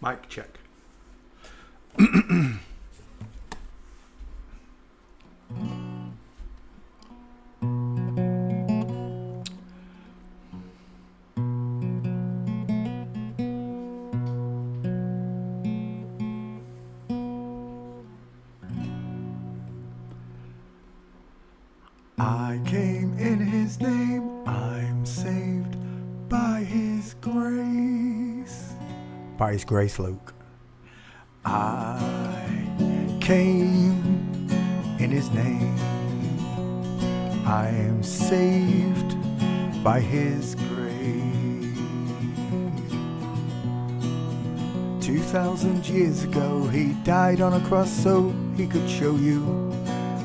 Mic check. I came in his name, I'm saved by his grace. By his grace, Luke. I came in his name, I am saved by his grace. 2,000 years ago he died on a cross so he could show you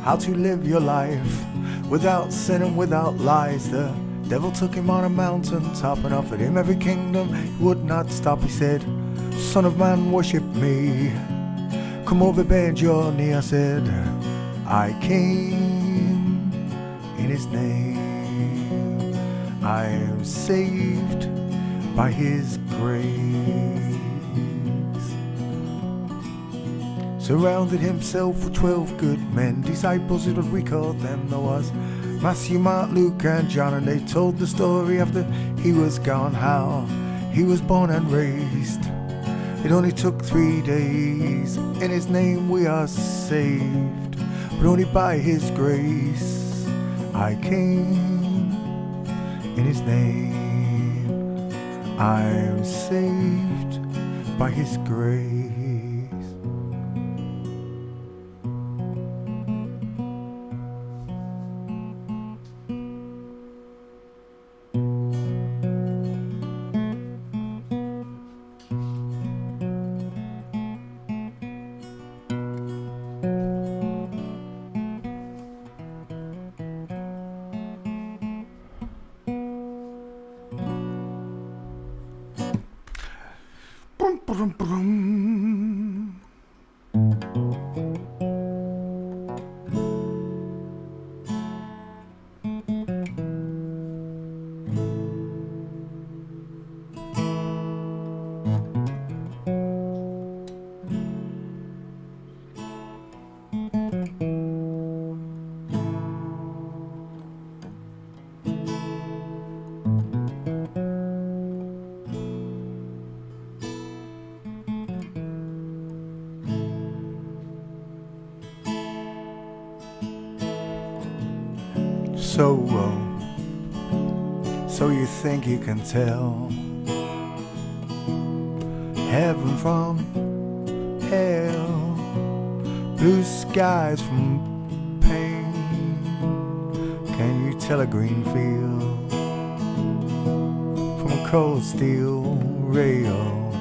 how to live your life without sin and without lies. The devil took him on a mountain top and offered him every kingdom. He would not stop. He said, "Son of man, worship me. Come over, bend your knee." I said, I came in his name, I am saved by his grace. Surrounded himself with 12 good men, disciples is what we called them. There was Matthew, Mark, Luke and John, and they told the story after he was gone, how he was born and raised. It only took 3 days. In his name we are saved, but only by his grace. I came in his name, I am saved by his grace. Brum, brum, brum. So you think you can tell heaven from hell, blue skies from pain? Can you tell a green field from a cold steel rail,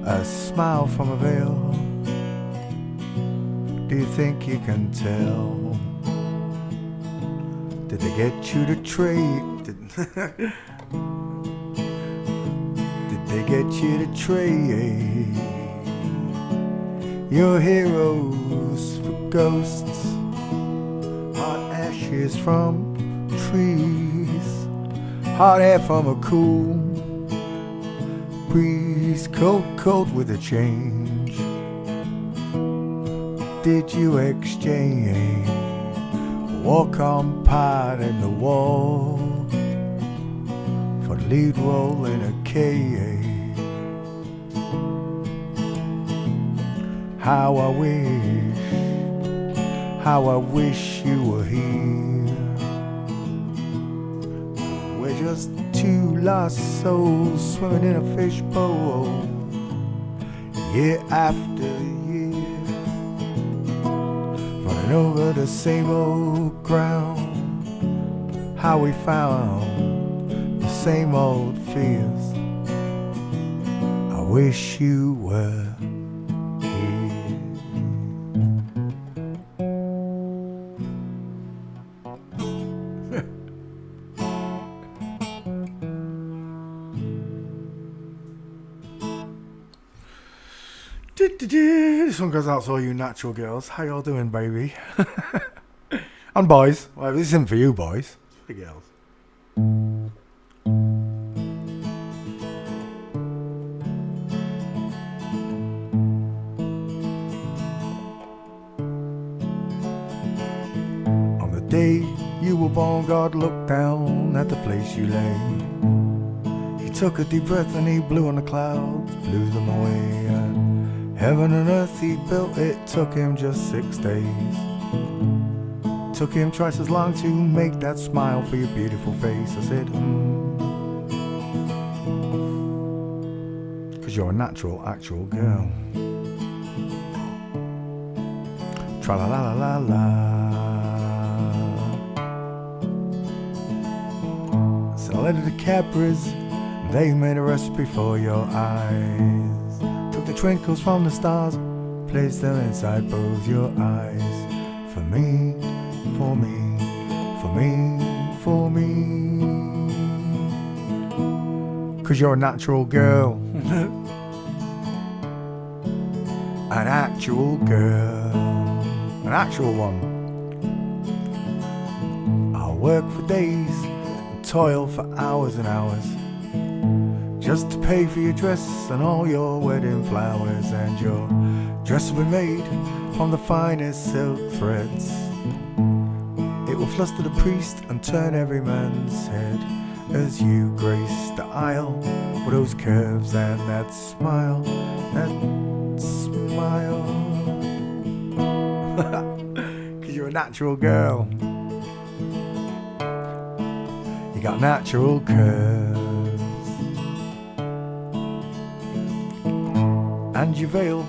a smile from a veil? Do you think you can tell? Did they get you to trade? Did they get you to trade your heroes for ghosts? Hot ashes from trees, hot air from a cool breeze, cold, cold with a change. Did you exchange walk on part in the wall for the lead role in a cage? How I wish you were here. We're just two lost souls swimming in a fishbowl, year after year, running over the same old ground. How we found the same old fears. I wish you were here. This one goes out to all you natural girls. How y'all doing, baby? And boys. Well, this isn't for you, boys. It's for the girls. day you were born, God looked down at the place you lay. He took a deep breath and he blew on the clouds, blew them away. And heaven and earth he built, it took him just 6 days. Took him twice as long to make that smile for your beautiful face. I said, 'cause you're a natural, actual girl. Tra-la-la-la-la-la. Salted the Cadbury's, they made a recipe for your eyes. Took the twinkles from the stars, placed them inside both your eyes. For me, for me, for me, for me. 'Cause you're a natural girl. An actual girl. An actual one. I'll work for days and toil for hours and hours just to pay for your dress and all your wedding flowers. And your dress will be made from the finest silk threads. It will fluster the priest and turn every man's head as you grace the aisle with those curves and that smile, that smile. 'Cause you're a natural girl. You got natural curves. And your veil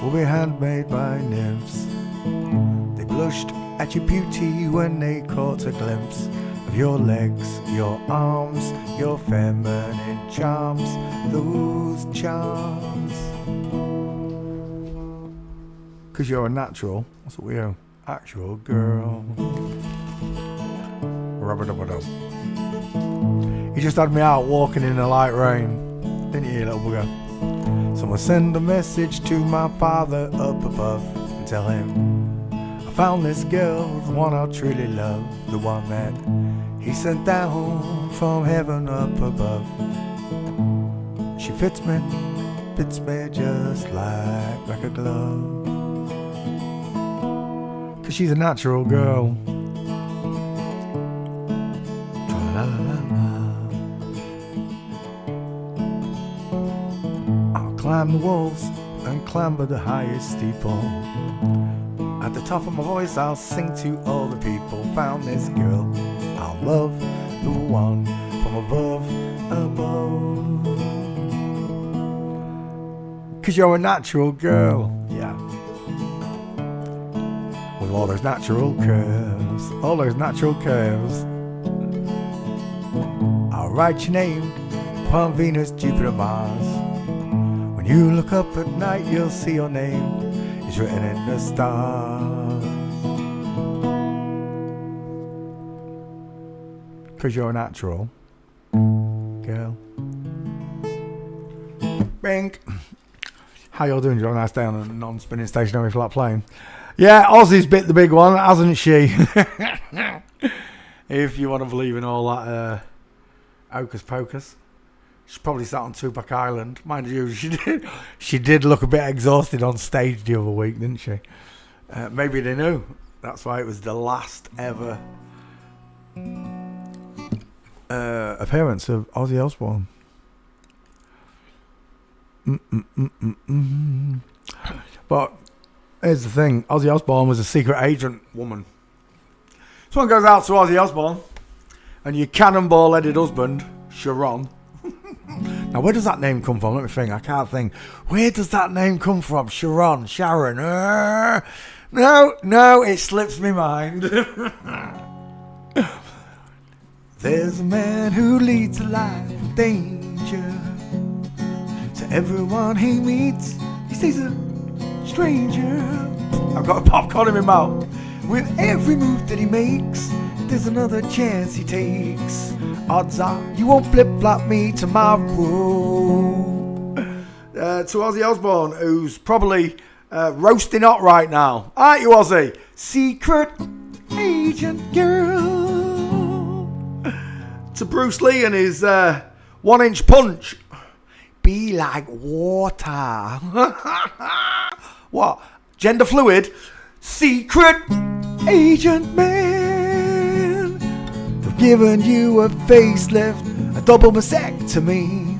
will be handmade by nymphs. They blushed at your beauty when they caught a glimpse of your legs, your arms, your feminine charms, those charms. 'Cause you're a natural, that's what we are, actual girl. Rub-a-dub-a-dub. You just had me out walking in the light rain, didn't you, little bugger? Someone send a message to my father up above and tell him I found this girl, the one I truly love, the one that he sent down from heaven up above. She fits me just like a glove. 'Cause she's a natural girl. I'll climb the walls and clamber the highest steeple. At the top of my voice I'll sing to all the people. Found this girl, I'll love the one from above, above. 'Cause you're a natural girl, yeah. With all those natural curves, all those natural curves. I'll write your name upon Venus, Jupiter, Mars. When you look up at night you'll see your name is written in the stars. 'Cause you're a natural girl. Bink. How y'all doing? Did you have a nice day on a non-spinning stationary flat plane? Yeah, Ozzy's bit the big one, hasn't she? If you want to believe in all that hocus pocus. She's probably sat on Tupac Island. Mind you, she did look a bit exhausted on stage the other week, didn't she? Maybe they knew. That's why it was the last ever appearance of Ozzy Osbourne. But here's the thing. Ozzy Osbourne was a secret agent woman. This one goes out to Ozzy Osbourne and your cannonball-headed husband, Sharon. Now, where does that name come from? Let me think. I can't think. Where does that name come from? Sharon. No, it slips me mind. There's a man who leads a life of danger. To everyone he meets, he stays a stranger. I've got a popcorn in my mouth. With every move that he makes, there's another chance he takes. Odds are you won't flip-flop me tomorrow. To Ozzy Osbourne, who's probably roasting hot right now. Aren't you, Ozzy? Secret agent girl. To Bruce Lee and his 1-inch punch. Be like water. What? Gender fluid? Secret agent man. given you a facelift, a double mastectomy.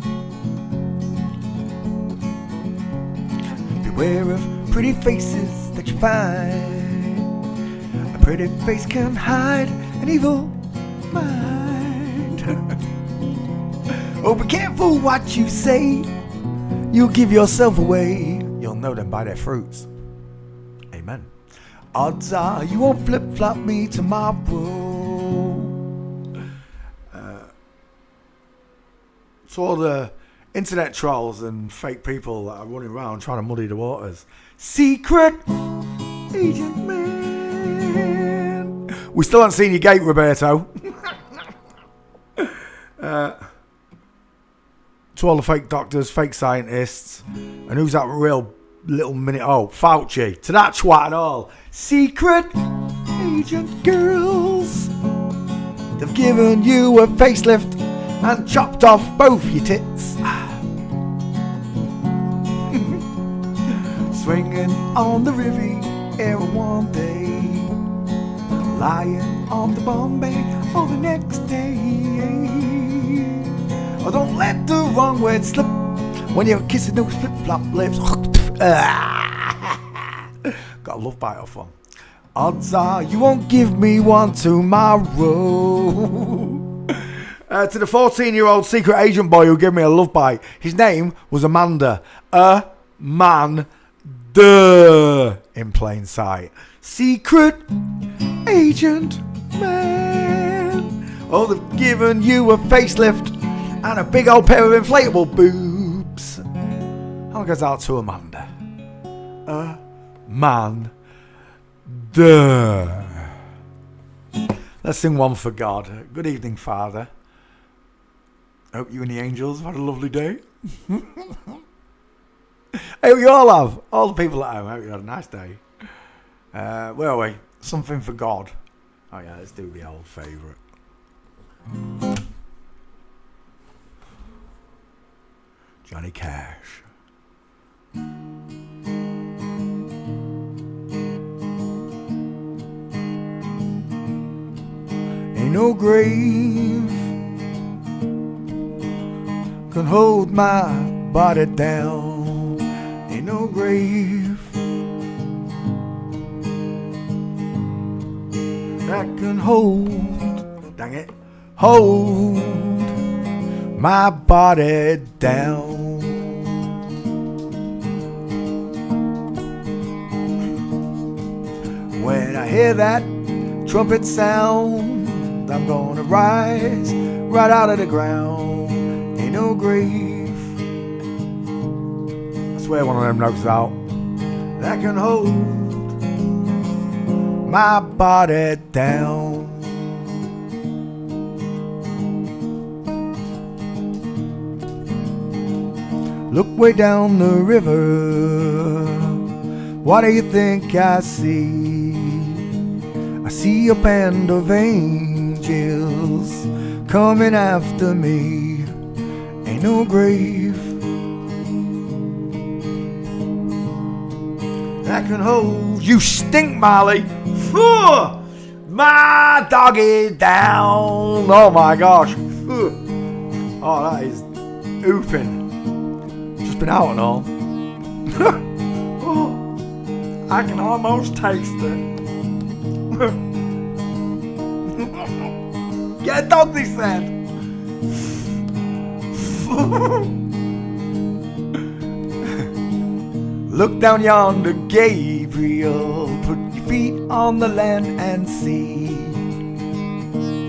Beware of pretty faces that you find. A pretty face can hide an evil mind. Oh, be careful what you say. You'll give yourself away. You'll know them by their fruits. Amen. Odds are you won't flip-flop me tomorrow. To all the internet trolls and fake people that are running around trying to muddy the waters. Secret agent man. We still haven't seen your gate, Roberto. To all the fake doctors, fake scientists, and who's that real little minute? Oh, Fauci. To that twat and all. Secret agent girls. They've given you a facelift and chopped off both your tits. Swinging on the Riviera one day, lying on the Bombay all the next day. Oh, don't let the wrong word slip when you're kissing those flip-flop lips. Got a love bite off one. Odds are you won't give me one tomorrow. To the 14-year-old secret agent boy who gave me a love bite, his name was Amanda. Amanda in plain sight. Secret agent man. Oh, they've given you a facelift and a big old pair of inflatable boobs. How goes out to Amanda? Amanda. Let's sing one for God. Good evening, Father. Hope you and the angels have had a lovely day. I hope you all have. All the people at home, I hope you had a nice day. Where are we? Something for God. Oh yeah, let's do the old favourite. Johnny Cash. Ain't no grave can hold my body down. Ain't no grave that can hold, dang it, hold my body down. When I hear that trumpet sound, I'm gonna rise right out of the ground. Ain't no grave, I swear one of them notes out, that can hold my body down. Look way down the river, what do you think I see? I see a band of angels coming after me. Ain't no grave that can hold you. Stink, Marley. My doggy down. Oh my gosh. Oh, that is ooping. Just been out and all. Oh, I can almost taste it. Get a dog, they said. Look down yonder, Gabriel. Put your feet on the land and see.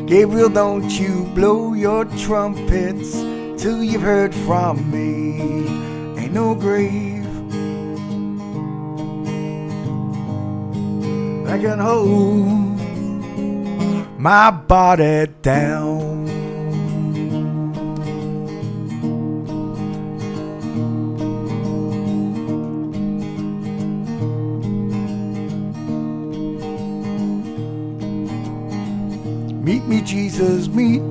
Gabriel, don't you blow your trumpets till you've heard from me. Ain't no grave that can hold my body down. Meet me, Jesus, meet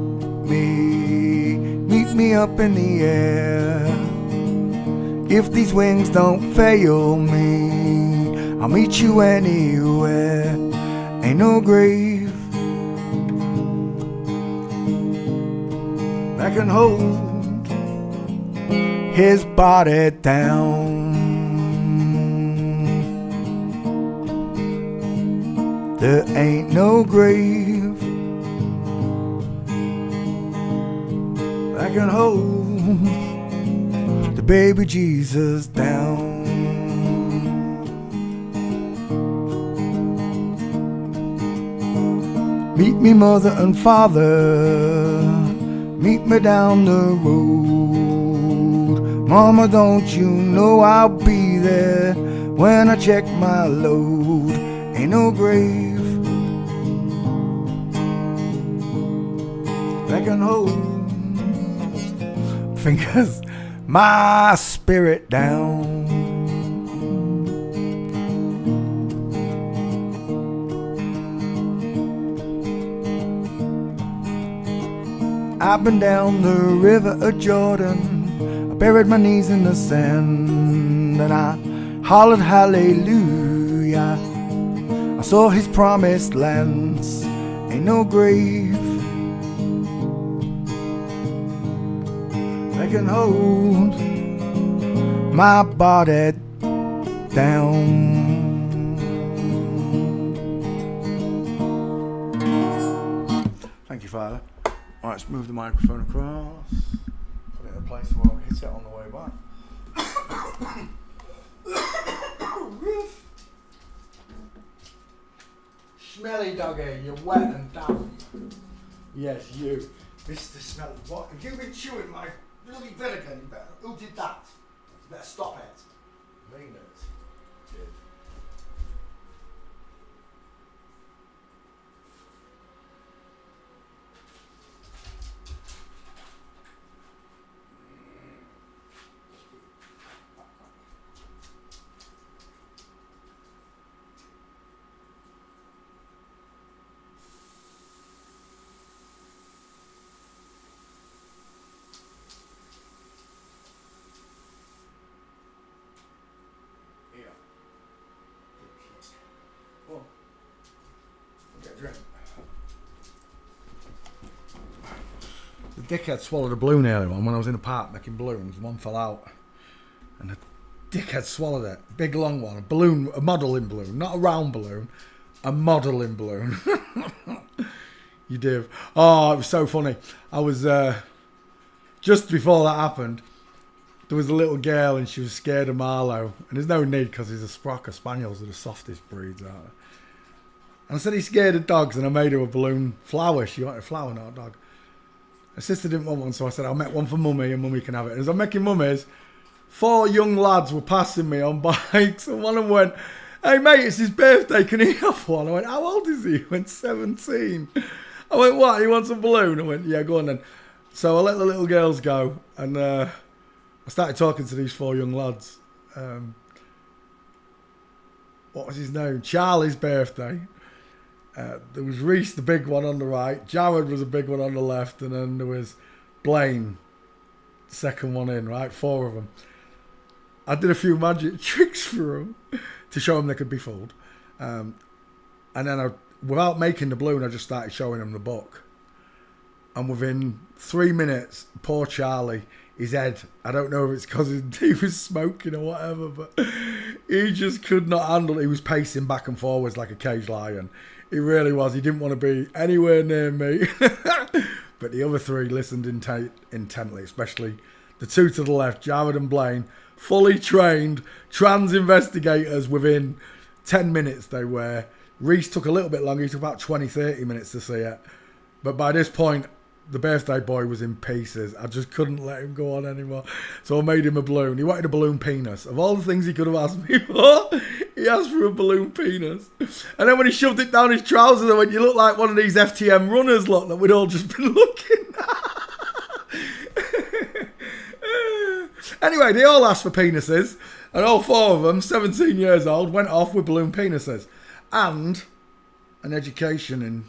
me up in the air. If these wings don't fail me, I'll meet you anywhere. Ain't no grave that can hold his body down. There ain't no grave that can hold the baby Jesus down. Meet me mother and father, meet me down the road. Mama, don't you know I'll be there when I check my load. Ain't no grave that can hold fingers my spirit down. I've been down the river of Jordan, I buried my knees in the sand, and I hollered hallelujah. I saw his promised lands. Ain't no grave that can hold my body down. Thank you, Father. All right, let's move the microphone across. Put it in a place where I'll hit it on the way back. Smelly doggy, you're wet and damp. Yes, you. Mr. Smelly. What? Have you been chewing my bloody vinegar? You better. Who did that? You better stop it. Mean it. Did. The dickhead swallowed a balloon earlier on when I was in a park making balloons. One fell out. And the dickhead swallowed it. Big long one. A balloon, a modelling balloon. Not a round balloon. A modelling balloon. You do. Oh, it was so funny. I was, just before that happened, there was a little girl and she was scared of Marlowe. And there's no need because he's a Sprocker. Spaniels are the softest breeds out there. And I said he's scared of dogs and I made her a balloon flower. She wanted a flower, not a dog. Her sister didn't want one, so I said, I'll make one for Mummy and Mummy can have it. And as I'm making mummies, 4 young lads were passing me on bikes and one of them went, hey mate, it's his birthday, can he have one? I went, how old is he? He went, 17. I went, what, he wants a balloon? I went, yeah, go on then. So I let the little girls go and I started talking to these 4 young lads. What was his name? Charlie's birthday. There was Reese, the big one on the right. Jared was a big one on the left. And then there was Blaine, the second one in, right? 4 of them. I did a few magic tricks for them to show them they could be fooled. And then without making the balloon, I just started showing them the book. And within 3 minutes, poor Charlie, his head, I don't know if it's because he was smoking or whatever, but he just could not handle it. He was pacing back and forwards like a caged lion. He really was. He didn't want to be anywhere near me. But the other 3 listened intently, especially the 2 to the left, Jared and Blaine, fully trained trans investigators. Within 10 minutes they were. Reese took a little bit longer. He took about 20, 30 minutes to see it. But by this point, the birthday boy was in pieces. I just couldn't let him go on anymore. So I made him a balloon. He wanted a balloon penis. Of all the things he could have asked me for, he asked for a balloon penis. And then when he shoved it down his trousers, I went, you look like one of these FTM runners, lot, that we'd all just been looking at. Anyway, they all asked for penises. And all 4 of them, 17 years old, went off with balloon penises. And an education in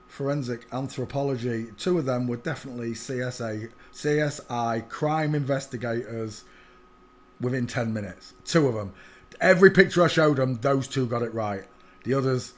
forensic anthropology. 2 of them were definitely CSI crime investigators within 10 minutes. 2 of them. Every picture I showed them, those 2 got it right. The others,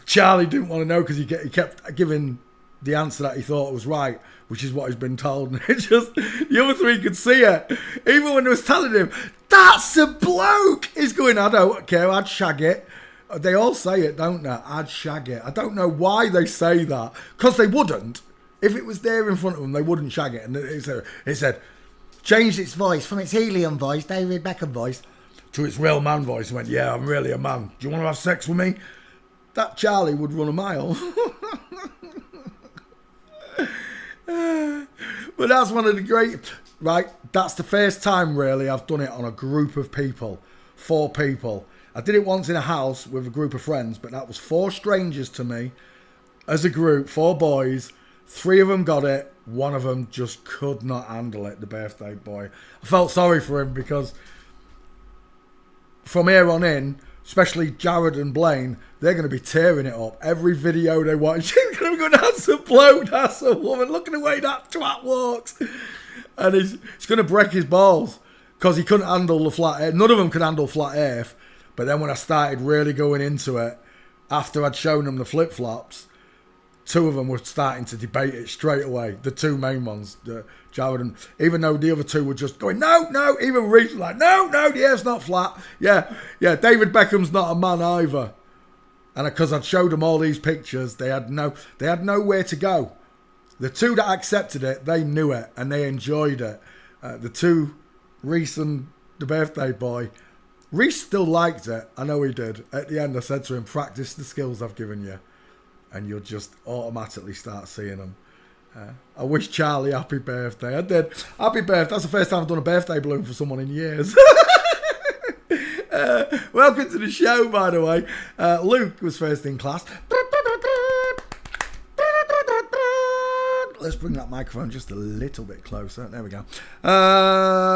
Charlie didn't want to know because he kept giving the answer that he thought was right, which is what he's been told. And it just, the other three could see it. Even when they was telling him, that's a bloke, he's going, I don't care, I'd shag it. They all say it, don't they? I'd shag it. I don't know why they say that, because they wouldn't. If it was there in front of them, they wouldn't shag it. And it said, changed its voice from its helium voice, David Beckham voice, to its real man voice. Went, yeah, I'm really a man. Do you want to have sex with me? That Charlie would run a mile. But that's one of the great... Right, that's the first time, really, I've done it on a group of people. 4 people. I did it once in a house with a group of friends, but that was 4 strangers to me as a group, 4 boys. 3 of them got it. 1 of them just could not handle it, the birthday boy. I felt sorry for him because from here on in, especially Jared and Blaine, they're going to be tearing it up. Every video they watch, she's going to be going, that's a bloke, that's a woman. Look at the way that twat walks. And he's going to break his balls because he couldn't handle the flat earth. None of them could handle flat earth. But then when I started really going into it, after I'd shown them the flip-flops, 2 of them were starting to debate it straight away. The 2 main ones, Jared and... Even though the other 2 were just going, no. Even Reese was like, no, the earth's not flat. Yeah, David Beckham's not a man either. And because I'd showed them all these pictures, they had nowhere to go. The 2 that accepted it, they knew it and they enjoyed it. The 2, Reese and the birthday boy, Reese still liked it. I know he did. At the end, I said to him, practice the skills I've given you, and you'll just automatically start seeing them. I wish Charlie happy birthday. I did. Happy birthday. That's the first time I've done a birthday balloon for someone in years. Welcome to the show, by the way. Luke was first in class. Let's bring that microphone just a little bit closer. There we go.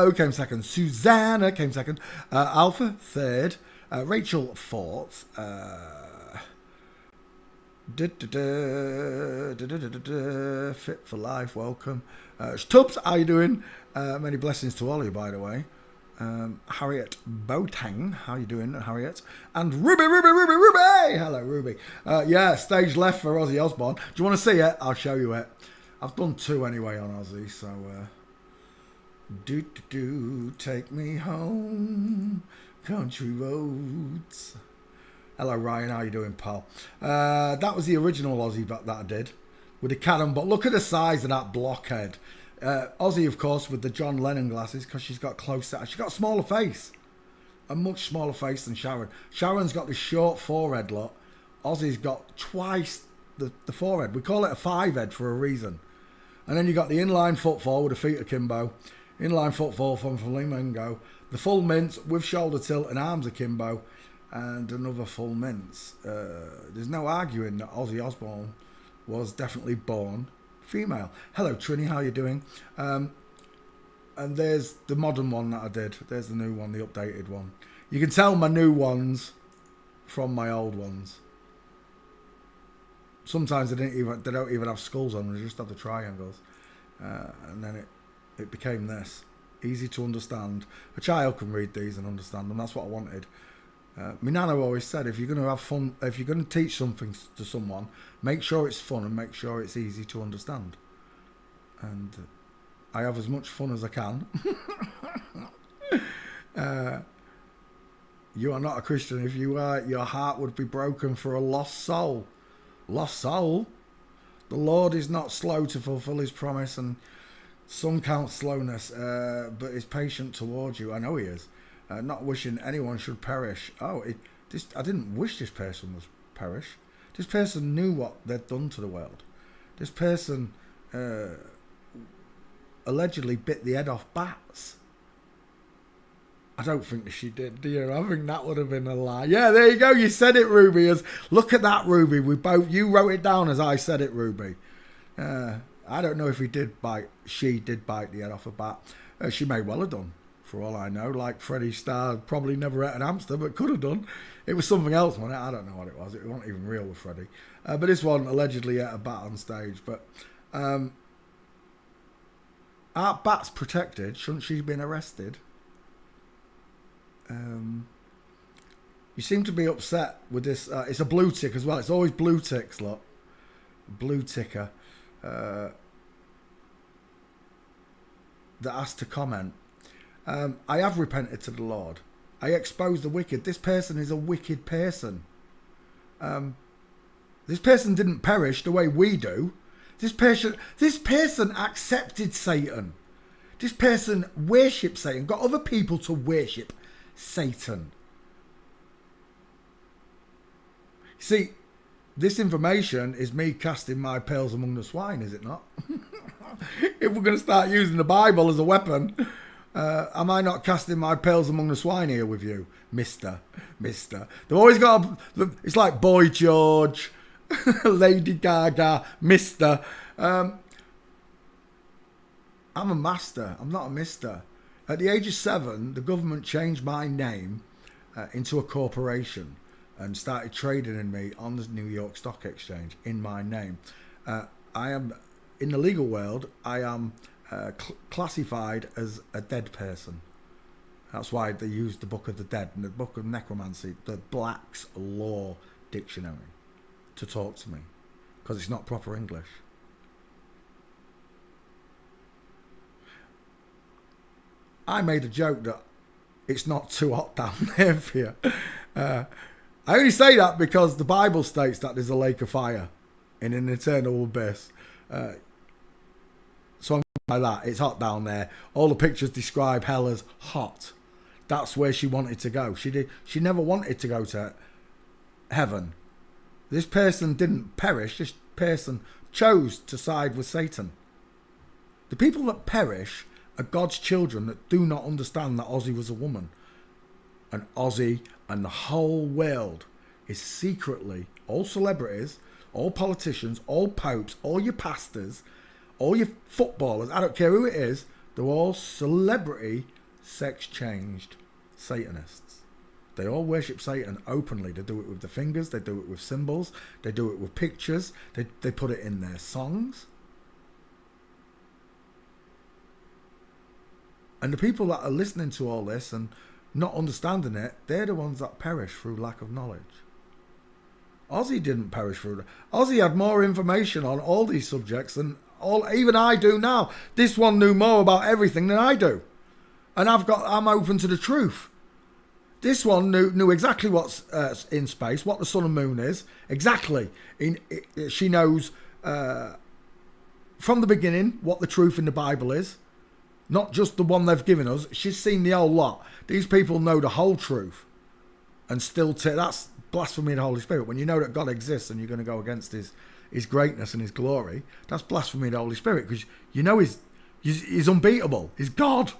Who came second? Susanna came second. Alpha, third. Rachel, fourth. Fit for life, welcome. Stubbs, how you doing? Many blessings to all of you, by the way. Harriet Boateng, how you doing, Harriet? And Ruby! Hello, Ruby. Stage left for Ozzy Osbourne. Do you want to see it? I'll show you it. I've done 2 anyway on Ozzy, so take me home, country roads. Hello Ryan, how you doing, pal? That was the original Ozzy that I did with the cannonball. Look at the size of that blockhead. Ozzy, of course, with the John Lennon glasses, because she's got she's got a smaller face, a much smaller face than Sharon. Sharon's got this short forehead look. Ozzy's got twice the forehead. We call it a 5-head for a reason. And then you got the inline footfall with the feet akimbo, inline footfall from Flamingo, the full mince with shoulder tilt and arms akimbo, and another full mince. There's no arguing that Ozzy Osbourne was definitely born female. Hello Trini, how you doing? And there's the modern one that I did. There's the new one, the updated one. You can tell my new ones from my old ones. Sometimes they don't even have skulls on them, they just have the triangles. And then it became this. Easy to understand. A child can read these and understand them. That's what I wanted. My nana always said, if you're going to have fun, if you're going to teach something to someone, make sure it's fun and make sure it's easy to understand. And I have as much fun as I can. You are not a Christian. If you are, your heart would be broken for a lost soul. Lost soul? The Lord is not slow to fulfill his promise, and some count slowness, but is patient towards you. I know he is. Not wishing anyone should perish. I didn't wish this person was perish. This person knew what they'd done to the world. This person allegedly bit the head off bats. I don't think that she did, do you? I think that would have been a lie. Yeah, there you go. You said it, Ruby. Look at that, Ruby. You wrote it down as I said it, Ruby. I don't know if she did bite the head off a bat. She may well have done, for all I know. Like Freddie Starr probably never ate an hamster, but could have done. It was something else, wasn't it? I don't know what it was. It wasn't even real with Freddie. But this one allegedly ate a bat on stage. But aren't bats protected? Shouldn't she have been arrested? You seem to be upset with this. It's a blue tick as well. It's always blue ticks, look. Blue ticker. that asked to comment. I have repented to the Lord. I expose the wicked. This person is a wicked person. This person didn't perish the way we do. This person accepted Satan. This person worshipped Satan, got other people to worship Satan. See, this information is me casting my pearls among the swine, is it not? If we're going to start using the Bible as a weapon, am I not casting my pearls among the swine here with you, Mister? They've always got it's like Boy George, Lady Gaga, Mister. I'm a master. I'm not a mister. At the age of 7, the government changed my name into a corporation and started trading in me on the New York Stock Exchange in my name. I am, in the legal world, I am classified as a dead person. That's why they use the Book of the Dead and the Book of Necromancy, the Black's Law Dictionary, to talk to me, because it's not proper English. I made a joke that it's not too hot down there for you. I only say that because the Bible states that there's a lake of fire in an eternal abyss. So I'm like that. It's hot down there. All the pictures describe hell as hot. That's where she wanted to go. She never wanted to go to heaven. This person didn't perish. This person chose to side with Satan. The people that perish are God's children that do not understand that Ozzy was a woman. And Ozzy and the whole world is secretly, all celebrities, all politicians, all popes, all your pastors, all your footballers, I don't care who it is, they're all celebrity sex-changed Satanists. They all worship Satan openly. They do it with the fingers, they do it with symbols, they do it with pictures, they put it in their songs. And the people that are listening to all this and not understanding it, they're the ones that perish through lack of knowledge. Ozzy didn't perish through that. Ozzy had more information on all these subjects than even I do now. This one knew more about everything than I do. And I'm open to the truth. This one knew exactly what's in space, what the sun and moon is. Exactly. She knows from the beginning what the truth in the Bible is. Not just the one they've given us. She's seen the whole lot. These people know the whole truth. And still, that's blasphemy of the Holy Spirit. When you know that God exists and you're going to go against his greatness and his glory, that's blasphemy of the Holy Spirit. Because you know he's unbeatable. He's God.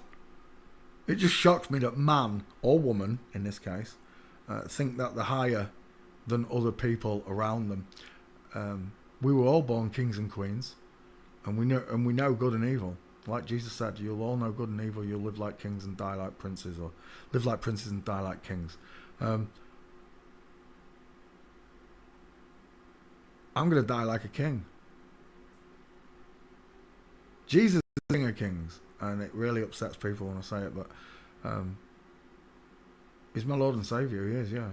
It just shocks me that man, or woman in this case, think that they're higher than other people around them. We were all born kings and queens. And we know good and evil. Like Jesus said, you'll all know good and evil. You'll live like kings and die like princes, or live like princes and die like kings. I'm going to die like a king. Jesus is the King of Kings, and it really upsets people when I say it, but he's my Lord and Saviour. He is, yeah.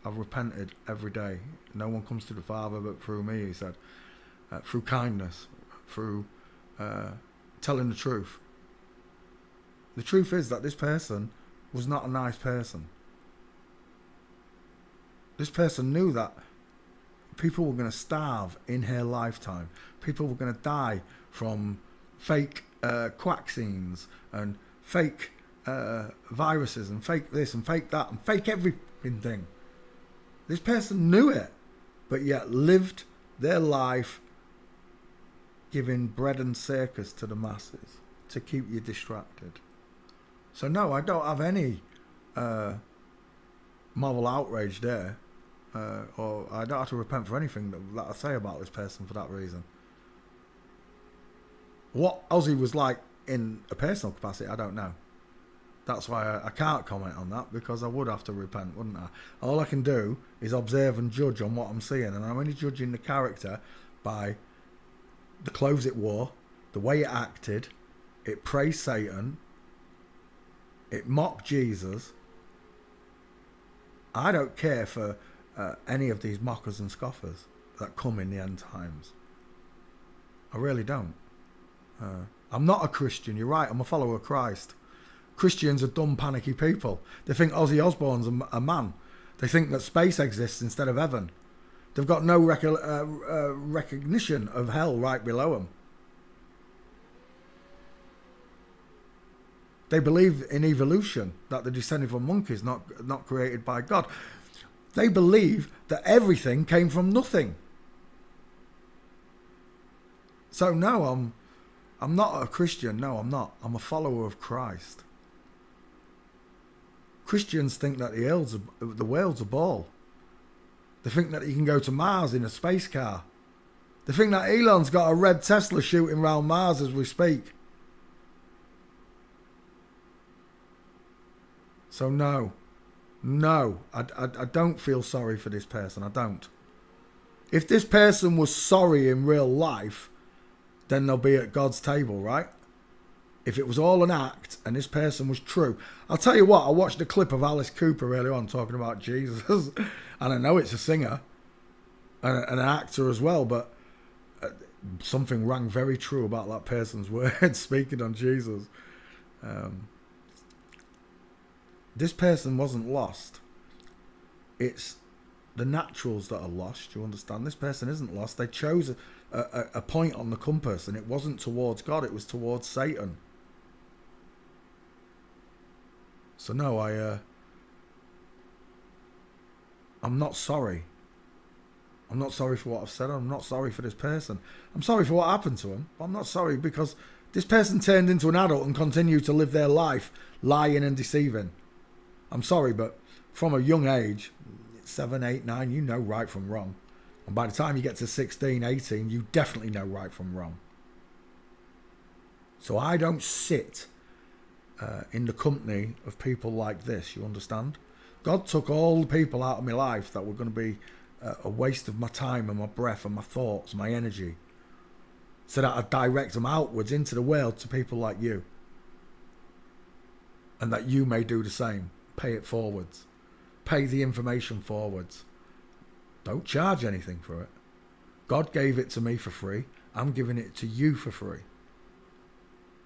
I've repented every day. No one comes to the Father but through me, he said. Through kindness, through telling the truth. The truth is that this person was not a nice person. This person knew that people were going to starve in her lifetime. People were going to die from fake vaccines and fake viruses and fake this and fake that and fake everything. This person knew it, but yet lived their life giving bread and circus to the masses to keep you distracted. So no, I don't have any moral outrage there, or I don't have to repent for anything that I say about this person for that reason. What Ozzy was like in a personal capacity, I don't know. That's why I can't comment on that, because I would have to repent, wouldn't I? All I can do is observe and judge on what I'm seeing, and I'm only judging the character by the clothes it wore, the way it acted. It praised Satan. It mocked Jesus. I don't care for any of these mockers and scoffers that come in the end times. I really don't. I'm not a Christian. You're right. I'm a follower of Christ. Christians are dumb, panicky people. They think Ozzy Osbourne's a man. They think that space exists instead of heaven. They've got no recognition of hell right below them. They believe in evolution, that they're descended from monkeys, not created by God. They believe that everything came from nothing. So no, I'm not a Christian. No, I'm not. I'm a follower of Christ. Christians think that the world's a ball. They think that you can go to Mars in a space car. They think that Elon's got a red Tesla shooting around Mars as we speak. So no, I don't feel sorry for this person. I don't. If this person was sorry in real life, then they'll be at God's table, right? If it was all an act and this person was true. I'll tell you what, I watched a clip of Alice Cooper earlier on talking about Jesus. And I know it's a singer and an actor as well, but something rang very true about that person's words speaking on Jesus. This person wasn't lost. It's the naturals that are lost, you understand? This person isn't lost. They chose a point on the compass, and it wasn't towards God, it was towards Satan. So no, I'm not sorry. I'm not sorry for what I've said. I'm not sorry for this person. I'm sorry for what happened to him, but I'm not sorry because this person turned into an adult and continued to live their life lying and deceiving. I'm sorry, but from a young age, 7, 8, 9, you know right from wrong. And by the time you get to 16, 18, you definitely know right from wrong. So I don't sit in the company of people like this, you understand? God took all the people out of my life that were going to be a waste of my time and my breath and my thoughts, my energy, so that I'd direct them outwards into the world to people like you. And that you may do the same. Pay it forwards. Pay the information forwards. Don't charge anything for it. God gave it to me for free. I'm giving it to you for free.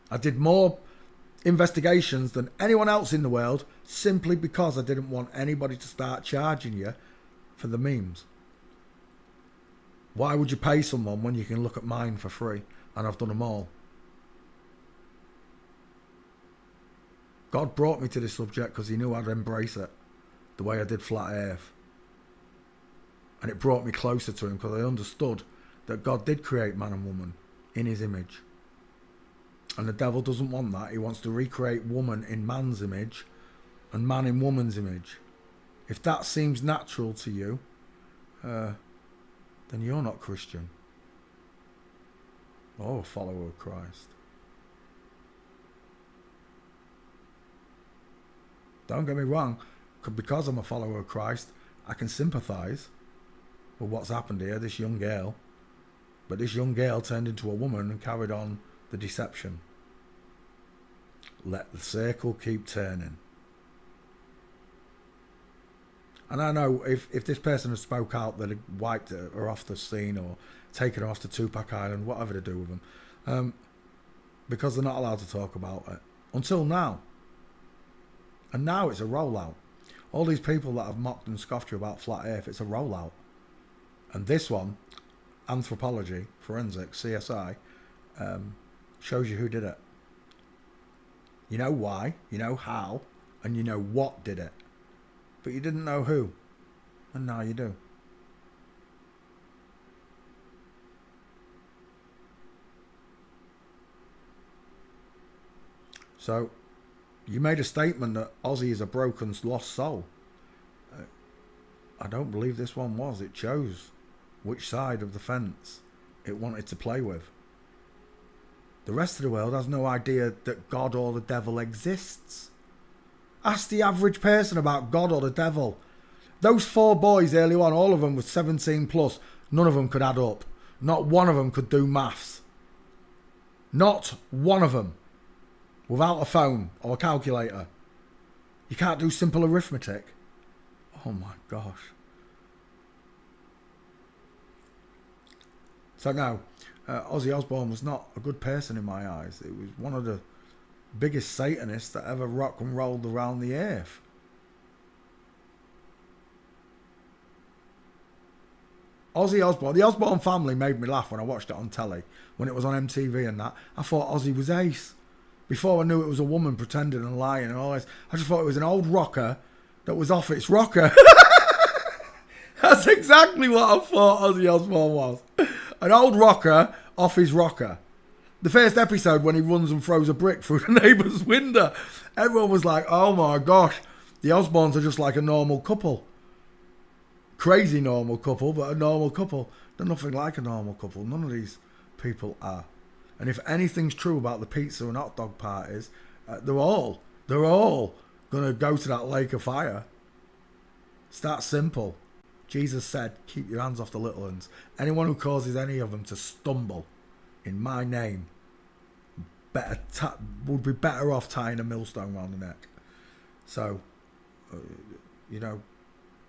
I did more investigations than anyone else in the world simply because I didn't want anybody to start charging you for the memes. Why would you pay someone when you can look at mine for free? And I've done them all. God brought me to this subject because he knew I'd embrace it the way I did Flat Earth. And it brought me closer to him because I understood that God did create man and woman in his image. And the devil doesn't want that. He wants to recreate woman in man's image and man in woman's image. If that seems natural to you, then you're not Christian or a follower of Christ. Don't get me wrong, because I'm a follower of Christ, I can sympathise with what's happened here, this young girl. But this young girl turned into a woman and carried on the deception. Let the circle keep turning. And I know if this person had spoke out, that had wiped her off the scene or taken her off to Tupac Island, whatever to do with them. Because they're not allowed to talk about it. Until now. And now it's a rollout. All these people that have mocked and scoffed you about Flat Earth, it's a rollout. And this one, anthropology, forensics, CSI, shows you who did it. You know why, you know how, and you know what did it. But you didn't know who. And now you do. So, you made a statement that Ozzy is a broken, lost soul. I don't believe this one was. It chose which side of the fence it wanted to play with. The rest of the world has no idea that God or the devil exists. Ask the average person about God or the devil. Those 4 boys early on, all of them were 17 plus. None of them could add up. Not one of them could do maths. Not one of them. Without a phone or a calculator. You can't do simple arithmetic. Oh my gosh. So now, Ozzy Osbourne was not a good person in my eyes. It was one of the biggest Satanists that ever rock and rolled around the earth. Ozzy Osbourne, the Osbourne family made me laugh when I watched it on telly, when it was on MTV and that. I thought Ozzy was ace. Before I knew it was a woman pretending and lying and all this, I just thought it was an old rocker that was off its rocker. That's exactly what I thought Ozzy Osbourne was. An old rocker off his rocker. The first episode when he runs and throws a brick through the neighbour's window, everyone was like, oh my gosh, the Osbournes are just like a normal couple. Crazy normal couple, but a normal couple. They're nothing like a normal couple. None of these people are. And if anything's true about the pizza and hot dog parties, they're all going to go to that lake of fire. It's that simple. Jesus said, keep your hands off the little ones. Anyone who causes any of them to stumble in my name would be better off tying a millstone around the neck. So, you know,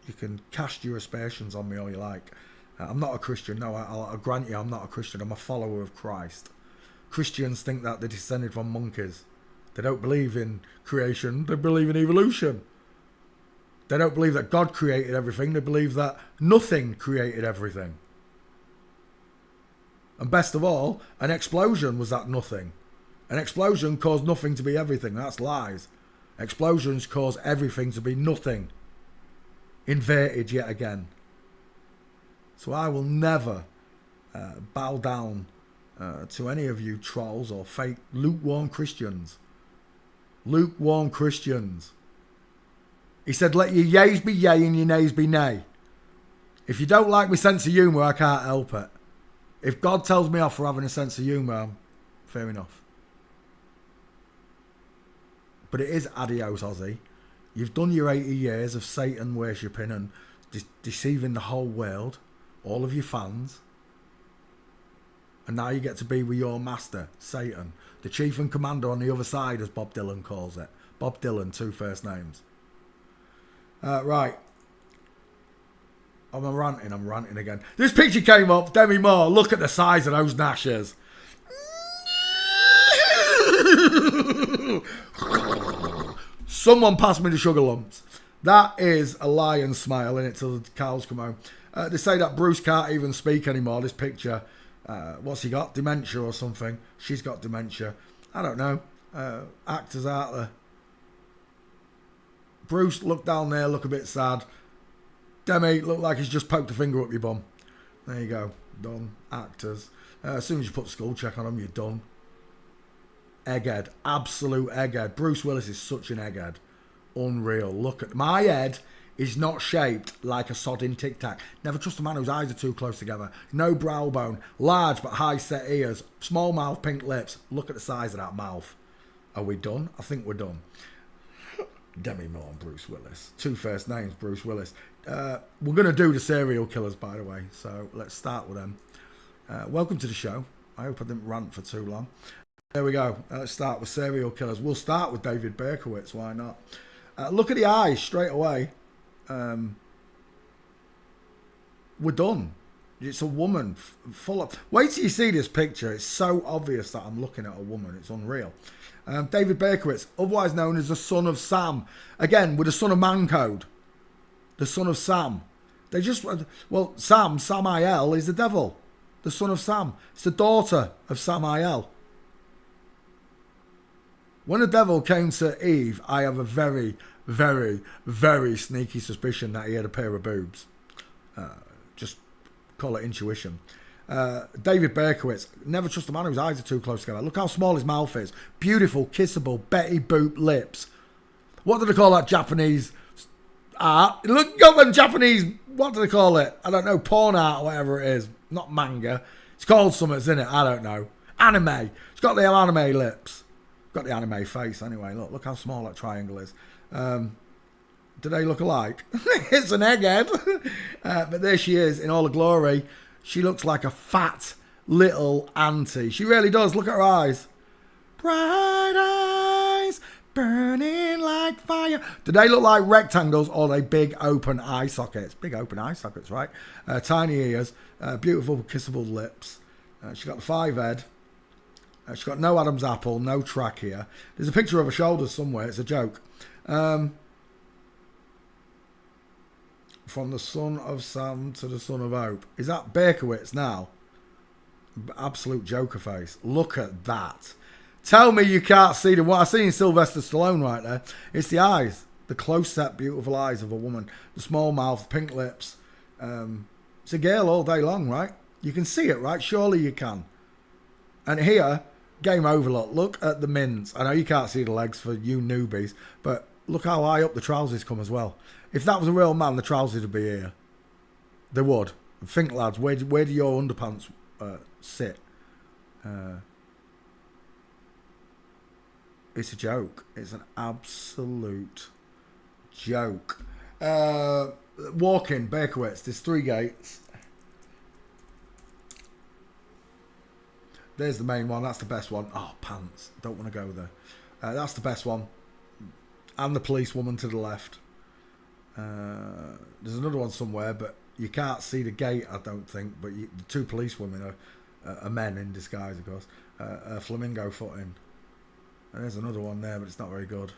you can cast your aspersions on me all you like. I'm not a Christian. No, I'll grant you I'm not a Christian. I'm a follower of Christ. Christians think that they're descended from monkeys. They don't believe in creation. They believe in evolution. They don't believe that God created everything. They believe that nothing created everything. And best of all, an explosion was that nothing. An explosion caused nothing to be everything. That's lies. Explosions cause everything to be nothing. Inverted yet again. So I will never bow down to any of you trolls or fake lukewarm Christians. Lukewarm Christians. He said, let your yays be yay and your nays be nay. If you don't like my sense of humour, I can't help it. If God tells me off for having a sense of humour, fair enough. But it is adios, Ozzy. You've done your 80 years of Satan worshipping and deceiving the whole world, all of your fans. And now you get to be with your master, Satan. The chief and commander on the other side, as Bob Dylan calls it. Bob Dylan, 2 first names. Right. I'm ranting again. This picture came up, Demi Moore. Look at the size of those gnashes. Someone pass me the sugar lumps. That is a lion smile in it till the cows come home. They say that Bruce can't even speak anymore, this picture. What's he got? Dementia or something. She's got dementia. I don't know. Actors out there. Bruce, look down there, look a bit sad. Demi, look like he's just poked a finger up your bum. There you go. Done. Actors. As soon as you put school check on them, you're done. Egghead. Absolute egghead. Bruce Willis is such an egghead. Unreal. Look at... My head is not shaped like a sodding Tic Tac. Never trust a man whose eyes are too close together. No brow bone. Large but high set ears. Small mouth, pink lips. Look at the size of that mouth. Are we done? I think we're done. Demi Moore and Bruce Willis. 2 first names, Bruce Willis. We're going to do the serial killers, by the way. So let's start with them. Welcome to the show. I hope I didn't rant for too long. There we go. Let's start with serial killers. We'll start with David Berkowitz. Why not? Look at the eyes straight away. We're done. It's a woman full of... Wait till you see this picture. It's so obvious that I'm looking at a woman. It's unreal. David Berkowitz, otherwise known as the son of Sam. Again, with the son of Man Code. The son of Sam. They just... Well, Samael is the devil. The son of Sam. It's the daughter of Samael. When the devil came to Eve, I have a very, very, very sneaky suspicion that he had a pair of boobs. Just call it intuition. David Berkowitz, never trust a man whose eyes are too close together. Look how small his mouth is. Beautiful, kissable, Betty Boop lips. What do they call that Japanese art? Look up them Japanese, what do they call it? I don't know, porn art or whatever it is. Not manga. It's called something, isn't it? I don't know. Anime. It's got the anime lips. Got the anime face anyway. Look how small that triangle is. Do they look alike? It's an egghead. But there she is in all her glory. She looks like a fat little auntie. She really does. Look at her eyes. Bright eyes burning like fire. Do they look like rectangles or are they big open eye sockets? Big open eye sockets, right? Tiny ears. Beautiful kissable lips. She's got the 5 head. She's got no Adam's apple, no trachea. There's a picture of her shoulders somewhere. It's a joke. From the son of Sam to the son of Hope. Is that Berkowitz now? Absolute joker face. Look at that. Tell me you can't see the what I see in Sylvester Stallone right there. It's the eyes. The close set, beautiful eyes of a woman. The small mouth, pink lips. It's a girl all day long, right? You can see it, right? Surely you can. And here, game over, look at the mince. I know you can't see the legs for you newbies, but look how high up the trousers come as well. If that was a real man, the trousers would be here. They would. Think, lads, where do your underpants sit? It's a joke. It's an absolute joke. Walking, Berkowitz. There's 3 gates. There's the main one. That's the best one. Oh, pants. Don't want to go there. That's the best one. And the policewoman to the left. There's another one somewhere, but you can't see the gate, I don't think. But the 2 policewomen are men in disguise, of course. A flamingo footing. And there's another one there, but it's not very good.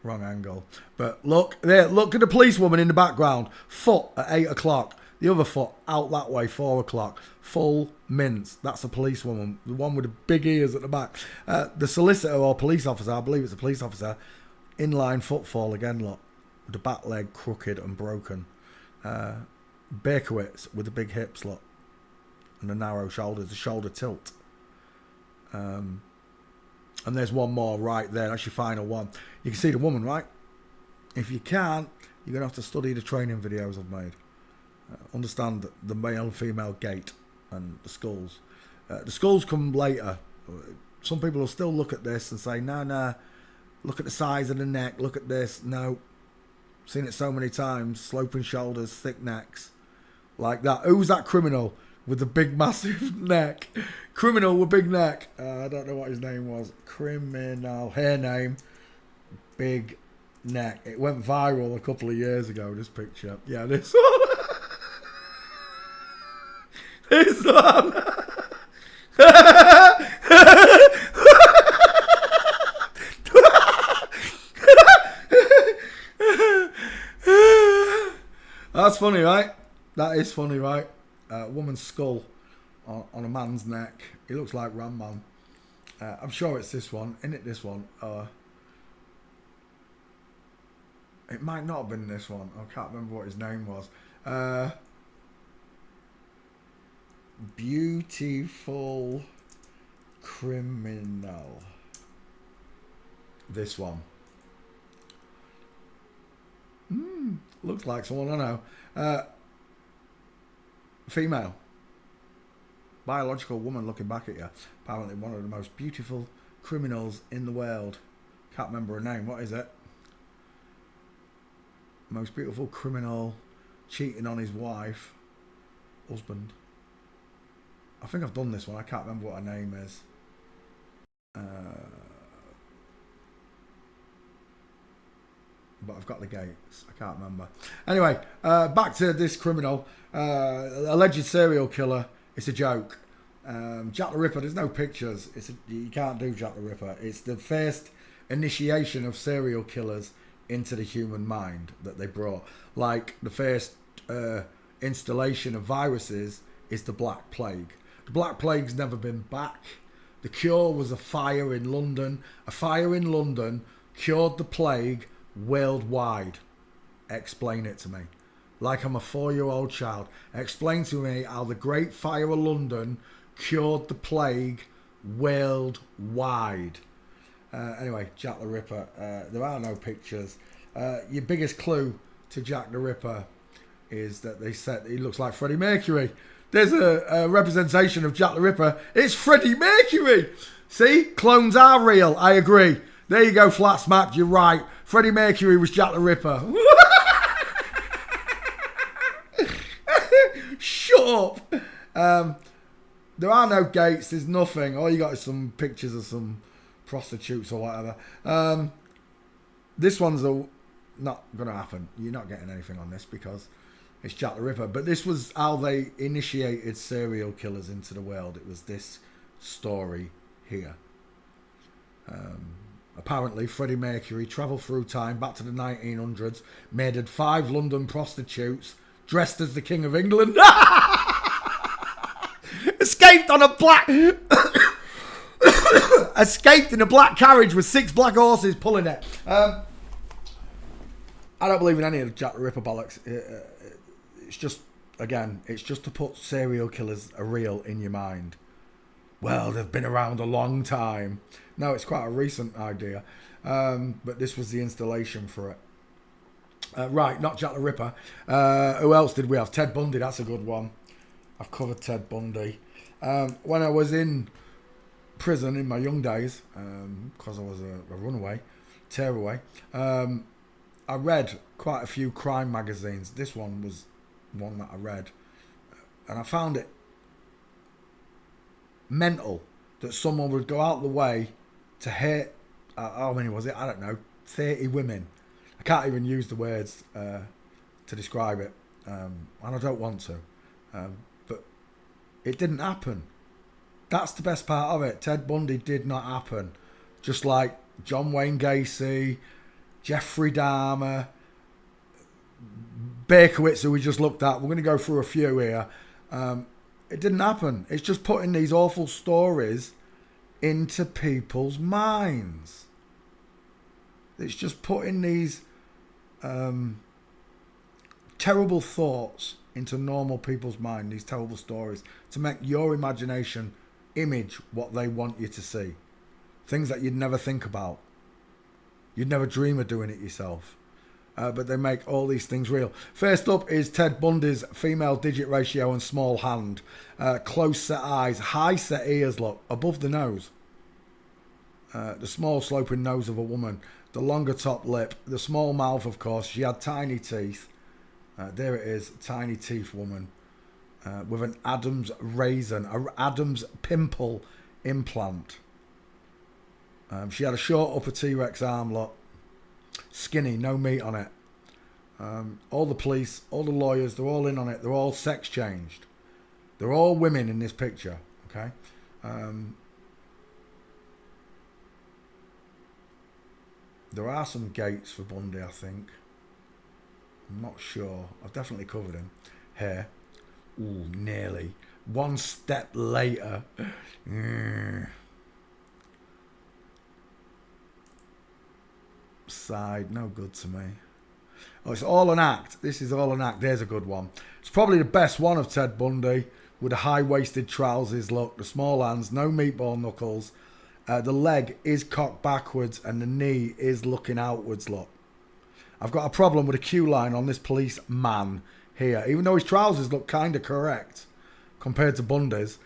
Wrong angle. But look there. Look at the policewoman in the background. Foot at 8 o'clock. The other foot out that way, 4 o'clock. Full mince. That's a policewoman. The one with the big ears at the back. The solicitor or police officer, I believe it's a police officer, inline footfall again, look. With the back leg crooked and broken. Berkowitz with the big hips, look. And the narrow shoulders, the shoulder tilt. And there's one more right there. That's your final one. You can see the woman, right? If you can't, you're going to have to study the training videos I've made. Understand the male and female gait and the skulls. The skulls come later. Some people will still look at this and say, nah, look at the size of the neck, look at this. No, seen it so many times. Sloping shoulders, thick necks, like that. Who's that criminal with the big massive neck? Criminal with big neck. I don't know what his name was. Criminal, hair name, big neck. It went viral a couple of years ago, this picture. Yeah, this one. This one. That's funny, right? That is funny, right? Woman's skull on a man's neck. He looks like Ram Man. I'm sure it's this one. Isn't it this one? It might not have been this one. I can't remember what his name was. Beautiful criminal. This one. Looks like someone I know. Female. Biological woman looking back at you. Apparently one of the most beautiful criminals in the world. Can't remember her name. What is it? Most beautiful criminal cheating on his wife. Husband. I think I've done this one. I can't remember what her name is. But I've got the gates. I can't remember. Anyway, back to this criminal. Alleged serial killer. It's a joke. Jack the Ripper, there's no pictures. You can't do Jack the Ripper. It's the first initiation of serial killers into the human mind that they brought. Like the first installation of viruses is the Black Plague. The Black Plague's never been back. The cure was a fire in London. A fire in London cured the plague worldwide. Explain it to me. Like I'm a 4-year-old child. Explain to me how the Great Fire of London cured the plague worldwide. Anyway, Jack the Ripper. There are no pictures. Your biggest clue to Jack the Ripper is that they said he looks like Freddie Mercury. There's a representation of Jack the Ripper. It's Freddie Mercury. See? Clones are real. I agree. There you go, flat smack. You're right. Freddie Mercury was Jack the Ripper. Shut up. There are no gates. There's nothing. All you got is some pictures of some prostitutes or whatever. This one's not going to happen. You're not getting anything on this because It's Jack the Ripper. But this was how they initiated serial killers into the world. It was this story here. Apparently, Freddie Mercury travelled through time back to the 1900s, murdered 5 London prostitutes, dressed as the King of England, escaped on a black... escaped in a black carriage with 6 black horses pulling it. I don't believe in any of the Jack the Ripper bollocks. It's just, again, it's just to put serial killers are real in your mind. Well, they've been around a long time. No, it's quite a recent idea. But this was the installation for it. Right, not Jack the Ripper. Who else did we have? Ted Bundy, that's a good one. I've covered Ted Bundy. When I was in prison in my young days, because I was a runaway, tearaway, I read quite a few crime magazines. This one was one that I read. And I found it mental that someone would go out the way to hit, how many was it? I don't know, 30 women. I can't even use the words to describe it, and I don't want to. But it didn't happen. That's the best part of it. Ted Bundy did not happen. Just like John Wayne Gacy, Jeffrey Dahmer, Berkowitz, who we just looked at. We're going to go through a few here. It didn't happen. It's just putting these awful stories into people's minds. It's just putting these terrible thoughts into normal people's mind, these terrible stories, to make your imagination image what they want you to see. Things that you'd never think about. You'd never dream of doing it yourself. But they make all these things real. First up is Ted Bundy's female digit ratio and small hand. Close set eyes, high set ears, look, above the nose. The small sloping nose of a woman. The longer top lip. The small mouth, of course. She had tiny teeth. There it is, tiny teeth woman. With an Adam's raisin, an Adam's pimple implant. She had a short upper T-Rex arm, look. Skinny, no meat on it. All the police, all the lawyers, they're all in on it. They're all sex changed. They're all women in this picture, okay? There are some gates for Bundy, I think. I'm not sure. I've definitely covered him. Hair. Ooh, nearly. One step later. Side, no good to me. Oh, it's all an act. This is all an act. There's a good one. It's probably the best one of Ted Bundy, with the high-waisted trousers look, the small hands, no meatball knuckles. The leg is cocked backwards and the knee is looking outwards, look. I've got a problem with a queue line on this police man here. Even though his trousers look kind of correct compared to Bundy's,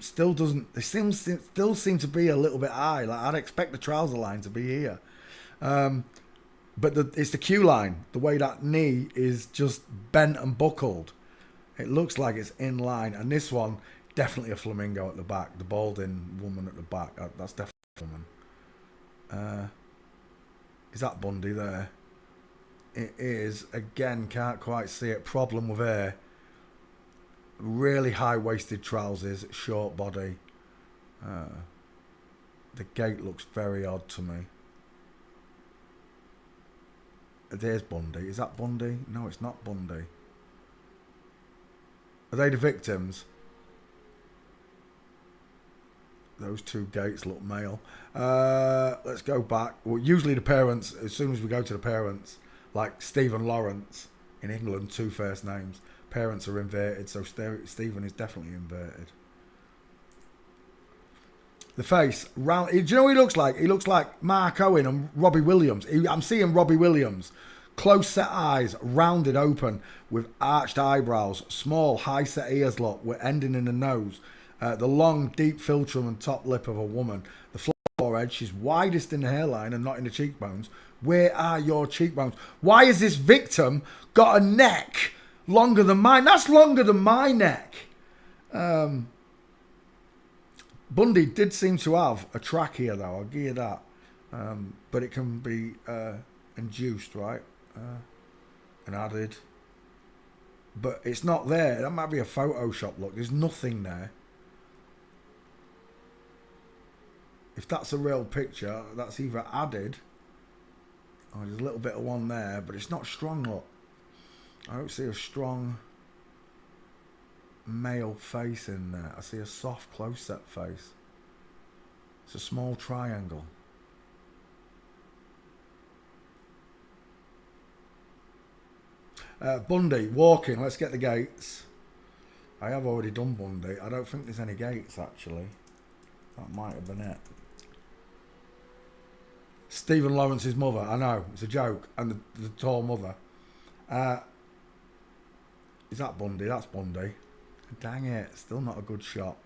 still seem to be a little bit high. Like, I'd expect the trouser line to be here. But it's the queue line. The way that knee is just bent and buckled. It looks like it's in line. And this one, definitely a flamingo at the back. The balding woman at the back. That's definitely a woman. Is that Bundy there? It is. Again, can't quite see it. Problem with hair. Really high-waisted trousers. Short body. The gait looks very odd to me. There's Bundy. Is that Bundy? No, it's not Bundy. Are they the victims? Those two gates look male. Let's go back. Well, usually the parents, as soon as we go to the parents, like Stephen Lawrence in England, 2 first names. Parents are inverted, so Stephen is definitely inverted. The face, round. Do you know what he looks like? He looks like Mark Owen and Robbie Williams. I'm seeing Robbie Williams. Close set eyes, rounded open, with arched eyebrows. Small, high set ears, look, with ending in the nose. The long, deep philtrum and top lip of a woman. The forehead, she's widest in the hairline and not in the cheekbones. Where are your cheekbones? Why has this victim got a neck longer than mine? That's longer than my neck. Bundy did seem to have a trachea, though. I'll give you that. But it can be induced, right? And added. But it's not there. That might be a Photoshop look. There's nothing there. If that's a real picture, that's either added. Oh, there's a little bit of one there, but it's not strong, look. I don't see a strong male face in there. I see a soft, close-set face. It's a small triangle. Bundy, walking. Let's get the gates. I have already done Bundy. I don't think there's any gates, actually. That might have been it. Stephen Lawrence's mother. I know. It's a joke. And the tall mother. Is that Bundy? That's Bundy. Dang it. Still not a good shot.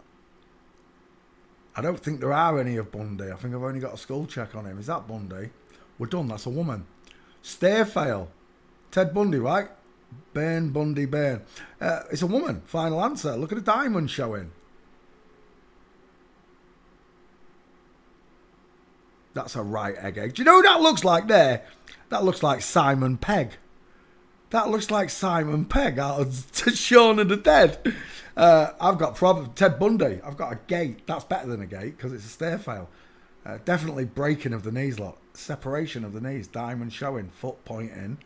I don't think there are any of Bundy. I think I've only got a skull check on him. Is that Bundy? We're done. That's a woman. Stairfail. Ted Bundy, right? Burn, Bundy, burn. It's a woman. Final answer. Look at the diamond showing. That's a right egg. Do you know who that looks like there? That looks like Simon Pegg. That looks like Simon Pegg out of Shaun of the Dead. I've got problem. Ted Bundy. I've got a gate. That's better than a gate because it's a stairfail. Definitely breaking of the knees, lot. Separation of the knees. Diamond showing. Foot pointing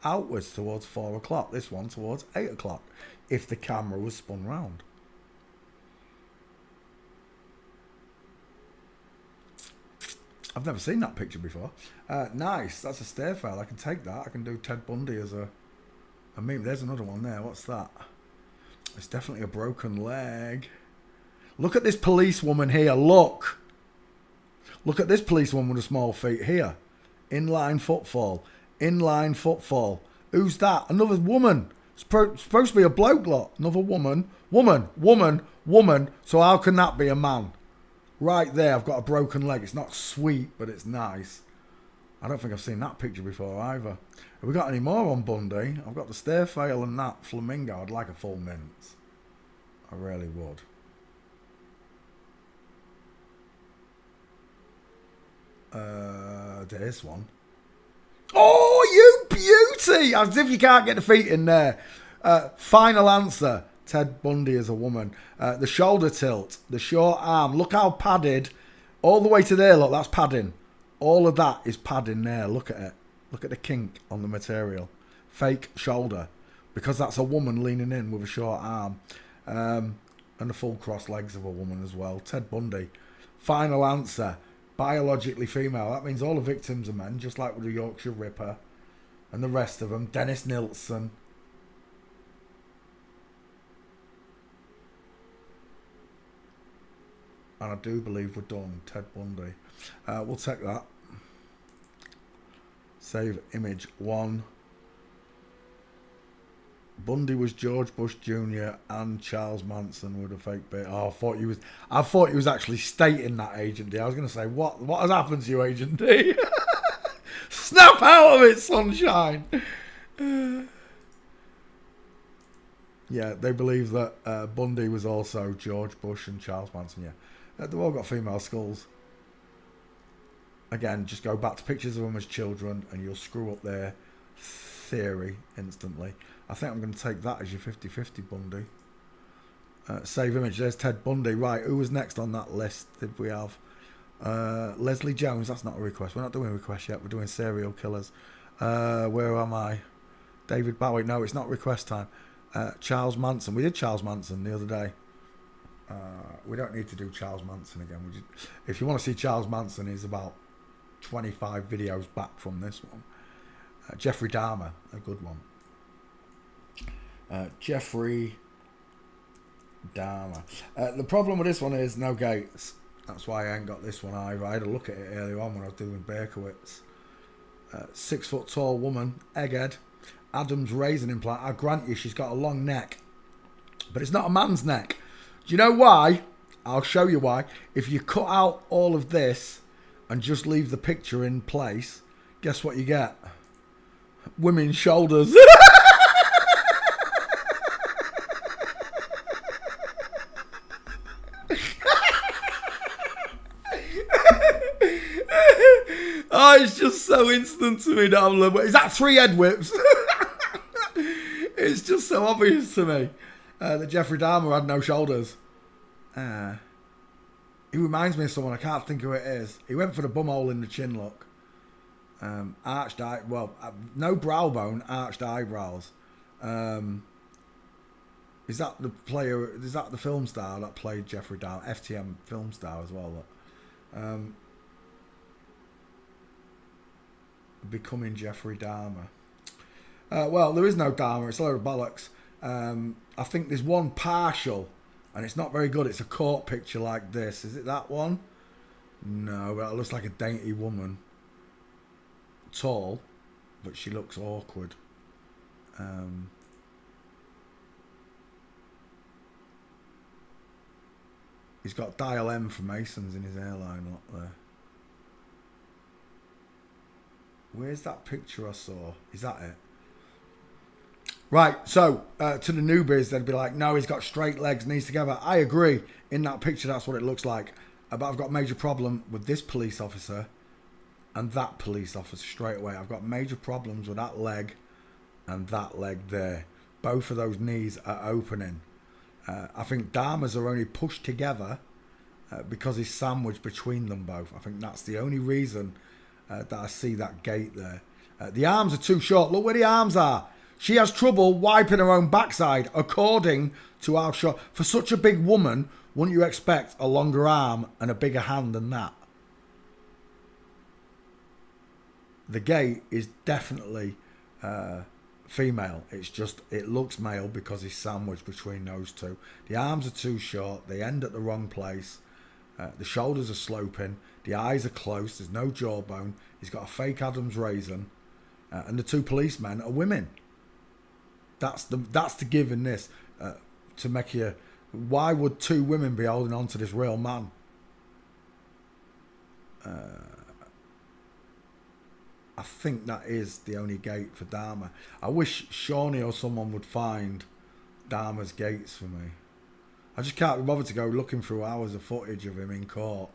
outwards towards 4 o'clock. This one towards 8 o'clock. If the camera was spun round. I've never seen that picture before. Nice. That's a stairfail. I can take that. I can do Ted Bundy as a... I mean, there's another one there. What's that? It's definitely a broken leg. Look at this policewoman here. Look. Look at this policewoman with a small feet here. Inline footfall. Inline footfall. Who's that? Another woman. It's supposed to be a bloke lot. Another woman. Woman. Woman. Woman. So how can that be a man? Right there, I've got a broken leg. It's not sweet, but it's nice. I don't think I've seen that picture before either. Have we got any more on Bundy? I've got the stairfail and that flamingo. I'd like a full mince. I really would. There's one. Oh, you beauty! As if you can't get the feet in there. Final answer. Ted Bundy is a woman. The shoulder tilt, the short arm. Look how padded. All the way to there, look, that's padding. All of that is padding there. Look at it. Look at the kink on the material. Fake shoulder. Because that's a woman leaning in with a short arm. And the full cross legs of a woman as well. Ted Bundy. Final answer. Biologically female. That means all the victims are men, just like with the Yorkshire Ripper. And the rest of them. Dennis Nilsson. And I do believe we're done. Ted Bundy. We'll take that. Save image 1. Bundy was George Bush Jr. and Charles Manson with a fake beard. Oh, I thought he was actually stating that, Agent D. I was going to say, what has happened to you, Agent D? Snap out of it, sunshine. Yeah, they believe that Bundy was also George Bush and Charles Manson, yeah. They've all got female skulls. Again, just go back to pictures of them as children and you'll screw up their theory instantly. I think I'm going to take that as your 50-50 Bundy. Save image. There's Ted Bundy. Right, who was next on that list? Did we have Leslie Jones? That's not a request. We're not doing a request yet. We're doing serial killers. Where am I? David Bowie. No, it's not request time. Charles Manson. We did Charles Manson the other day. We don't need to do Charles Manson again. If you want to see Charles Manson, he's about 25 videos back from this one. Jeffrey Dahmer, a good one. Jeffrey Dahmer. The problem with this one is no gates. That's why I ain't got this one either. I had a look at it earlier on when I was doing Berkowitz. 6 foot tall woman, egghead, Adam's raisin implant. I grant you she's got a long neck, but it's not a man's neck. Do you know why? I'll show you why. If you cut out all of this and just leave the picture in place, guess what you get? Women's shoulders. Oh, it's just so instant to me that I'm loving it. Is that 3 head whips? It's just so obvious to me that Jeffrey Dahmer had no shoulders. He reminds me of someone, I can't think who it is. He went for the bumhole in the chin look. Arched eye, well, no brow bone, arched eyebrows. Is that the player? Is that the film star that played Jeffrey Dahmer? FTM film star as well. Becoming Jeffrey Dahmer. Well, there is no Dahmer. It's a load of bollocks. I think there's one partial, and it's not very good. It's a court picture like this. Is it that one? No, but it looks like a dainty woman. Tall, but she looks awkward. He's got dial M for Masons in his hairline up there. Where's that picture I saw? Is that it? Right, so to the newbies, they'd be like, no, he's got straight legs, knees together. I agree. In that picture, that's what it looks like. But I've got a major problem with this police officer and that police officer straight away. I've got major problems with that leg and that leg there. Both of those knees are opening. I think Dahmer's are only pushed together because he's sandwiched between them both. I think that's the only reason that I see that gate there. The arms are too short. Look where the arms are. She has trouble wiping her own backside, according to our shot. For such a big woman, wouldn't you expect a longer arm and a bigger hand than that? The gate is definitely female. It's just, it looks male because he's sandwiched between those two. The arms are too short. They end at the wrong place. The shoulders are sloping. The eyes are close. There's no jawbone. He's got a fake Adam's raisin. And the two policemen are women. That's the give in this. To make you... Why would two women be holding on to this real man? I think that is the only gate for Dahmer. I wish Shawnee or someone would find Dahmer's gates for me. I just can't be bothered to go looking through hours of footage of him in court.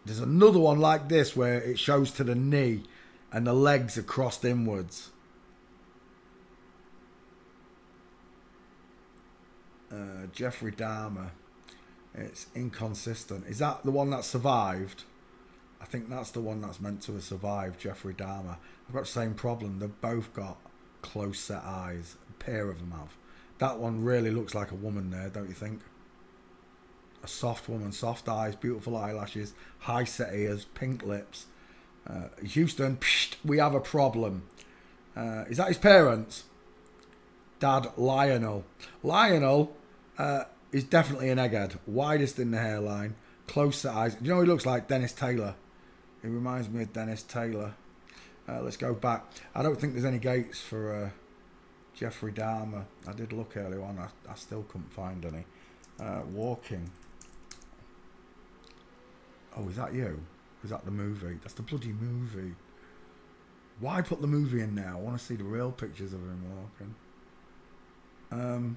There's another one like this where it shows to the knee and the legs are crossed inwards. Jeffrey Dahmer. It's inconsistent. Is that the one that survived? I think that's the one that's meant to have survived, Jeffrey Dahmer. I've got the same problem. They've both got close set eyes. A pair of them have. That one really looks like a woman there, don't you think? A soft woman, soft eyes, beautiful eyelashes, high set ears, pink lips. Houston, psht, we have a problem. Is that his parents? Dad, Lionel. Lionel is definitely an egghead. Widest in the hairline, close set eyes. Do you know what he looks like? Dennis Taylor. He reminds me of Dennis Taylor. Let's go back. I don't think there's any gates for Jeffrey Dahmer. I did look earlier on. I still couldn't find any. Walking. Oh, is that you? Is that the movie? That's the bloody movie. Why put the movie in now? I want to see the real pictures of him walking.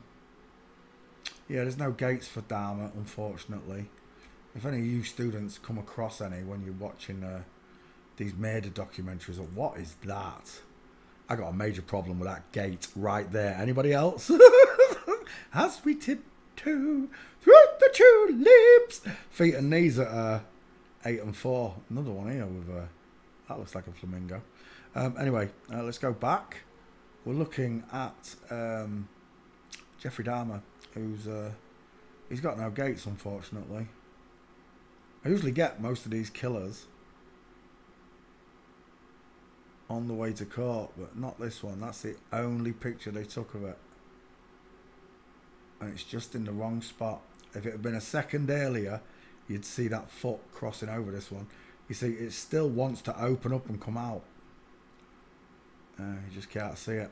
Yeah, there's no gates for Dahmer, unfortunately. If any of you students come across any when you're watching these murder documentaries, what is that? I got a major problem with that gate right there. Anybody else? As we tiptoe through the tulips. Feet and knees at 8 and 4. Another one here with that looks like a flamingo. Anyway, let's go back. We're looking at Jeffrey Dahmer, who's he's got no gates, unfortunately. I usually get most of these killers on the way to court, but not this one. That's the only picture they took of it. And it's just in the wrong spot. If it had been a second earlier, you'd see that foot crossing over this one. You see, it still wants to open up and come out. You just can't see it.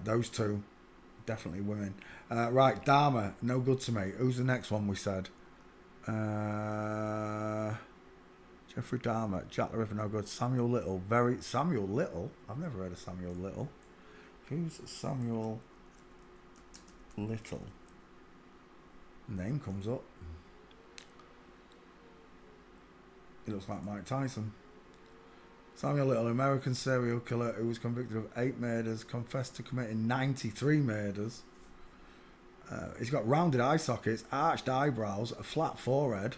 Those two, definitely women. Right, Dahmer, no good to me. Who's the next one we said? Jeffrey Dahmer, Jack the Ripper, no good. Samuel Little, Samuel Little? I've never heard of Samuel Little. Who's Samuel Little? Name comes up. He looks like Mike Tyson. Samuel Little, American serial killer who was convicted of 8 murders, confessed to committing 93 murders. He's got rounded eye sockets, arched eyebrows, a flat forehead,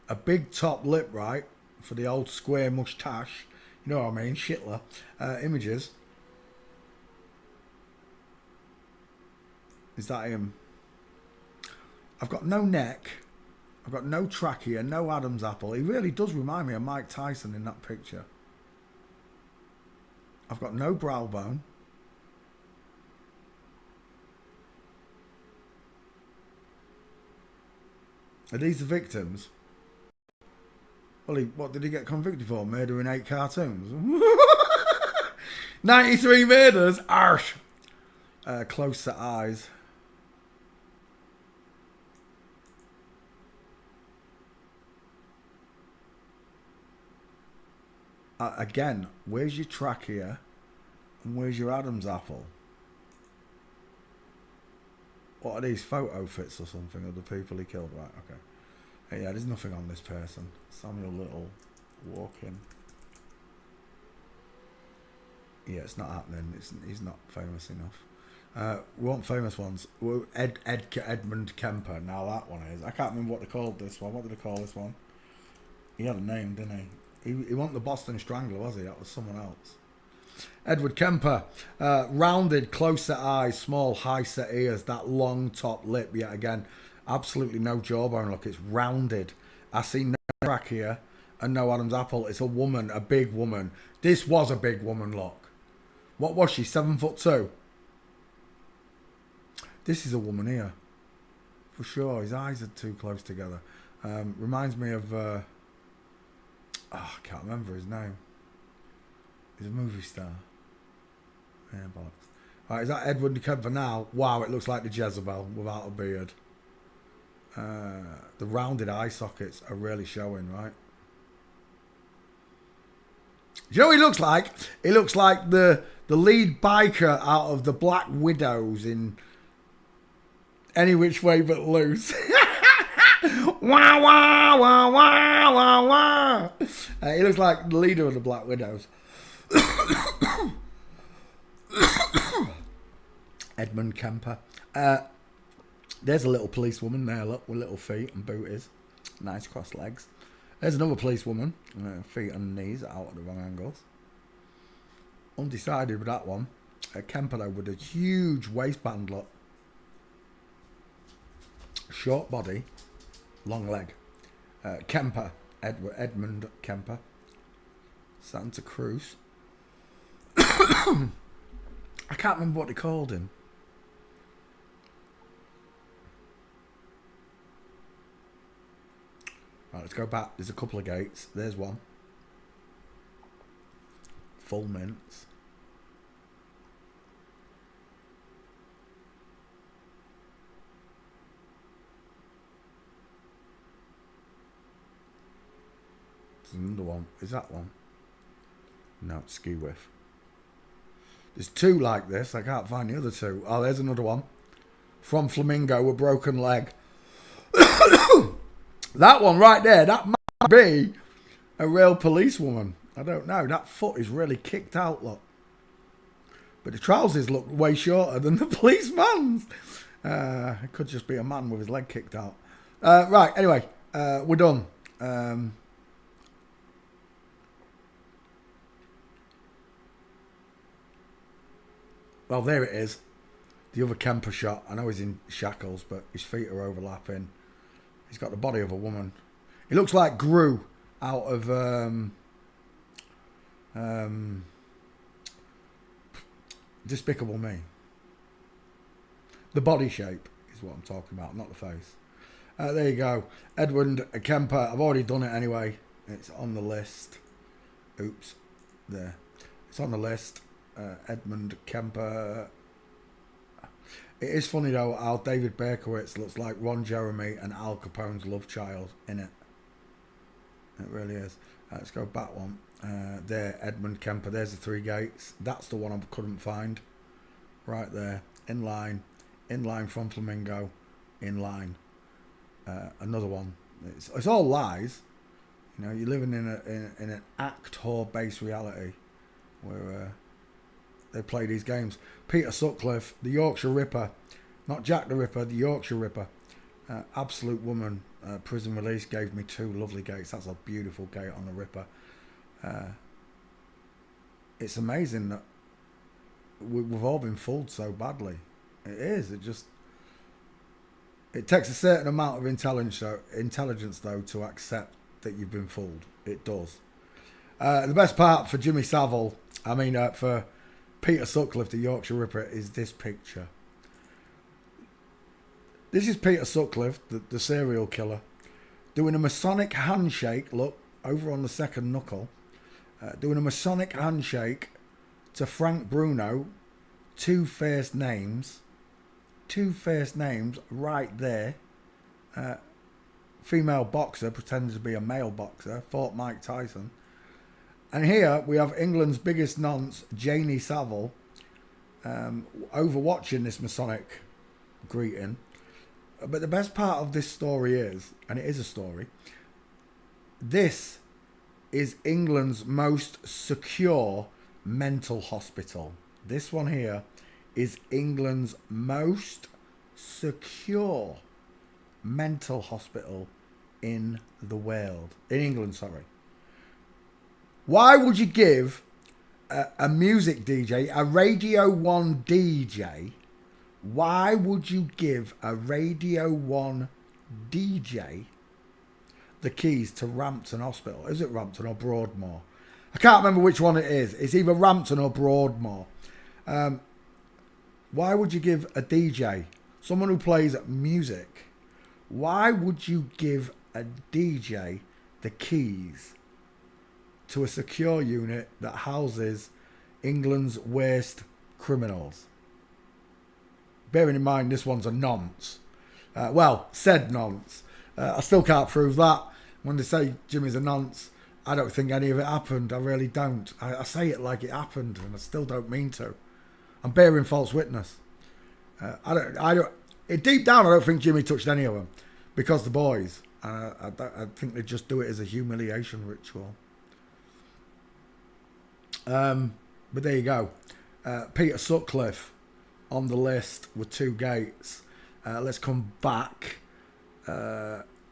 a big top lip, right, for the old square moustache. You know what I mean? Shitler. Images. Is that him? I've got no neck. I've got no trachea, no Adam's apple. He really does remind me of Mike Tyson in that picture. I've got no brow bone. Are these the victims? Well, what did he get convicted for? Murdering 8 cartoons? 93 murders? Arsh! Close set eyes. Again, where's your trachea? And where's your Adam's apple? What are these photo fits or something of the people he killed? Right, okay. Hey, yeah, there's nothing on this person. Samuel Little walking. Yeah, it's not happening. He's not famous enough. We want famous ones. Edmund Kemper. Now that one is. I can't remember what they called this one. What did they call this one? He had a name, didn't he? He wasn't the Boston Strangler, was he? That was someone else. Edward Kemper. Rounded, close-set eyes, small, high-set ears, that long top lip. Yet again, absolutely no jawbone look. It's rounded. I see no trachea and no Adam's apple. It's a woman, a big woman. This was a big woman, look. What was she, 7'2"? This is a woman here. For sure, his eyes are too close together. Reminds me of... I can't remember his name. He's a movie star. Yeah, bollocks. Right, is that Edward Kemper now? Wow, it looks like the Jezebel without a beard. The rounded eye sockets are really showing, right? Do you know what he looks like? He looks like the lead biker out of the Black Widows in Any Which Way But Loose. Wah, wah, wah, wah, wah, wah. He looks like the leader of the Black Widows. Edmund Kemper. There's a little policewoman there, look, with little feet and booties. Nice crossed legs. There's another policewoman. Feet and knees out at the wrong angles. Undecided with that one. Kemper, though, with a huge waistband, look. Short body. Long leg. Kemper. Edmund Kemper. Santa Cruz. I can't remember what they called him. Right, let's go back. There's a couple of gates. There's one. Full mints. There's another one. Is that one? No, it's Ski Whiff. There's 2 like this. I can't find the other 2. Oh, there's another one. From Flamingo, a broken leg. That one right there, that might be a real policewoman. I don't know. That foot is really kicked out, look. But the trousers look way shorter than the policeman's. It could just be a man with his leg kicked out. Right, anyway, we're done. Well, there it is. The other Kemper shot. I know he's in shackles, but his feet are overlapping. He's got the body of a woman. He looks like Gru out of Despicable Me. The body shape is what I'm talking about, not the face. There you go. Edward Kemper. I've already done it anyway. It's on the list. Oops. There. It's on the list. Edmund Kemper. It is funny though how David Berkowitz looks like Ron Jeremy and Al Capone's love child in it. It really is. Let's go back one. There, Edmund Kemper. There's the 3 gates. That's the one I couldn't find. Right there. In line from Flamingo. In line. Another one. It's all lies. You know, you're living in an actor-based reality where they play these games. Peter Sutcliffe, the Yorkshire Ripper, not Jack the Ripper, the Yorkshire Ripper. Absolute woman. Prison release gave me 2 lovely gates. That's a beautiful gate on the Ripper. It's amazing that we've all been fooled so badly. It is. It takes a certain amount of intelligence though to accept that you've been fooled. It does. The best part for Jimmy Savile, for Peter Sutcliffe, the Yorkshire Ripper, is this picture. This is Peter Sutcliffe, the serial killer, doing a Masonic handshake. Look, over on the second knuckle. Doing a Masonic handshake to Frank Bruno. 2 first names. 2 first names right there. Female boxer pretending to be a male boxer. Fought Mike Tyson. And here we have England's biggest nonce, Janie Savile, overwatching this Masonic greeting. But the best part of this story is, and it is a story, this is England's most secure mental hospital. This one here is England's most secure mental hospital in the world. In England, sorry. Why would you give a music DJ, a Radio 1 DJ, why would you give a Radio 1 DJ the keys to Rampton Hospital? Is it Rampton or Broadmoor? I can't remember which one it is. It's either Rampton or Broadmoor. Why would you give a DJ, someone who plays music, why would you give a DJ the keys to a secure unit that houses England's worst criminals? Bearing in mind this one's a nonce. Said nonce. I still can't prove that. When they say Jimmy's a nonce, I don't think any of it happened. I really don't. I say it like it happened, and I still don't mean to. I'm bearing false witness. Deep down, I don't think Jimmy touched any of them, because the boys. I think they just do it as a humiliation ritual. But there you go. Peter Sutcliffe on the list with 2 gates. Let's come back.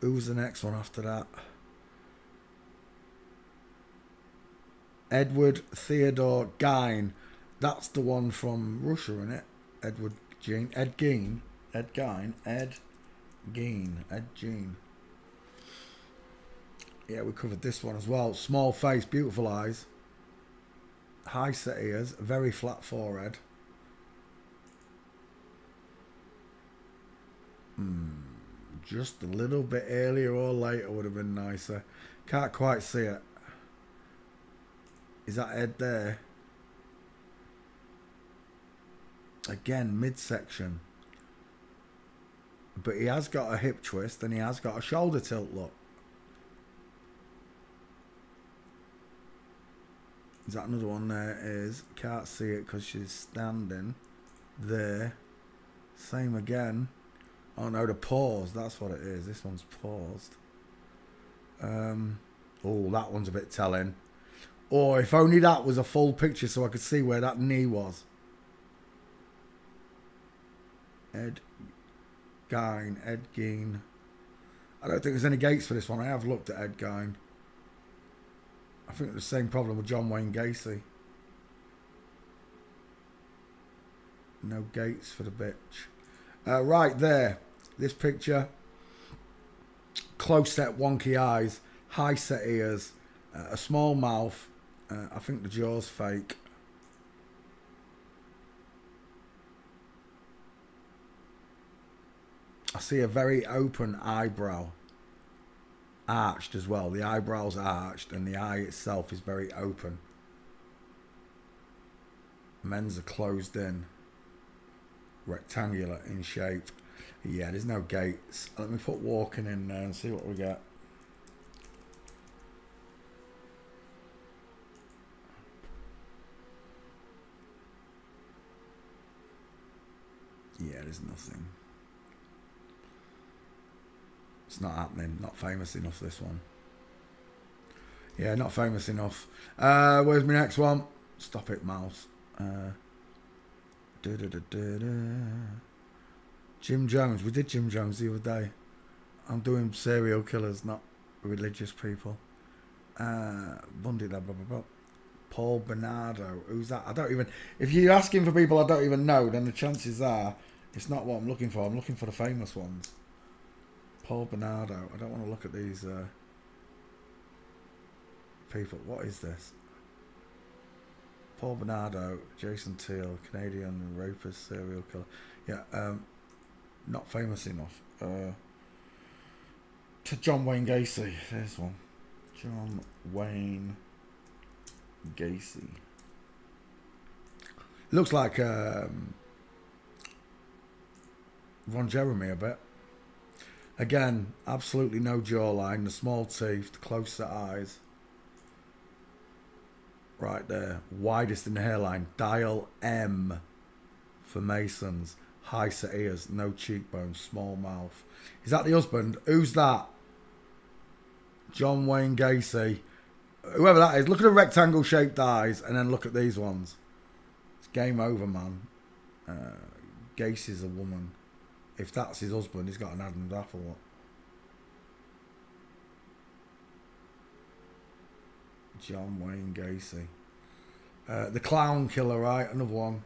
Who's the next one after that? Edward Theodore Gein. That's the one from Russia, isn't it? Ed Gein. Yeah, we covered this one as well. Small face, beautiful eyes. High set ears, very flat forehead. Just a little bit earlier or later would have been nicer. Can't quite see it. Is that Ed there? Again, midsection. But he has got a hip twist and he has got a shoulder tilt look. Is that another one there? Is. Can't see it because she's standing there. Same again. Oh no, the pause. That's what it is. This one's paused. Oh, that one's a bit telling. Or if only that was a full picture so I could see where that knee was. Ed Gein. I don't think there's any gates for this one. I have looked at Ed Gein. I think the same problem with John Wayne Gacy. No gates for the bitch. Right there. This picture. Close set wonky eyes. High set ears. A small mouth. I think the jaw's fake. I see a very open eyebrow. Arched as well. The eyebrow's arched and the eye itself is very open. Men's are closed in. Rectangular in shape. Yeah, there's no gates. Let me put walking in there and see what we get. Yeah, there's nothing. It's not happening. Not famous enough, this one. Yeah, not famous enough. Where's my next one? Stop it, mouse. Jim Jones. We did Jim Jones the other day. I'm doing serial killers, not religious people. Bundy, blah, blah, blah, blah. Paul Bernardo. Who's that? I don't even... If you're asking for people I don't even know, then the chances are it's not what I'm looking for. I'm looking for the famous ones. Paul Bernardo. I don't want to look at these people. What is this? Paul Bernardo, Jason Teal, Canadian rapist, serial killer. Yeah, not famous enough. To John Wayne Gacy. There's one. John Wayne Gacy. Looks like Ron Jeremy a bit. Again, absolutely no jawline, the small teeth, the close set eyes. Right there, widest in the hairline. Dial M for Masons. High set ears, no cheekbones, small mouth. Is that the husband? Who's that? John Wayne Gacy. Whoever that is, look at the rectangle shaped eyes and then look at these ones. It's game over, man. Gacy's a woman. If that's his husband, he's got an Adam's apple. Look. John Wayne Gacy. The Clown Killer, right? Another one.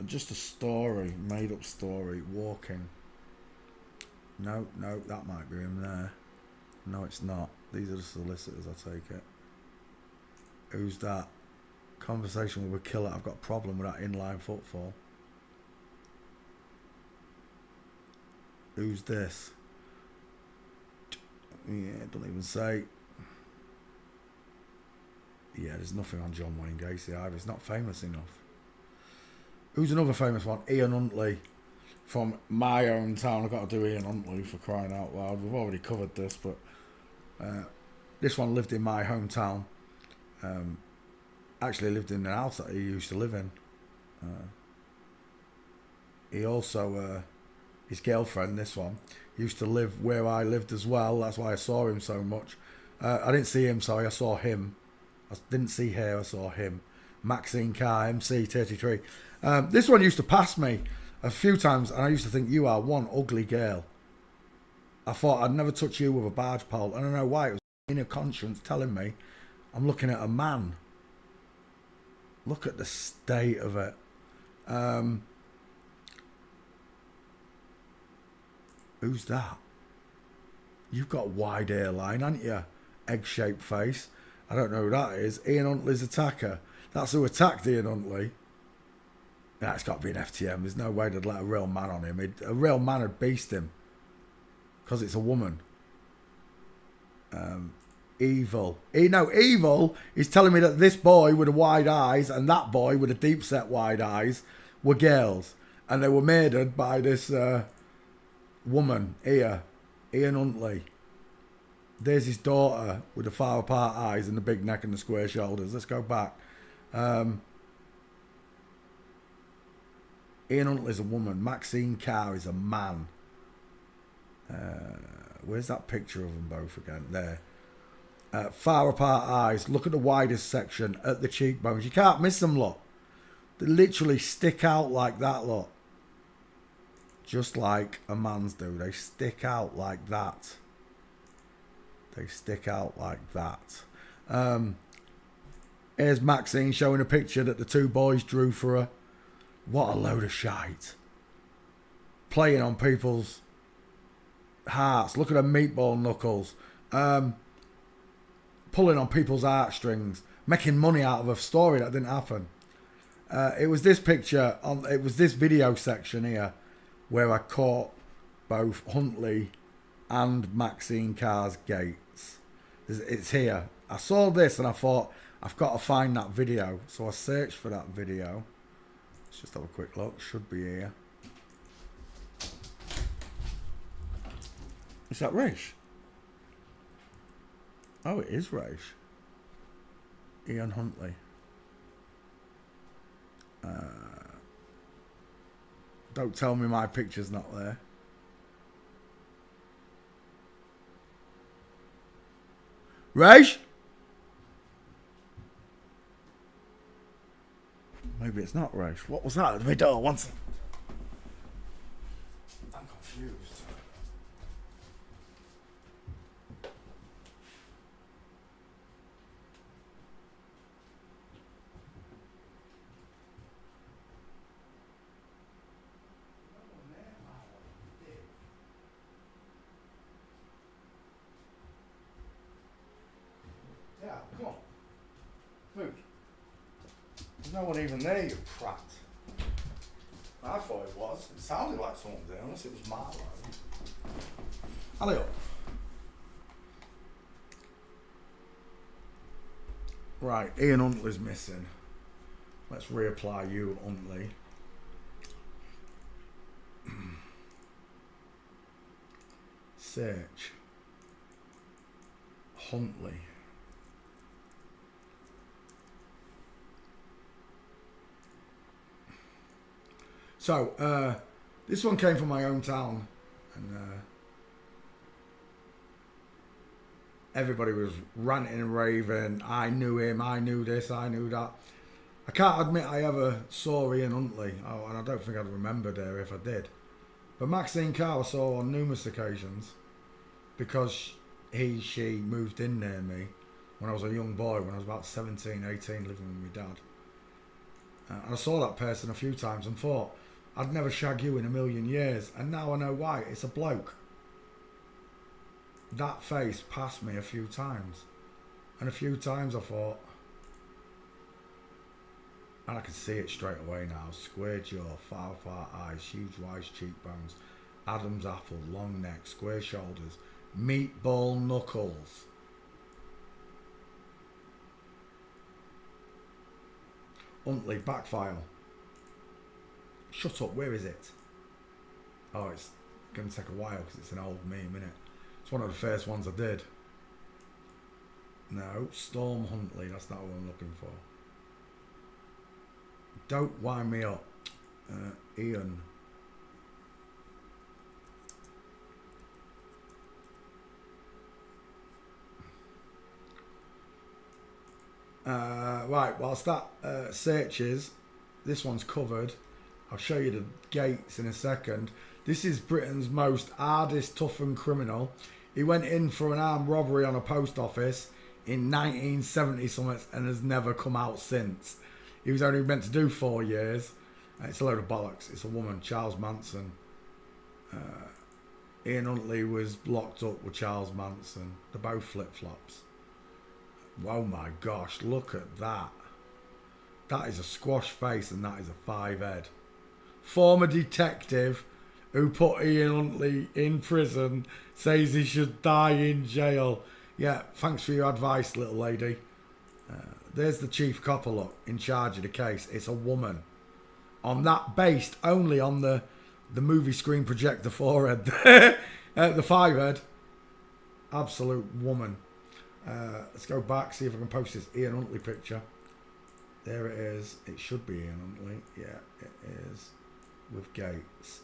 Just a story, made up story, walking. No, that might be him there. No, it's not. These are the solicitors, I take it. Who's that? Conversation with a killer. I've got a problem with that inline footfall. Who's this? Yeah, don't even say. Yeah, there's nothing on John Wayne Gacy either. He's not famous enough. Who's another famous one? Ian Huntley. From my hometown. I've got to do Ian Huntley for crying out loud. We've already covered this, but this one lived in my hometown. Actually lived in the house that he used to live in. He also, his girlfriend, this one, used to live where I lived as well. That's why I saw him so much. I didn't see him, sorry, I saw him. I didn't see her, I saw him. Maxine Carr, MC33. This one used to pass me a few times, and I used to think, you are one ugly girl. I thought I'd never touch you with a barge pole. I don't know why. It was inner conscience telling me I'm looking at a man. Look at the state of it. Who's that? You've got wide hairline, haven't you? Egg-shaped face. I don't know who that is. Ian Huntley's attacker. That's who attacked Ian Huntley. Nah, it's got to be an FTM. There's no way they'd let a real man on him. A real man would beast him. Because it's a woman. Evil. Evil is telling me that this boy with the wide eyes and that boy with the deep set wide eyes were girls. And they were murdered by this woman here. Ian Huntley. There's his daughter with the far apart eyes and the big neck and the square shoulders. Let's go back. Ian Huntley's a woman. Maxine Carr is a man. Where's that picture of them both again? There. Far apart eyes. Look at the widest section at the cheekbones. You can't miss them, look. They literally stick out like that, look. Just like a man's do. They stick out like that. They stick out like that. Here's Maxine showing a picture that the two boys drew for her. What a load of shite. Playing on people's hearts. Look at her meatball knuckles. Pulling on people's heartstrings. Making money out of a story that didn't happen. It was this picture, it was this video section here where I caught both Huntley and Maxine Carr's gates. It's here. I saw this and I thought, I've got to find that video. So I searched for that video. Let's just have a quick look. Should be here. Is that Raish? Oh, it is Raish. Ian Huntley. Don't tell me my picture's not there. Raish? Maybe it's not race. What was that at the door? One second. I'm confused. Yeah, come on. Move. There's no one even there, you prat. I thought it was. It sounded like someone was there, unless it was Marlo. Alley up. Right, Ian Huntley's missing. Let's reapply you, Huntley. Search. Huntley. So, this one came from my hometown, and everybody was ranting and raving. I knew him, I knew this, I knew that. I can't admit I ever saw Ian Huntley, and I don't think I'd remembered her if I did. But Maxine Carr I saw on numerous occasions, because she moved in near me when I was a young boy, when I was about 17, 18, living with my dad. And I saw that person a few times and thought, I'd never shag you in a million years, and now I know why. It's a bloke. That face passed me a few times, and a few times I thought, and I can see it straight away now. Square jaw, far eyes, huge wise cheekbones, Adam's apple, long neck, square shoulders, meatball knuckles. Huntley, back file. Shut up, where is it? Oh, it's going to take a while because it's an old meme, innit? It's one of the first ones I did. No, Storm Huntley, that's not what I'm looking for. Don't wind me up. Ian. Right, whilst that searches, this one's covered. I'll show you the gates in a second. This is Britain's most hardest toughened criminal. He went in for an armed robbery on a post office in 1970 something and has never come out since. He was only meant to do 4 years. It's a load of bollocks. It's a woman, Charles Manson. Ian Huntley was locked up with Charles Manson. They're both flip-flops. Oh my gosh, look at that. That is a squash face and that is a 5 head. Former detective who put Ian Huntley in prison says he should die in jail. Yeah, thanks for your advice, little lady. There's the chief copper, look, in charge of the case. It's a woman. On that, based only on the movie screen projector forehead. The 5 head. Absolute woman. Let's go back, see if I can post this Ian Huntley picture. There it is. It should be Ian Huntley. Yeah, it is. With Gates.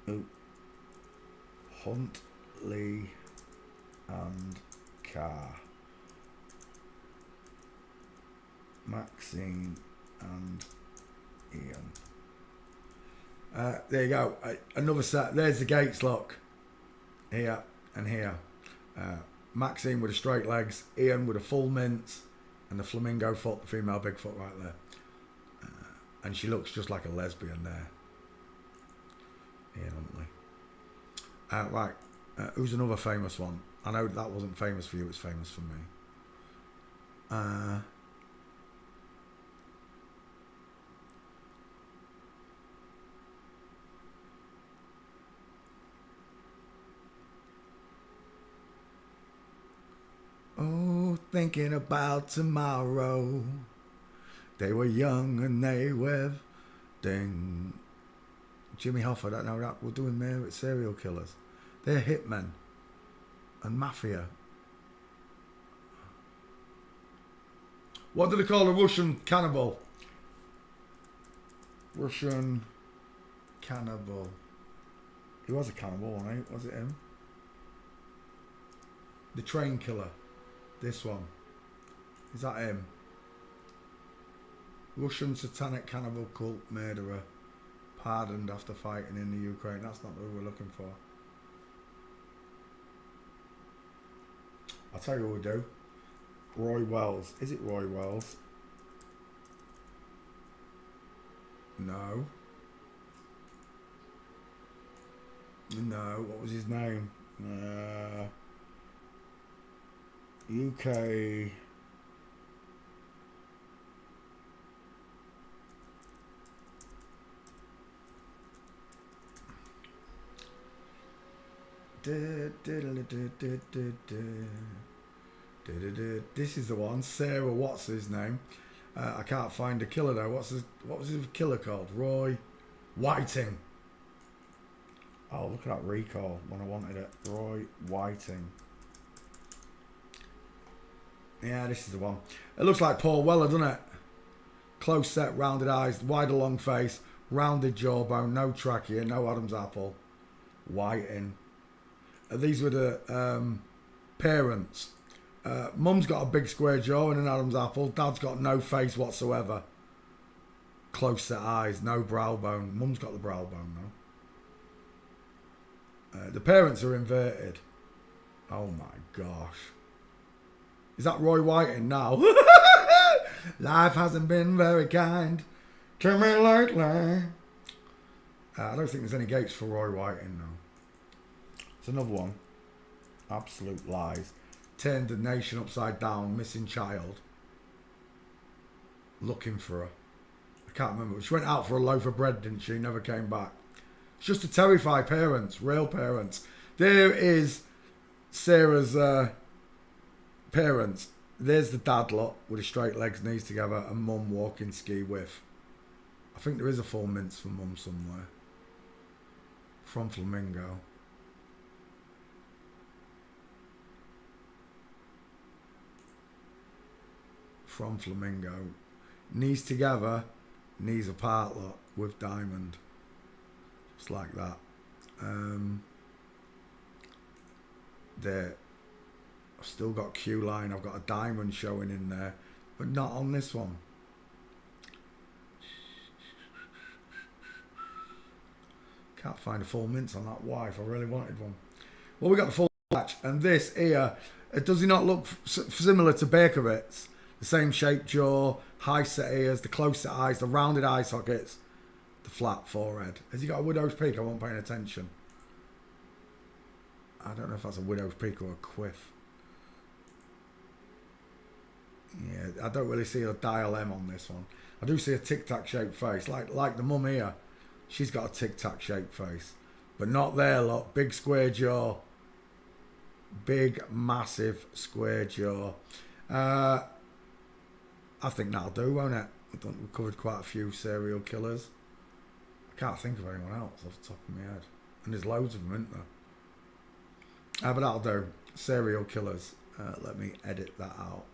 Oh. Huntley and Carr. Maxine and Ian. There you go. Another set. There's the Gates look. Here and here. Maxine with the straight legs, Ian with a full mince, and the flamingo foot, the female Bigfoot right there. And she looks just like a lesbian there. Ian Huntley. Right, who's another famous one? I know that wasn't famous for you, it's famous for me. Oh, thinking about tomorrow. They were young and they were ding. Jimmy Hoffa, I don't know that. We're doing there with serial killers. They're hitmen and mafia. What do they call a Russian cannibal? Russian cannibal. He was a cannibal, wasn't he? Was it him? The train killer. This one. Is that him? Russian satanic cannibal cult murderer pardoned after fighting in the Ukraine. That's not who we're looking for. I'll tell you what we'll do. Roy Wells. Is it Roy Wells? No. No. What was his name? UK. This is the one. Sarah, what's his name? I can't find the killer though. What was his killer called? Roy Whiting. Oh, look at that recall when I wanted it. Roy Whiting. Yeah, this is the one. It looks like Paul Weller, doesn't it? Close set, rounded eyes, wide long face, rounded jawbone, no trachea, no Adam's apple. Whiting. These were the parents. Mum's got a big square jaw and an Adam's apple. Dad's got no face whatsoever. Close set eyes, no brow bone. Mum's got the brow bone though. The parents are inverted. Oh my gosh. Is that Roy Whiting now? Life hasn't been very kind to me lately. I don't think there's any gates for Roy Whiting though. It's another one. Absolute lies. Turned the nation upside down. Missing child. Looking for her. I can't remember. She went out for a loaf of bread, didn't she? Never came back. It's just to terrify parents. Real parents. There is Sarah's parents. There's the dad lot with his straight legs, knees together, and mum walking ski with. I think there is a full mince for mum somewhere. From Flamingo. From Flamingo. Knees together, knees apart lot with diamond. Just like that. There. I've still got Q line. I've got a diamond showing in there, but not on this one. Can't find a full mince on that wife. I really wanted one. Well, we got the full match, and this here, does he not look similar to Berkowitz? The same shaped jaw, high set ears, the close set eyes, the rounded eye sockets, the flat forehead. Has he got a widow's peak? I wasn't paying attention. I don't know if that's a widow's peak or a quiff. Yeah, I don't really see a dial M on this one. I do see a tic-tac shaped face, like the mum here. She's got a tic-tac shaped face, but not there. Look, big square jaw, big massive square jaw. I think that'll do, won't it? We've covered quite a few serial killers. I can't think of anyone else off the top of my head, and there's loads of them, isn't there? But that'll do. Serial killers. Let me edit that out.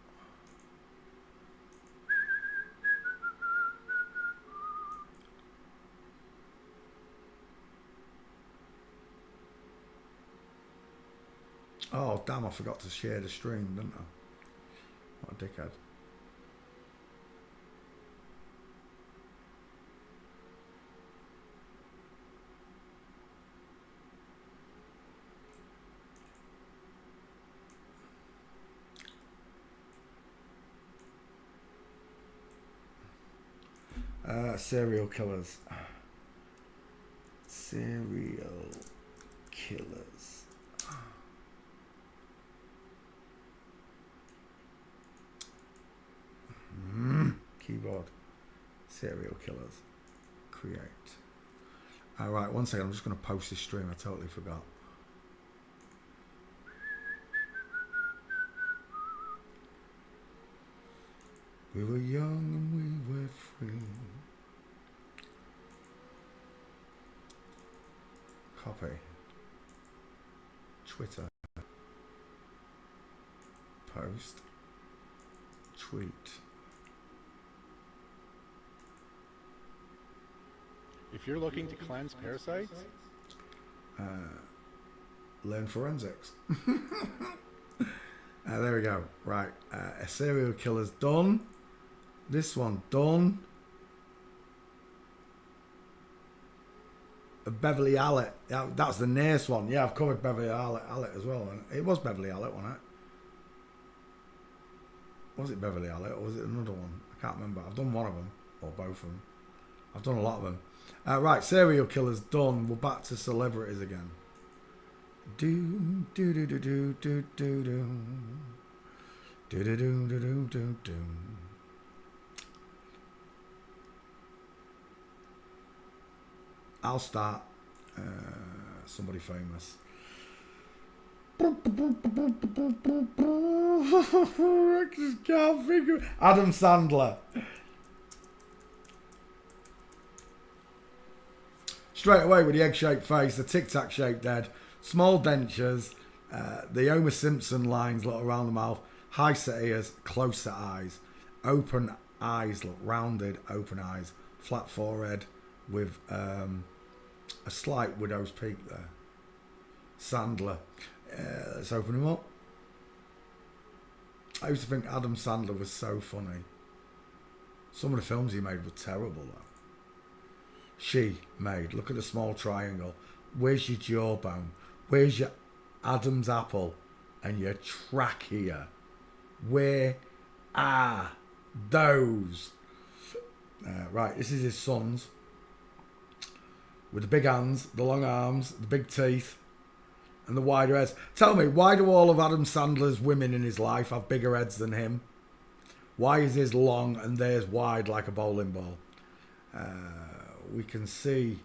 Oh, damn, I forgot to share the stream, didn't I? What a dickhead. Serial killers. Serial killers. Keyboard. Serial killers. Create. Alright, one second. I'm just going to post this stream. I totally forgot. We were young and we were free. Copy. Twitter. Post. Tweet. If you're looking to cleanse parasites, learn forensics. There we go. Right, a serial killer's done. This one done. Beverly Allett. Yeah, that's the nearest one. Yeah, I've covered Beverly Allett as well. And it was Beverly Allett, wasn't it? Was it Beverly Allett or was it another one? I can't remember. I've done one of them or both of them. I've done a lot of them. Right, serial killers done. We're back to celebrities again. Do do do do do do do do do do do do do do. I'll start. Somebody famous. I just can't figure. Adam Sandler. Straight away with the egg-shaped face, the tic-tac-shaped head, small dentures, the Homer Simpson lines look around the mouth, high set ears, close set eyes, open eyes look rounded, open eyes, flat forehead with a slight widow's peak there. Sandler. Let's open him up. I used to think Adam Sandler was so funny. Some of the films he made were terrible though. She made. Look at the small triangle. Where's your jawbone? Where's your Adam's apple and your trachea? Where are those? Right, this is his sons. With the big hands, the long arms, the big teeth, and the wider heads. Tell me, why do all of Adam Sandler's women in his life have bigger heads than him? Why is his long and theirs wide like a bowling ball? We can see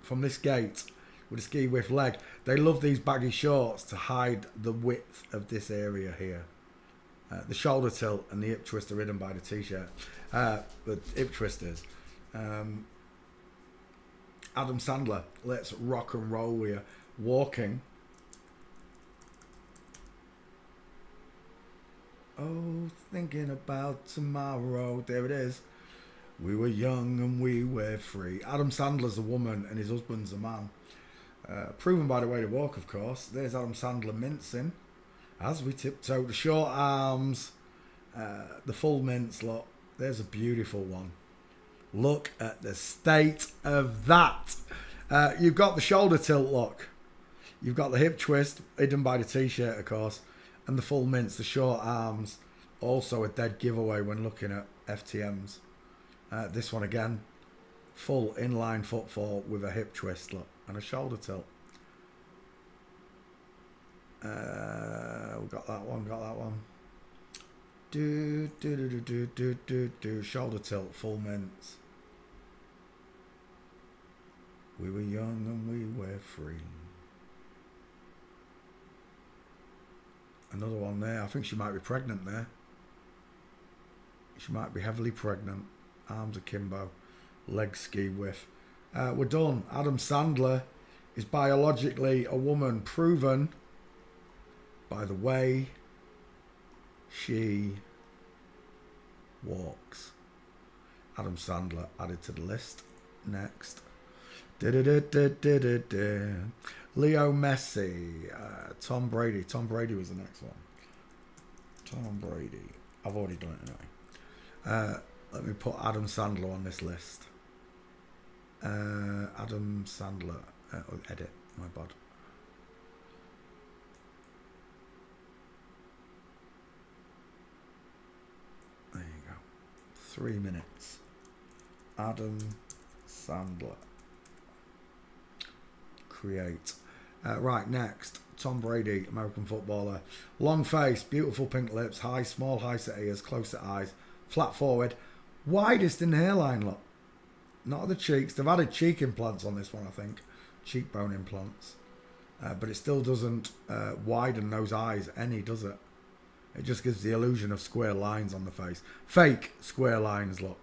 from this gate with a ski with leg, they love these baggy shorts to hide the width of this area here. The shoulder tilt and the hip twist are hidden by the t-shirt. The hip twisters. Adam Sandler, let's rock and roll with you. Walking. Oh, thinking about tomorrow. There it is. We were young and we were free. Adam Sandler's a woman and his husband's a man. Proven by the way they walk, of course. There's Adam Sandler mincing. As we tiptoe, the short arms, the full mince, look. There's a beautiful one. Look at the state of that. You've got the shoulder tilt look. You've got the hip twist, hidden by the t-shirt, of course. And the full mince, the short arms. Also a dead giveaway when looking at FTMs. This one again. Full inline footfall with a hip twist, look. And a shoulder tilt. We got that one. Do shoulder tilt, full mince. We were young and we were free. Another one there. I think she might be pregnant there. She might be heavily pregnant. Arms akimbo. Leg ski whiff. We're done. Adam Sandler is biologically a woman, proven by the way she walks. Adam Sandler added to the list. Next. Leo Messi. Tom Brady. Tom Brady was the next one. Tom Brady. I've already done it anyway. Let me put Adam Sandler on this list. Adam Sandler. Edit. My bad. There you go. 3 minutes. Adam Sandler. Create. Right, next. Tom Brady, American footballer. Long face, beautiful pink lips, small high set ears, close set eyes, flat forehead, widest in the hairline, look. Not the cheeks. They've added cheek implants on this one, I think. Cheekbone implants. But it still doesn't widen those eyes any, does it? It just gives the illusion of square lines on the face. Fake square lines, look.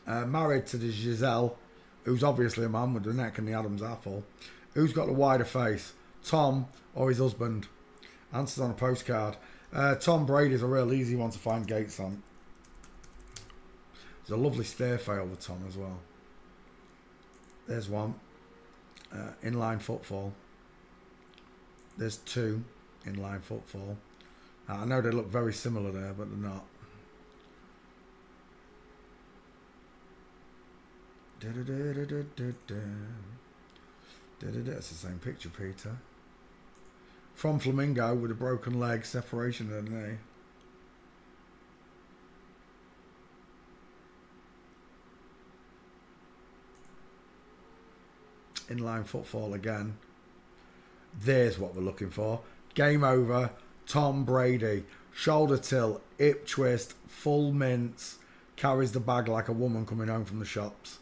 Married to the Giselle, who's obviously a man with the neck and the Adam's apple. Who's got the wider face? Tom or his husband? Answers on a postcard. Tom Brady's a real easy one to find gates on. There's a lovely stair fail with Tom as well. There's one. Inline footfall. There's two. Inline footfall. I know they look very similar there, but they're not. It's the same picture, Peter. From Flamingo with a broken leg, separation of the knee. Inline footfall again. There's what we're looking for. Game over. Tom Brady. Shoulder tilt, hip twist, full mince. Carries the bag like a woman coming home from the shops.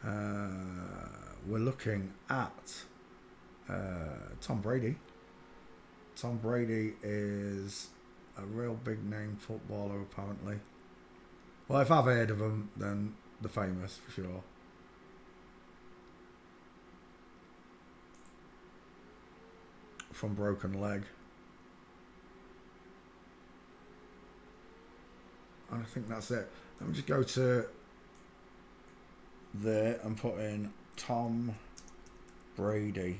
We're looking at Tom Brady. Tom Brady is a real big name footballer, apparently. Well, if I've heard of him, then the famous for sure. From broken leg. I think that's it. Let me just go to there and put in Tom Brady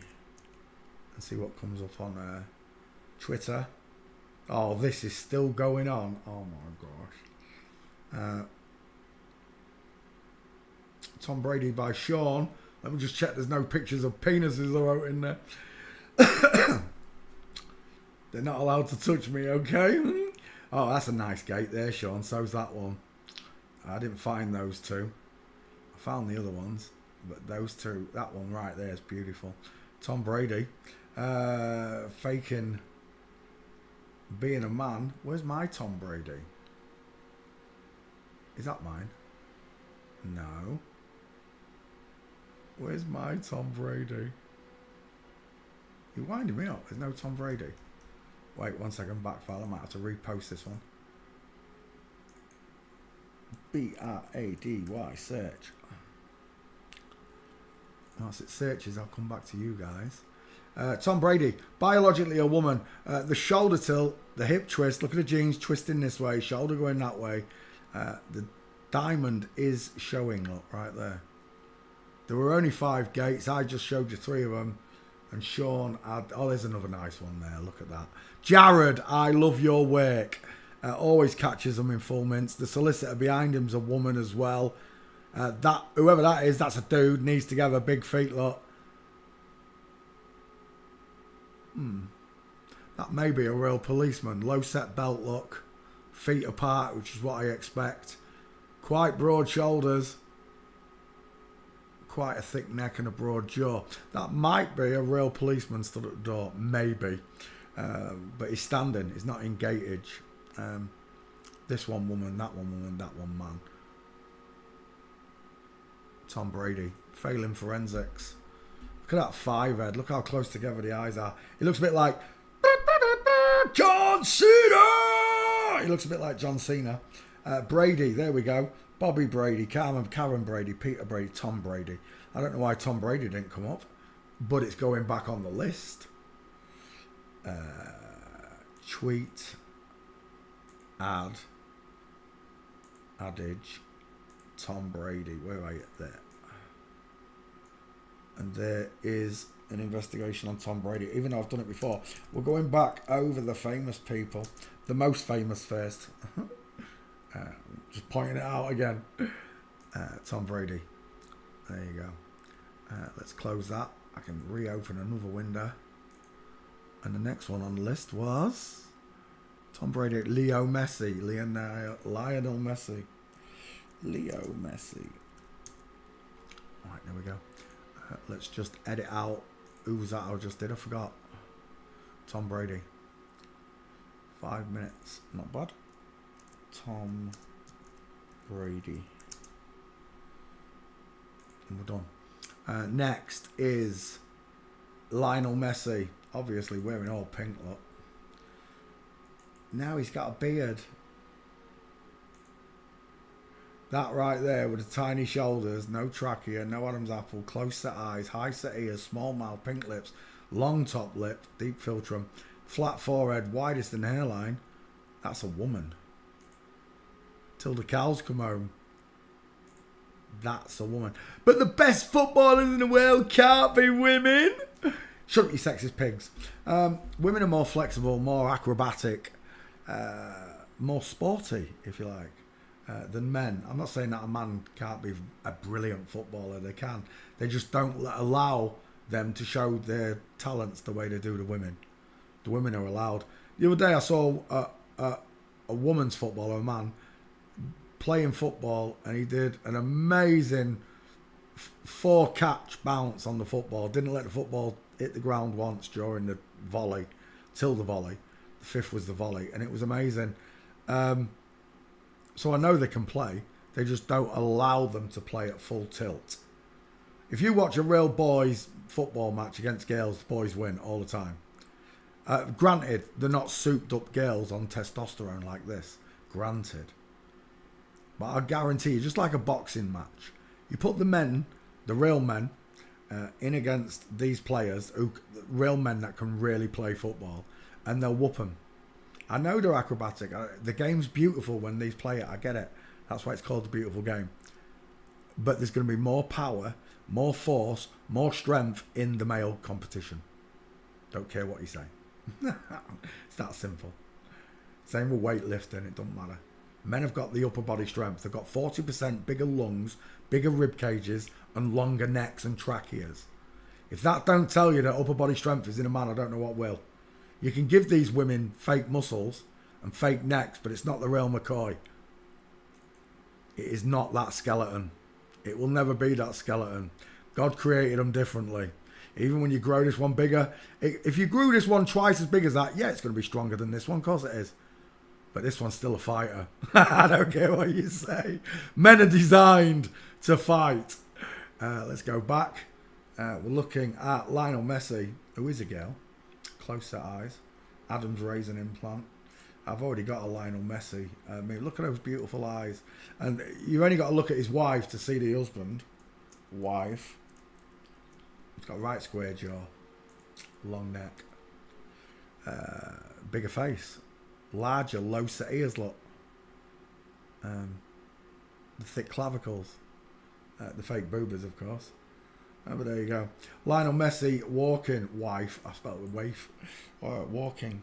and see what comes up on Twitter. Oh, this is still going on. Oh my gosh. Tom Brady by Sean. Let me just check there's no pictures of penises out in there. They're not allowed to touch me, okay? Oh, that's a nice gate there, Sean. So's that one. I didn't find those two. I found the other ones. But those two, that one right there is beautiful. Tom Brady. Faking being a man. Where's my Tom Brady? Is that mine? No. Where's my Tom Brady? You're winding me up. There's no Tom Brady. Wait 1 second, back file. I might have to repost this one. B-R-A-D-Y, search. Once it searches, I'll come back to you guys. Tom Brady, biologically a woman. The shoulder tilt, the hip twist. Look at the jeans twisting this way, shoulder going that way. The diamond is showing, look, right there. There were only 5 gates. I just showed you 3 of them. And Sean had... Oh, there's another nice one there. Look at that. Jared, I love your work. Always catches them in full mints. The solicitor behind him's a woman as well. Whoever that is, that's a dude. Needs to have a big feet, look. That may be a real policeman. Low set belt look. Feet apart, which is what I expect. Quite broad shoulders. Quite a thick neck and a broad jaw. That might be a real policeman stood at the door. Maybe. But he's standing. He's not in gatage. This one woman, that one man. Tom Brady. Failing forensics. Look at that 5 head. Look how close together the eyes are. He looks a bit like John Cena. He looks a bit like John Cena. Brady. There we go. Bobby Brady, Karen Brady, Peter Brady, Tom Brady. I don't know why Tom Brady didn't come up, but it's going back on the list. Tweet, adage, Tom Brady. Where are you? There. And there is an investigation on Tom Brady, even though I've done it before. We're going back over the famous people, the most famous first. Just pointing it out again. Tom Brady. There you go. Let's close that. I can reopen another window. And the next one on the list was Tom Brady. Lionel Messi. Leo Messi. Alright, there we go. Let's just edit out. Who was that I just did? I forgot. Tom Brady. 5 minutes. Not bad. Tom Brady. And we're done. Next is Lionel Messi. Obviously wearing all pink, look. Now he's got a beard. That right there with the tiny shoulders, no trachea, no Adam's apple, close set eyes, high set ears, small mouth, pink lips, long top lip, deep philtrum, flat forehead, widest in hairline. That's a woman. Till the cows come home. That's a woman. But the best footballers in the world can't be women. Shut up, you sexist pigs. Women are more flexible, more acrobatic, more sporty, if you like. than men. I'm not saying that a man can't be a brilliant footballer. They can. They just don't allow them to show their talents the way they do the women. The women are allowed. The other day I saw a woman's footballer, a man, playing football, and he did an amazing 4-catch bounce on the football. Didn't let the football hit the ground once during the volley, till the volley. The fifth was the volley, and it was amazing. So I know they can play. They just don't allow them to play at full tilt. If you watch a real boys football match against girls, the boys win all the time. Granted, they're not souped up girls on testosterone like this. Granted. But I guarantee you, just like a boxing match, you put the men, the real men, in against these players, real men that can really play football, and they'll whoop them. I know they're acrobatic. The game's beautiful when these play it. I get it. That's why it's called the beautiful game. But there's going to be more power, more force, more strength in the male competition. Don't care what you say. It's that simple. Same with weightlifting. It doesn't matter. Men have got the upper body strength. They've got 40% bigger lungs, bigger rib cages, and longer necks and tracheas. If that don't tell you that upper body strength is in a man, I don't know what will. You can give these women fake muscles and fake necks, but it's not the real McCoy. It is not that skeleton. It will never be that skeleton. God created them differently. Even when you grow this one bigger, if you grew this one twice as big as that, yeah, it's going to be stronger than this one. Of course it is. But this one's still a fighter. I don't care what you say. Men are designed to fight. Let's go back. We're looking at Lionel Messi, who is a girl. Close set eyes. Adam's raisin implant. I've already got a Lionel Messi. I mean, look at those beautiful eyes. And you've only got to look at his wife to see the husband. Wife. He's got a right square jaw. Long neck. Bigger face. Larger, low set ears, look. The thick clavicles. The fake boobas, of course. But there you go. Lionel Messi walking. Wife. I spelled it with waif. Walking.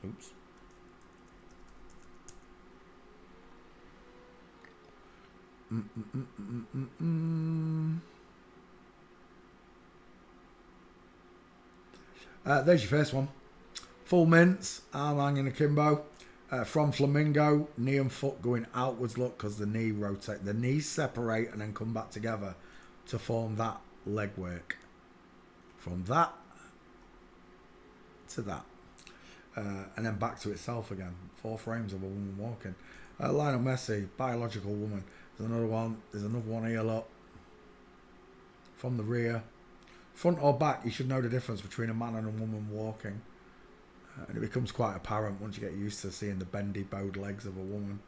Oops. There's your first one. Full mints, arm hanging akimbo. From Flamingo, knee and foot going outwards, look, because the knee rotate. The knees separate and then come back together to form that leg work. From that to that. And then back to itself again. 4 frames of a woman walking. Lionel Messi, biological woman. There's another one. There's another one here, look. From the rear. Front or back, you should know the difference between a man and a woman walking. And it becomes quite apparent once you get used to seeing the bendy, bowed legs of a woman.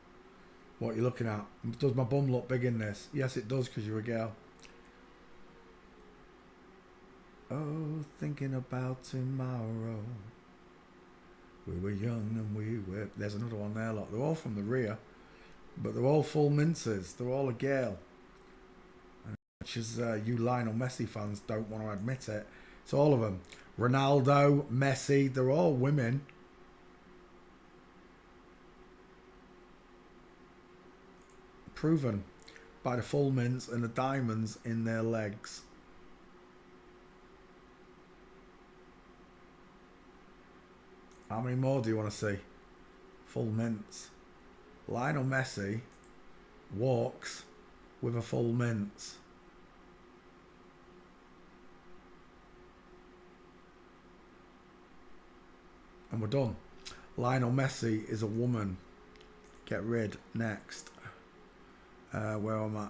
What are you looking at? Does my bum look big in this? Yes, it does, because you're a girl. Oh, thinking about tomorrow. We were young and we were... There's another one there, look. They're all from the rear. But they're all full minces. They're all a girl. And much as you Lionel Messi fans don't want to admit it, it's all of them. Ronaldo, Messi, they're all women. Proven by the full mints and the diamonds in their legs. How many more do you want to see? Full mints. Lionel Messi walks with a full mints. And we're done. Lionel Messi is a woman. Get rid. Next. Where am I?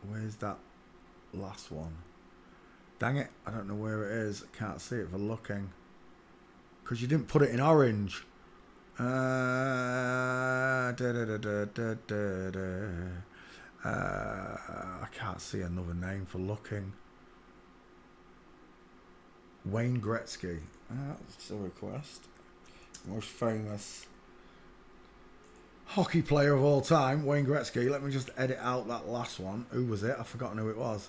Where's that last one? Dang it. I don't know where it is. I can't see it for looking. Because you didn't put it in orange. I can't see another name for looking. Wayne Gretzky. That's a request. Most famous hockey player of all time, Wayne Gretzky. Let me just edit out that last one. Who was it? I've forgotten who it was.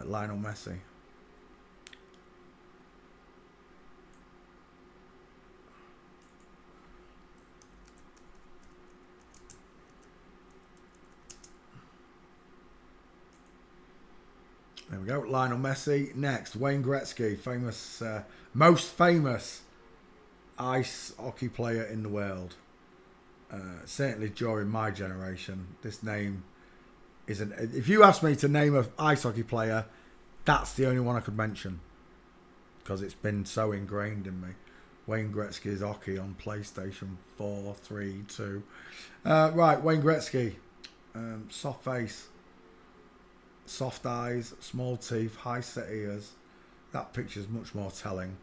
Lionel Messi. go. Lionel Messi. Next, Wayne Gretzky, famous, most famous ice hockey player in the world. Certainly during my generation. This name isn't. If you asked me to name an ice hockey player, that's the only one I could mention because it's been so ingrained in me. Wayne Gretzky's hockey on PlayStation 4, 3, 2. Right, Wayne Gretzky. Soft face, soft eyes, small teeth, high set ears. That picture's much more telling.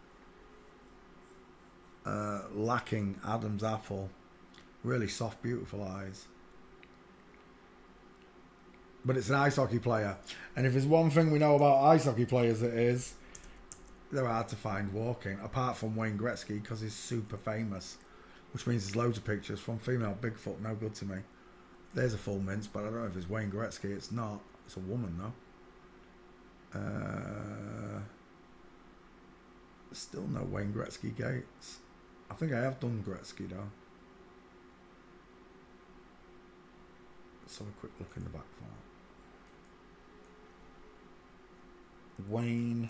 Lacking Adam's apple. Really soft, beautiful eyes. But it's an ice hockey player. And if there's one thing we know about ice hockey players, it is they're hard to find walking. Apart from Wayne Gretzky, because he's super famous. Which means there's loads of pictures from female Bigfoot. No good to me. There's a full mince, but I don't know if it's Wayne Gretzky. It's not. It's a woman, though. Still no Wayne Gretzky Gates. I think I have done Gretzky, though. Let's have a quick look in the back file. Wayne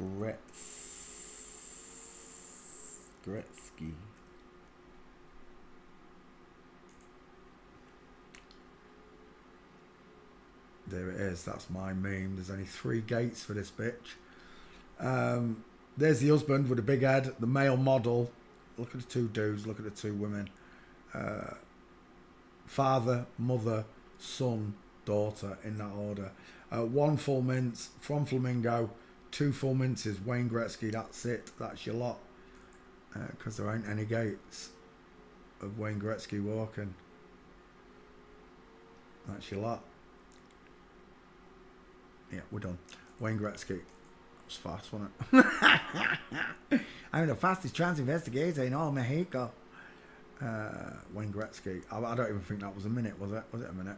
Gretzky. There it is. That's my meme. There's only 3 gates for this bitch. There's the husband with a big head. The male model. Look at the 2 dudes. Look at the 2 women. Father, mother, son, daughter, in that order. 1 full mince from Flamingo. 2 full minces. Wayne Gretzky. That's it. That's your lot. Because there ain't any gates of Wayne Gretzky walking. That's your lot. Yeah, we're done. Wayne Gretzky. That was fast, wasn't it? I'm the fastest trans investigator in all Mexico. Wayne Gretzky. I don't even think that was a minute, was it? Was it a minute?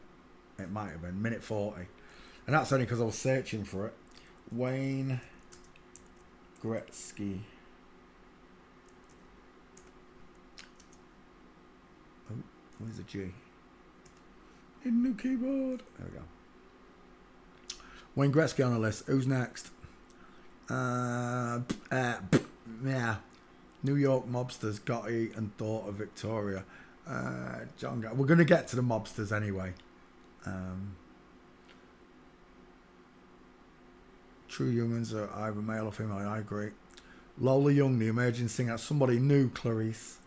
It might have been. Minute 40. And that's only because I was searching for it. Wayne Gretzky. Oh, where's the G? In the keyboard. There we go. Wayne Gretzky on the list. Who's next? Yeah. New York mobsters, Gotti and daughter Victoria. John. We're going to get to the mobsters anyway. True humans are either male or female. I agree. Lola Young, the emerging singer. Somebody new, Clarice.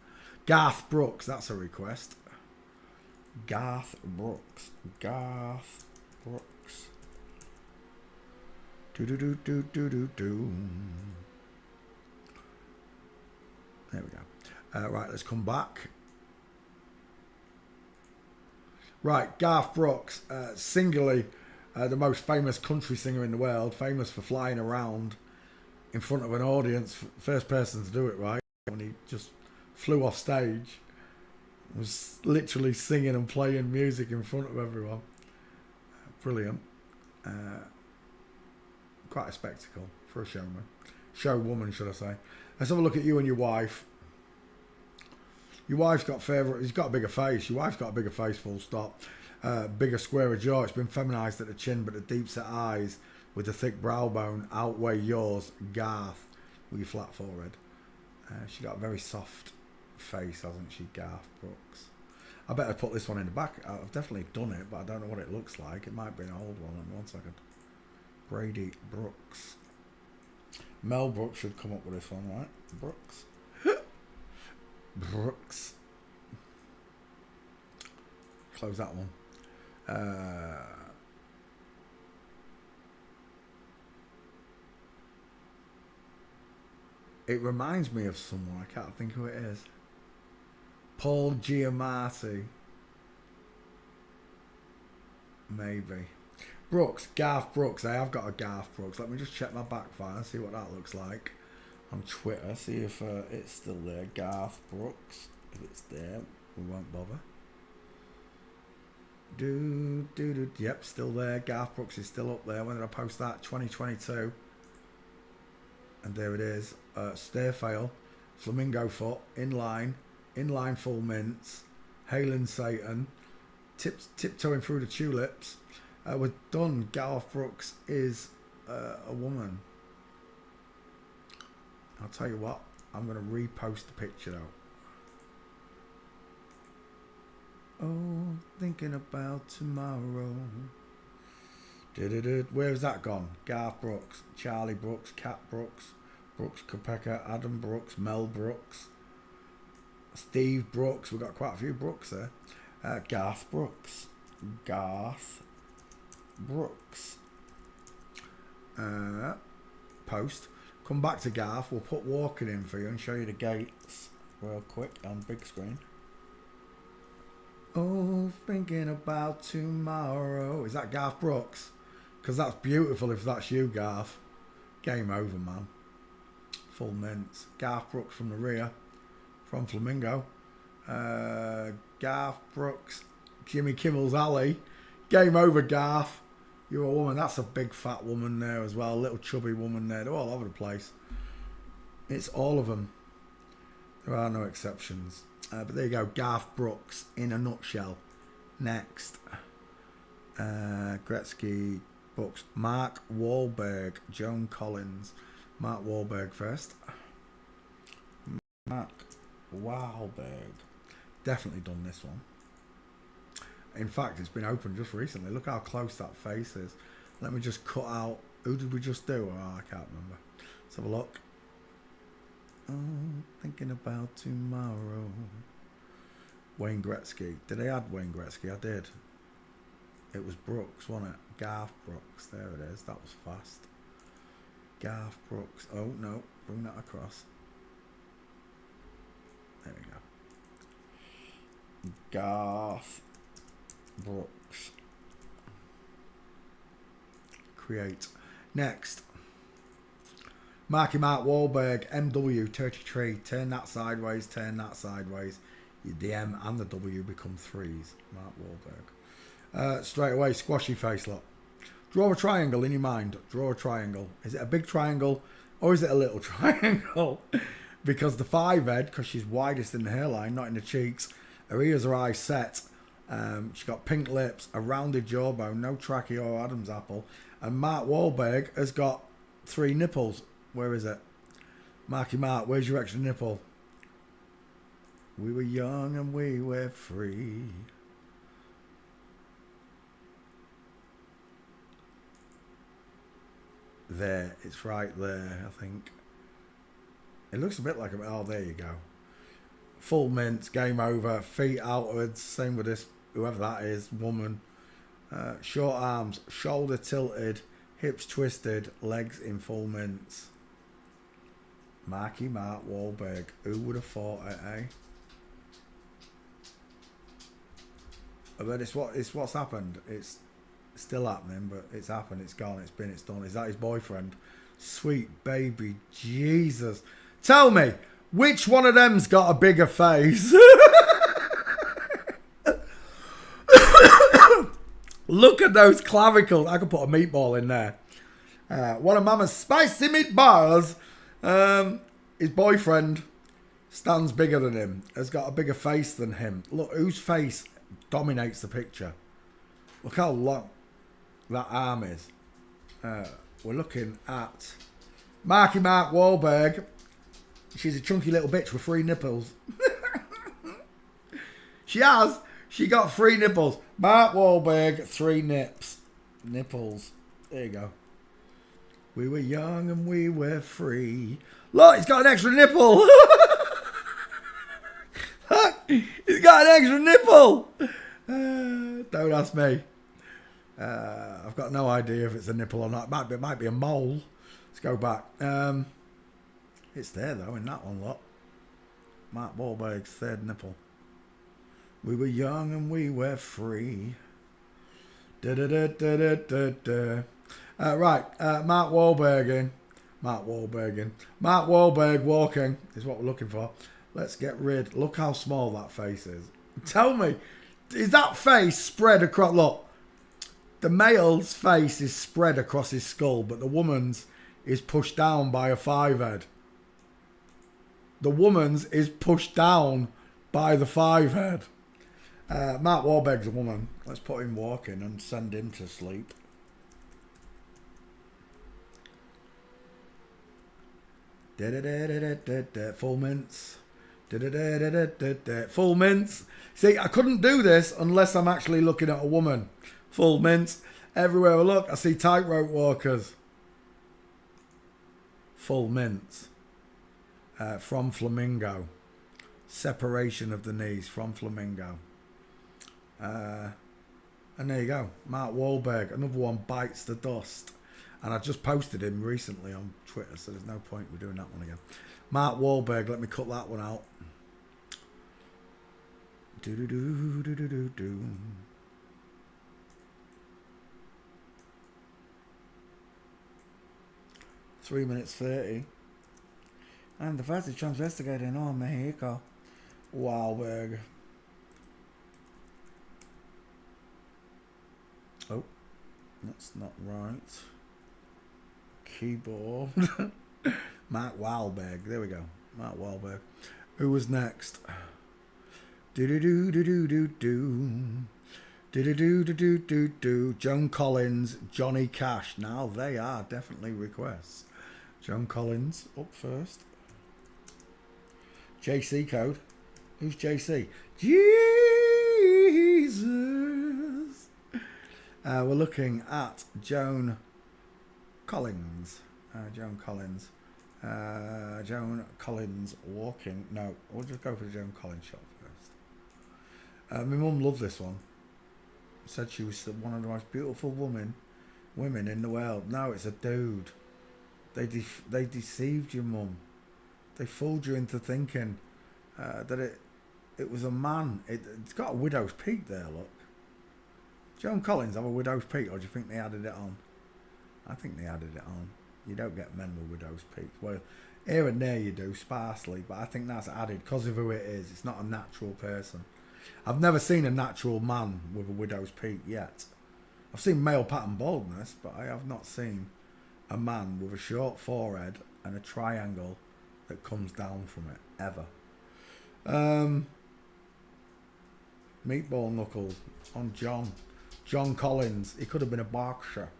Garth Brooks. That's a request. Garth Brooks. Garth Brooks. Do. There we go. Right, let's come back. Right, Garth Brooks, singularly the most famous country singer in the world, famous for flying around in front of an audience, first person to do it, right? When he just flew off stage, was literally singing and playing music in front of everyone. Brilliant. Quite a spectacle for a showman. Showwoman, should I say. Let's have a look at you and your wife. Your wife's got he's got a bigger face. Your wife's got a bigger face, full stop. Bigger, squarer jaw. It's been feminised at the chin, but the deep set eyes with the thick brow bone outweigh yours, Garth, with your flat forehead. She got a very soft face, hasn't she, Garth Brooks? I better put this one in the back. I've definitely done it, but I don't know what it looks like. It might be an old one. 1 second. Brady Brooks. Mel Brooks should come up with this one, right? Brooks. Brooks. Close that one. It reminds me of someone. I can't think who it is. Paul Giamatti. Maybe. Brooks, Garth Brooks. I have got a Garth Brooks. Let me just check my back file and see what that looks like on Twitter. See if it's still there. Garth Brooks. If it's there, we won't bother. Yep, still there. Garth Brooks is still up there. When did I post that? 2022. And there it is. Stairfail, Flamingo Foot, inline full mints, hailing Satan, tiptoeing through the tulips. We're done. Garth Brooks is a woman. I'll tell you what. I'm going to repost the picture though. Oh, thinking about tomorrow. Where's that gone? Garth Brooks, Charlie Brooks, Cat Brooks, Brooks Koepka, Adam Brooks, Mel Brooks, Steve Brooks. We've got quite a few Brooks there. Garth Brooks. Garth Brooks. Post. Come back to Garth. We'll put walking in for you and show you the gates real quick on big screen. Oh, thinking about tomorrow. Is that Garth Brooks? Because that's beautiful if that's you, Garth. Game over, man. Full mints. Garth Brooks from the rear. From Flamingo. Garth Brooks. Jimmy Kimmel's Alley. Game over, Garth. You're a woman. That's a big fat woman there as well. A little chubby woman there. They're all over the place. It's all of them. There are no exceptions. But there you go. Garth Brooks in a nutshell. Next. Gretzky books. Mark Wahlberg. Joan Collins. Mark Wahlberg first. Mark Wahlberg. Definitely done this one. In fact, it's been opened just recently. Look how close that face is. Let me just cut out. Who did we just do? Oh, I can't remember. Let's have a look. Oh, thinking about tomorrow. Wayne Gretzky. Did I add Wayne Gretzky? I did. It was Brooks, wasn't it? Garth Brooks. There it is. That was fast. Garth Brooks. Oh, no. Bring that across. There we go. Garth Brooks. Create. Next. Mark Wahlberg, MW 33. Turn that sideways, turn that sideways. The M and the W become threes. Mark Wahlberg. Straight away, squashy face, look. Draw a triangle in your mind. Draw a triangle. Is it a big triangle or is it a little triangle? Because the 5 head, because she's widest in the hairline, not in the cheeks. Her ears are eyes set. She's got pink lips, a rounded jawbone, no trachea or Adam's apple. And Mark Wahlberg has got 3 nipples. Where is it? Marky Mark, where's your extra nipple? We were young and we were free. There, it's right there, I think. It looks a bit like a... Oh, there you go. Full mints, game over, feet outwards, same with this, whoever that is, woman. Short arms, shoulder tilted, hips twisted, legs in full mints. Marky Mark Wahlberg. Who would have thought it, eh? But it's what's happened. It's still happening, but it's happened. It's gone. It's been. It's done. Is that his boyfriend? Sweet baby Jesus. Tell me, which one of them's got a bigger face? Look at those clavicles. I could put a meatball in there. One of Mama's spicy meatballs. His boyfriend stands bigger than him. Has got a bigger face than him. Look, whose face dominates the picture? Look how long that arm is. We're looking at Marky Mark Wahlberg. She's a chunky little bitch with 3 nipples. She got 3 nipples. Mark Wahlberg, 3 nipples. There you go. We were young and we were free. Look, he's got an extra nipple. Look, he's got an extra nipple. Don't ask me. I've got no idea if it's a nipple or not. It might be a mole. Let's go back. It's there though in that one, look. Mark Wahlberg's 3rd nipple. We were young and we were free. Da da da da da da da. Right, Mark Wahlberg in. Mark Wahlberg walking is what we're looking for. Let's get rid. Look how small that face is. Tell me, is that face spread across? Look, the male's face is spread across his skull, but the woman's is pushed down by a 5 head. The woman's is pushed down by the 5 head. Mark Wahlberg's a woman. Let's put him walking and send him to sleep. Full mints. Full mints. See, I couldn't do this unless I'm actually looking at a woman. Full mints. Everywhere I look, I see tightrope walkers. Full mints. From Flamingo. Separation of the knees from Flamingo. And there you go. Mark Wahlberg. Another one bites the dust. And I just posted him recently on Twitter, so there's no point in doing that one again. Mark Wahlberg, let me cut that one out. Do. 3 minutes 30. And the first investigator in Mexico. Wahlberg. Oh, that's not right. Keyboard. Mark Wahlberg. There we go. Mark Wahlberg. Who was next? Joan Collins, Johnny Cash. Now they are definitely requests. Joan Collins up first. JC code. Who's JC? Jesus. We're looking at Joan Collins. Joan Collins. Joan Collins walking. No, we'll just go for the Joan Collins shot first. My mum loved this one. Said she was one of the most beautiful women in the world. No, it's a dude. They deceived you, mum. They fooled you into thinking that it was a man. It's got a widow's peak there, look. Joan Collins have a widow's peak, or do you think they added it on? I think they added it on. You don't get men with widow's peaks. Well, here and there you do, sparsely, but I think that's added because of who it is. It's not a natural person. I've never seen a natural man with a widow's peak yet. I've seen male pattern baldness, but I have not seen a man with a short forehead and a triangle that comes down from it, ever. Meatball knuckles on John Collins. He could have been a boxer.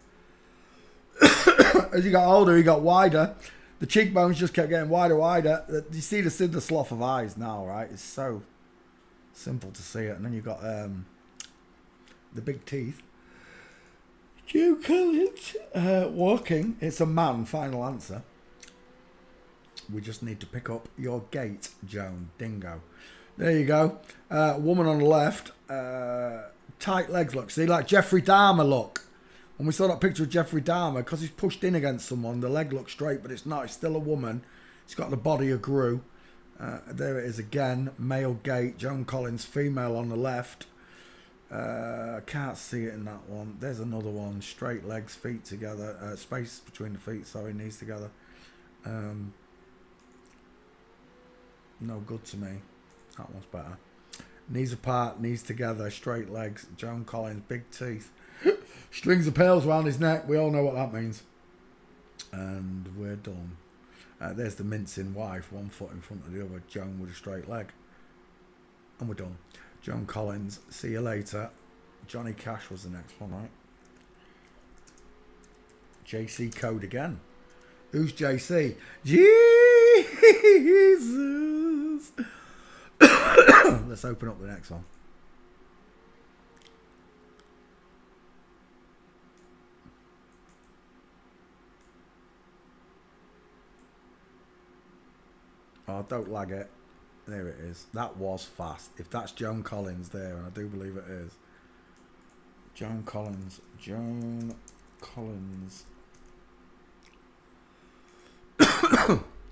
As he got older, he got wider. The cheekbones just kept getting wider. You see the cinder slough of eyes now, right? It's so simple to see it. And then you've got the big teeth. Joe Collins walking. It's a man. Final answer. We just need to pick up your gait, Joan. Dingo. There you go. Woman on the left. Tight legs look. See, like Jeffrey Dahmer look. When we saw that picture of Jeffrey Dahmer, because he's pushed in against someone, the leg looks straight, but it's not. It's still a woman. It's got the body of Gru. There it is again. Male gait. Joan Collins, female on the left. Can't see it in that one. There's another one. Straight legs, feet together. Space between the feet, sorry, knees together. No good to me. That one's better. Knees apart, knees together, straight legs. Joan Collins, big teeth. Strings of pearls around his neck. We all know what that means. And we're done. There's the mincing wife, one foot in front of the other. Joan with a straight leg. And we're done. Joan Collins, see you later. Johnny Cash was the next one, right? JC code again. Who's JC? Jesus. Let's open up the next one. Oh, don't lag it. There it is. That was fast. If that's Joan Collins there, and I do believe it is. Joan Collins. Joan Collins.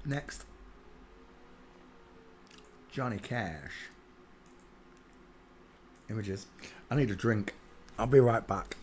Next. Johnny Cash. Images. I need a drink. I'll be right back.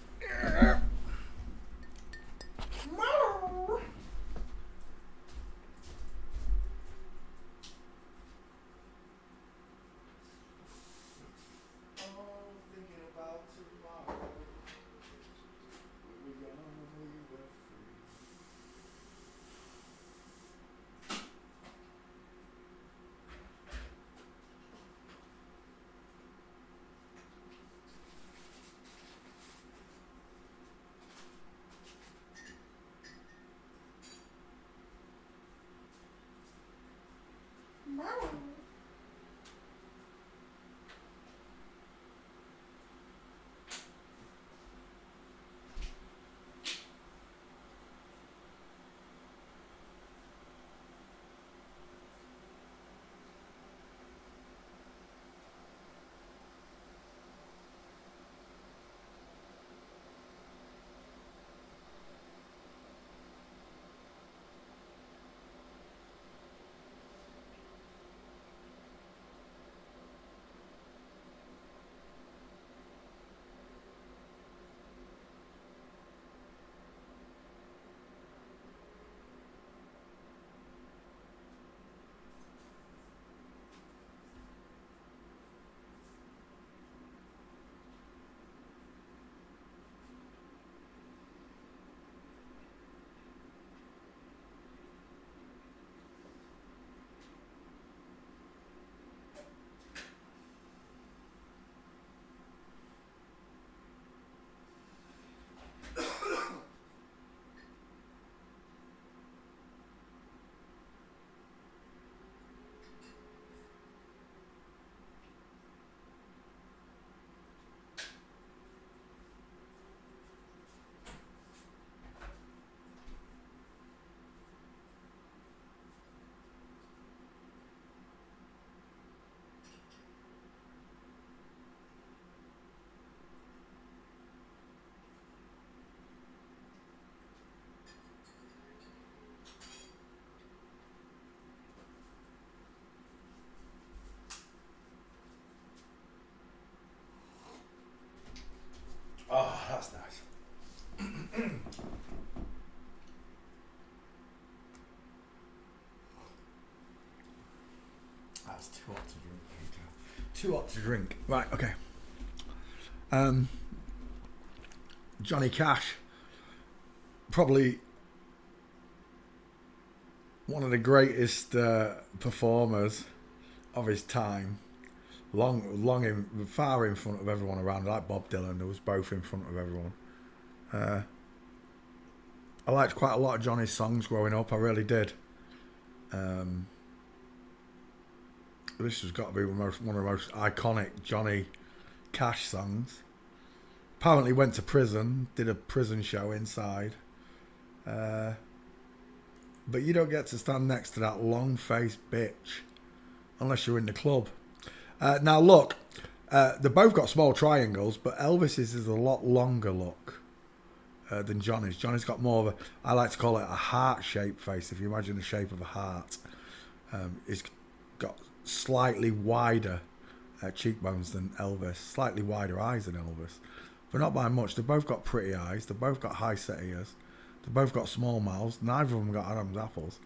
Oh, that's nice. That's too hot to drink, Peter. Too hot to drink. Right, okay. Johnny Cash, probably one of the greatest performers of his time. Far in front of everyone around, like Bob Dylan, who was both in front of everyone. I liked quite a lot of Johnny's songs growing up, I really did. This has got to be one of the most iconic Johnny Cash songs. Apparently went to prison, did a prison show inside. But you don't get to stand next to that long-faced bitch unless you're in the club. Now look, they both got small triangles, but Elvis's is a lot longer look than Johnny's. Johnny's got more of a, I like to call it a heart-shaped face, if you imagine the shape of a heart. It's got slightly wider cheekbones than Elvis, slightly wider eyes than Elvis, but not by much. They've both got pretty eyes, they've both got high set ears, they've both got small mouths, neither of them got Adam's apples.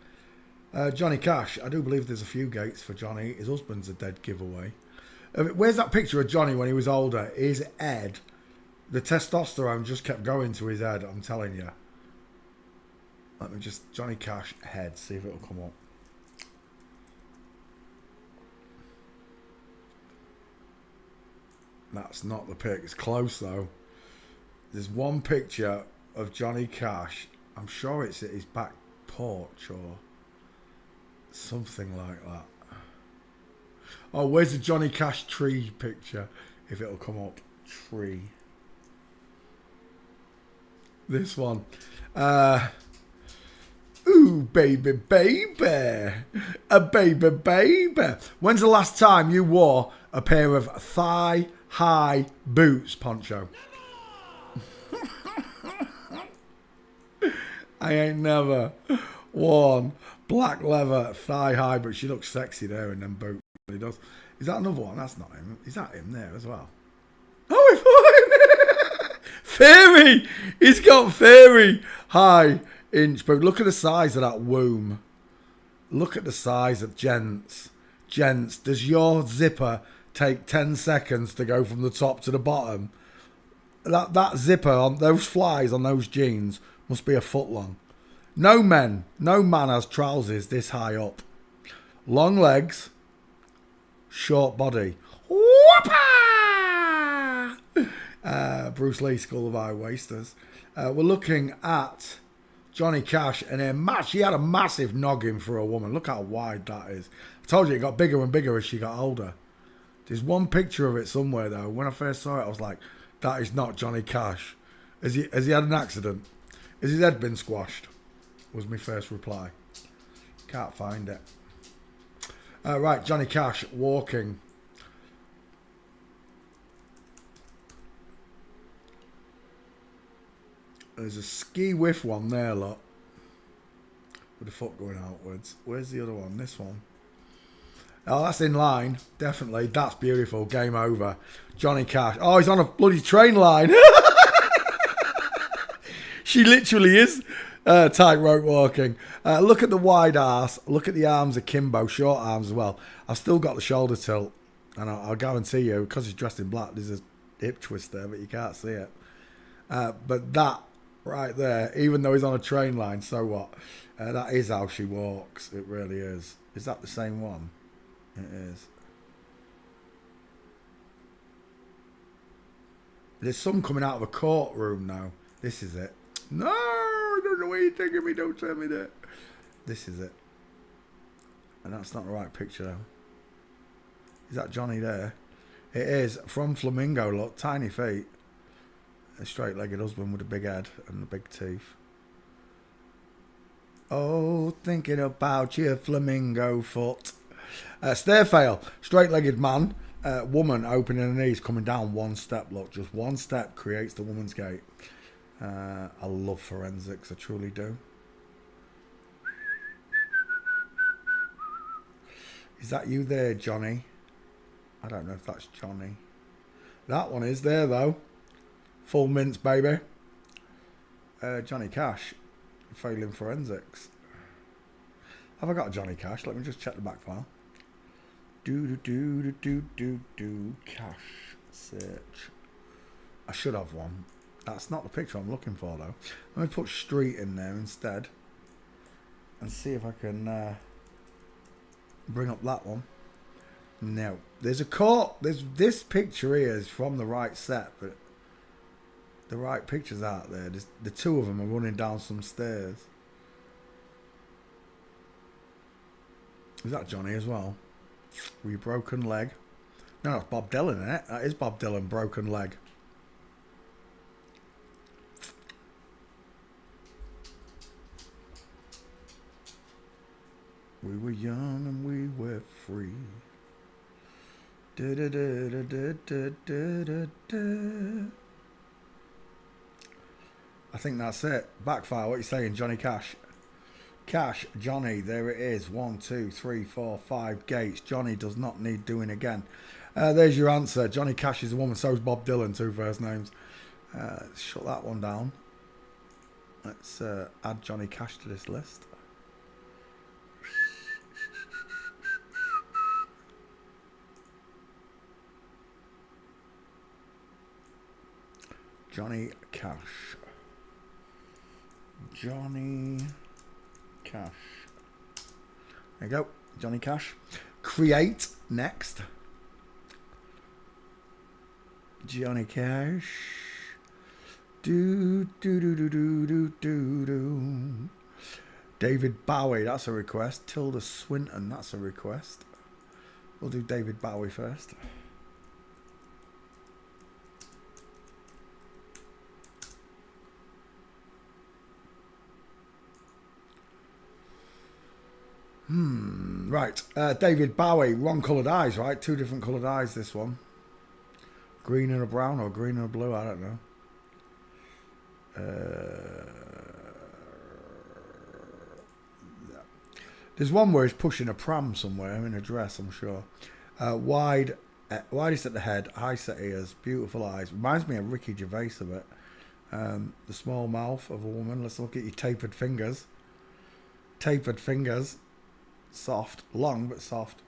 Johnny Cash, I do believe there's a few gates for Johnny. His husband's a dead giveaway. Where's that picture of Johnny when he was older? His head, the testosterone just kept going to his head, I'm telling you. Let me just, Johnny Cash head, see if it'll come up. That's not the pic, it's close though. There's one picture of Johnny Cash, I'm sure it's at his back porch or something like that. Oh, where's the Johnny Cash tree picture? If it'll come up. Tree. This one. Ooh, baby, baby. A baby, baby. When's the last time you wore a pair of thigh-high boots, Poncho? I ain't never worn black leather thigh-high, but she looks sexy there in them boots. He does. Is that another one? That's not him. Is that him there as well? Oh, fairy! He's got fairy high inch boot. Look at the size of that womb. Look at the size of gents. Gents, does your zipper take 10 seconds to go from the top to the bottom? That zipper on those flies on those jeans must be a foot long. No man has trousers this high up. Long legs, short body. Bruce Lee, School of High Wasters. We're looking at Johnny Cash, and he had a massive noggin for a woman. Look how wide that is. I told you it got bigger and bigger as she got older. There's one picture of it somewhere though. When I first saw it, I was like, that is not Johnny Cash. Has he had an accident? Has his head been squashed? Was my first reply. Can't find it. Right, Johnny Cash walking. There's a ski whiff one there, look. With the foot going outwards. Where's the other one? This one. Oh, that's in line. Definitely. That's beautiful. Game over. Johnny Cash. Oh, he's on a bloody train line. She literally is tightrope walking. Look at the wide arse. Look at the arms akimbo. Short arms as well. I've still got the shoulder tilt. And I'll guarantee you, because he's dressed in black, there's a hip twist there, but you can't see it. But that right there, even though he's on a train line, so what? That is how she walks. It really is. Is that the same one? It is. There's some coming out of a courtroom now. This is it. No, I don't know where you're taking me. Don't tell me that. This is it. And that's not the right picture though. Is that Johnny there? It is. From Flamingo, look. Tiny feet. A straight-legged husband with a big head and the big teeth. Oh, thinking about your flamingo foot. Stairfail. Straight-legged man. Woman opening her knees, coming down one step. Look, just one step creates the woman's gait. I love forensics. I truly do. Is that you there, Johnny? I don't know if that's Johnny. That one is there, though. Full mints, baby. Johnny Cash. Failing forensics. Have I got a Johnny Cash? Let me just check the back file. Cash search. I should have one. That's not the picture I'm looking for though. Let me put street in there instead. And see if I can bring up that one. No. There's a court. This picture here is from the right set, but the right picture's out there. The two of them are running down some stairs. Is that Johnny as well? With your broken leg? No, that's Bob Dylan, isn't it? That is Bob Dylan, broken leg. We were young and we were free. Da, da, da, da, da, da, da, da. I think that's it. Backfire, what are you saying, Johnny Cash? Cash, Johnny, there it is. 1, 2, 3, 4, 5 gates. Johnny does not need doing again. There's your answer. Johnny Cash is a woman, so is Bob Dylan, 2 first names. Let's shut that one down. Let's add Johnny Cash to this list. Johnny Cash. Johnny Cash. There you go. Johnny Cash. Create next. Johnny Cash. Do do do do do do do do. David Bowie, that's a request. Tilda Swinton, that's a request. We'll do David Bowie first. Right, David Bowie, wrong coloured eyes, right? 2 different coloured eyes, this one. Green and a brown or green and a blue, I don't know. There's one where he's pushing a pram somewhere in a dress, I'm sure. Widest at the head, high set ears, beautiful eyes. Reminds me of Ricky Gervais a bit. The small mouth of a woman. Let's look at your tapered fingers. Tapered fingers. Soft, long but soft.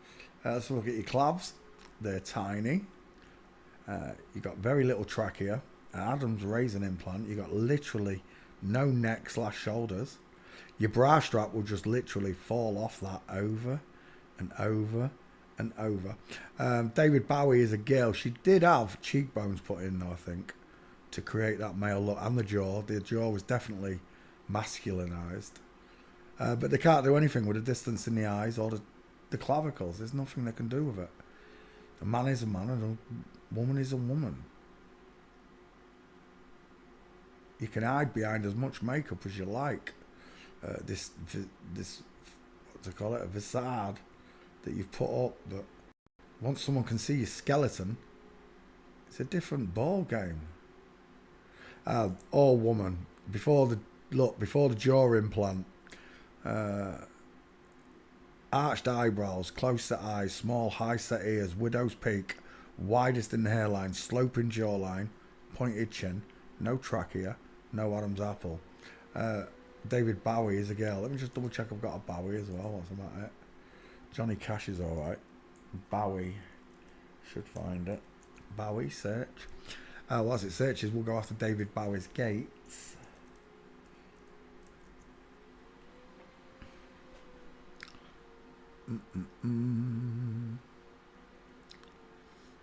Let's look at your calves. They're tiny. You got very little trachea. Adam's raisin implant. You got literally no neck / shoulders. Your bra strap will just literally fall off that over and over and over. David Bowie is a girl. She did have cheekbones put in though, I think, to create that male look, and the jaw. The jaw was definitely masculinized. But they can't do anything with the distance in the eyes or the clavicles. There's nothing they can do with it. A man is a man and a woman is a woman. You can hide behind as much makeup as you like. This what to call it, a facade that you've put up. But once someone can see your skeleton, it's a different ball game. All woman before the jaw implant. Arched eyebrows, close set eyes, small high set ears, widow's peak, widest in the hairline, sloping jawline, pointed chin, no trachea, no Adam's apple. David Bowie is a girl. Let me just double check I've got a Bowie as well. What's about it? Johnny Cash is alright. Bowie. Should find it. Bowie, search. Whilst it searches, we'll go after David Bowie's gates.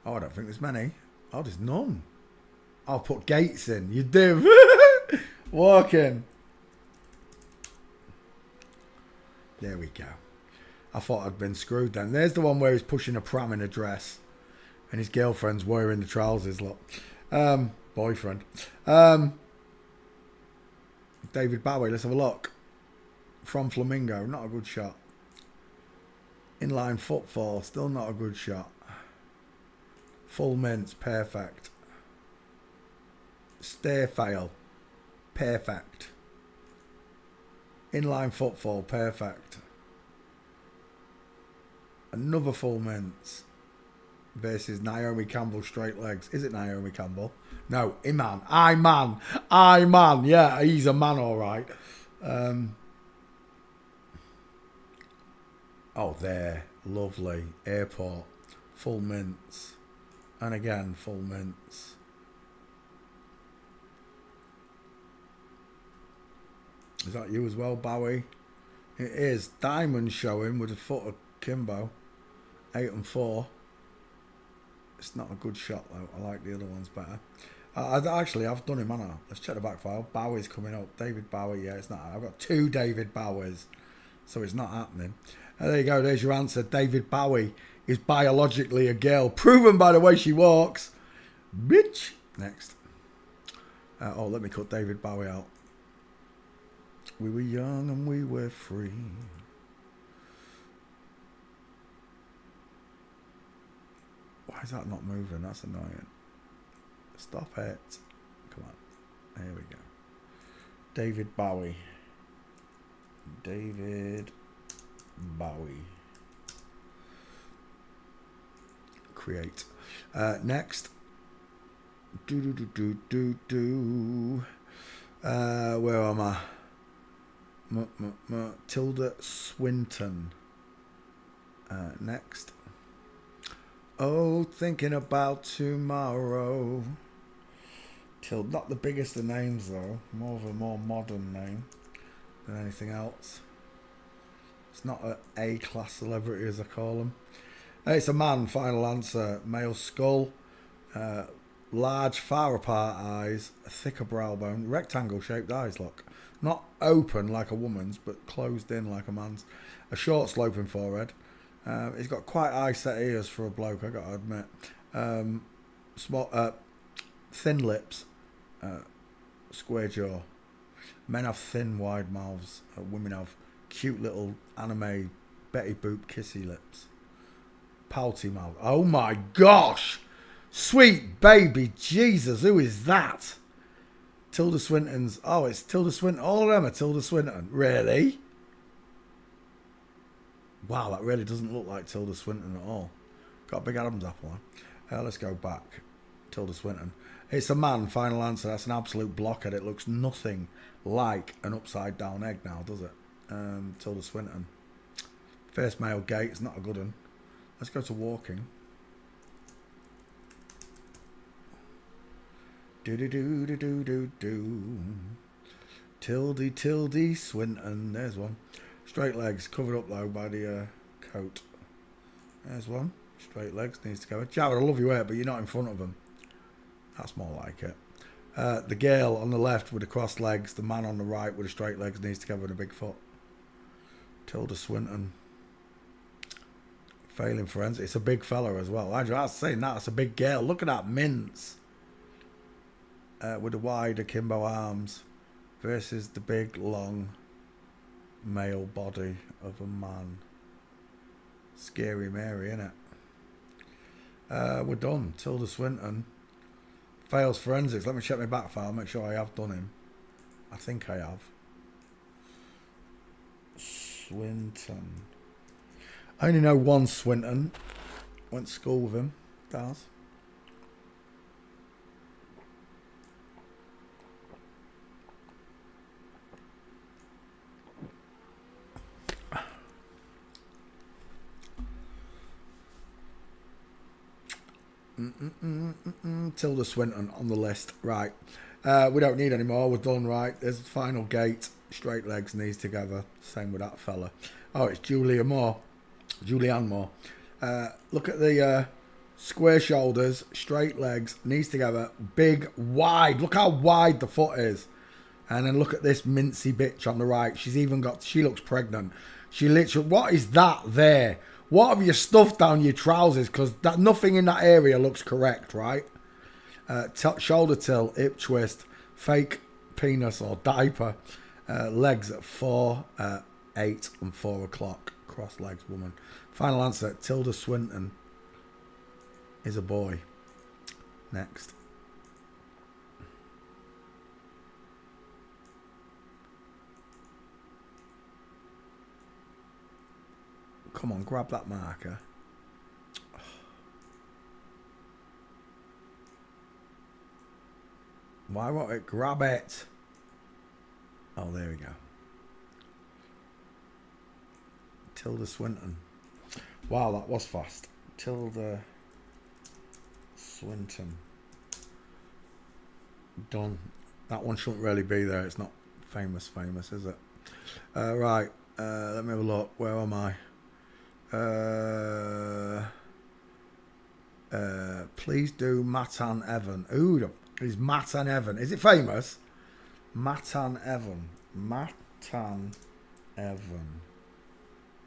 Oh, I don't think there's many. Oh, there's none. I'll put gates in. You div. Walking. There we go. I thought I'd been screwed then. There's the one where he's pushing a pram in a dress and his girlfriend's wearing the trousers. Look. Boyfriend. David Bowie, let's have a look. From Flamingo, not a good shot. Inline footfall, still not a good shot. Full mints, perfect. Stair fail, perfect. Inline footfall, perfect. Another full mints. versus Naomi Campbell straight legs. Is it Naomi Campbell? No, Iman. I-Man. Yeah, he's a man, all right. Oh, there. Lovely. Airport. Full mints. And again, full mints. Is that you as well, Bowie? It is. Diamond showing with a foot of Kimbo. 8 and 4. It's not a good shot though. I like the other ones better. I've done him, haven't I? Let's check the back file. Bowie's coming up. David Bowie, yeah, it's not. I've got 2 David Bowies, so it's not happening. There you go. There's your answer. David Bowie is biologically a girl, proven by the way she walks. Bitch. Next. Let me cut David Bowie out. We were young and we were free. Why is that not moving? That's annoying. Stop it. Come on. Here we go. David Bowie. David Bowie. Create. Next. Where am I? Tilda Swinton. Next. Oh, thinking about tomorrow. Not the biggest of names though. More of a more modern name than anything else. It's not an A-class celebrity as I call them. It's a man, final answer. Male skull. Large, far apart eyes. A thicker brow bone. Rectangle shaped eyes, look. Not open like a woman's, but closed in like a man's. A short sloping forehead. He's got quite high set ears for a bloke, I gotta admit. Small, thin lips, square jaw. Men have thin, wide mouths. Women have cute little anime Betty Boop kissy lips. Pouty mouth. Oh my gosh! Sweet baby Jesus, who is that? Tilda Swinton's. Oh, it's Tilda Swinton. All of them are Tilda Swinton. Really? Wow, that really doesn't look like Tilda Swinton at all. Got a big Adam's apple on. Let's go back. Tilda Swinton. It's a man, final answer. That's an absolute blockhead. It looks nothing like an upside down egg now, does it? Tilda Swinton. First male gait is not a good one. Let's go to walking. Do. Tildy Swinton. There's one. Straight legs, covered up though by the coat. There's one. Straight legs, needs to go. Jared, I love your hair, but you're not in front of them. That's more like it. The girl on the left with the crossed legs, the man on the right with the straight legs needs to go with a big foot. Tilda Swinton. Failing forensic. It's a big fella as well. Andrew, I was saying that. It's a big girl. Look at that mince. With the wide akimbo arms versus the big, long male body of a man. Scary Mary, innit? We're done. Tilda Swinton. Fails forensics. Let me check my back file. Make sure I have done him. I think I have. Swinton. I only know one Swinton. Went to school with him. Daz. Tilda Swinton on the list. Right. We don't need any more. We're done, right? There's the final gate. Straight legs, knees together. Same with that fella. Oh, it's Julianne Moore. Look at the square shoulders, straight legs, knees together, big, wide. Look how wide the foot is. And then look at this mincy bitch on the right. She looks pregnant. She literally, what is that there? What have you stuffed down your trousers? Because nothing in that area looks correct, right? Shoulder tilt, hip twist, fake penis or diaper. Legs at 4, 8 and 4 o'clock. Cross legs woman. Final answer, Tilda Swinton is a boy. Next. Come on, grab that marker. Why won't it grab it? Oh, there we go. Tilda Swinton. Wow, that was fast. Tilda Swinton. Done. That one shouldn't really be there. It's not famous, is it? Right. Let me have a look. Where am I? Please do Matan Evan. Ooh, is Matan Evan. Is it famous? Matan Evan. Matan Evan.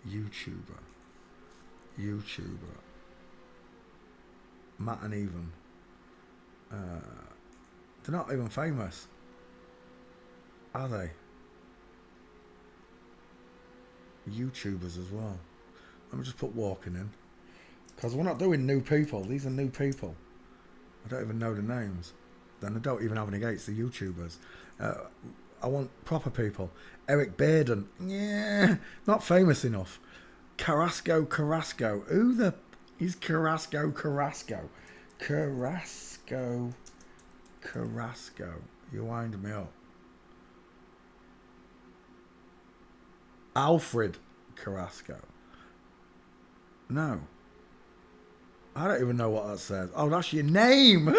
YouTuber. Matt and Even. They're not even famous. Are they? YouTubers as well. Let me just put walking in. Because we're not doing new people. These are new people. I don't even know the names. Then I don't even have any against the YouTubers. I want proper people. Eric Baden. Yeah. Not famous enough. Carrasco. Who the... He's Carrasco. Carrasco. You wind me up. Alfred Carrasco. No. I don't even know what that says. Oh, that's your name. I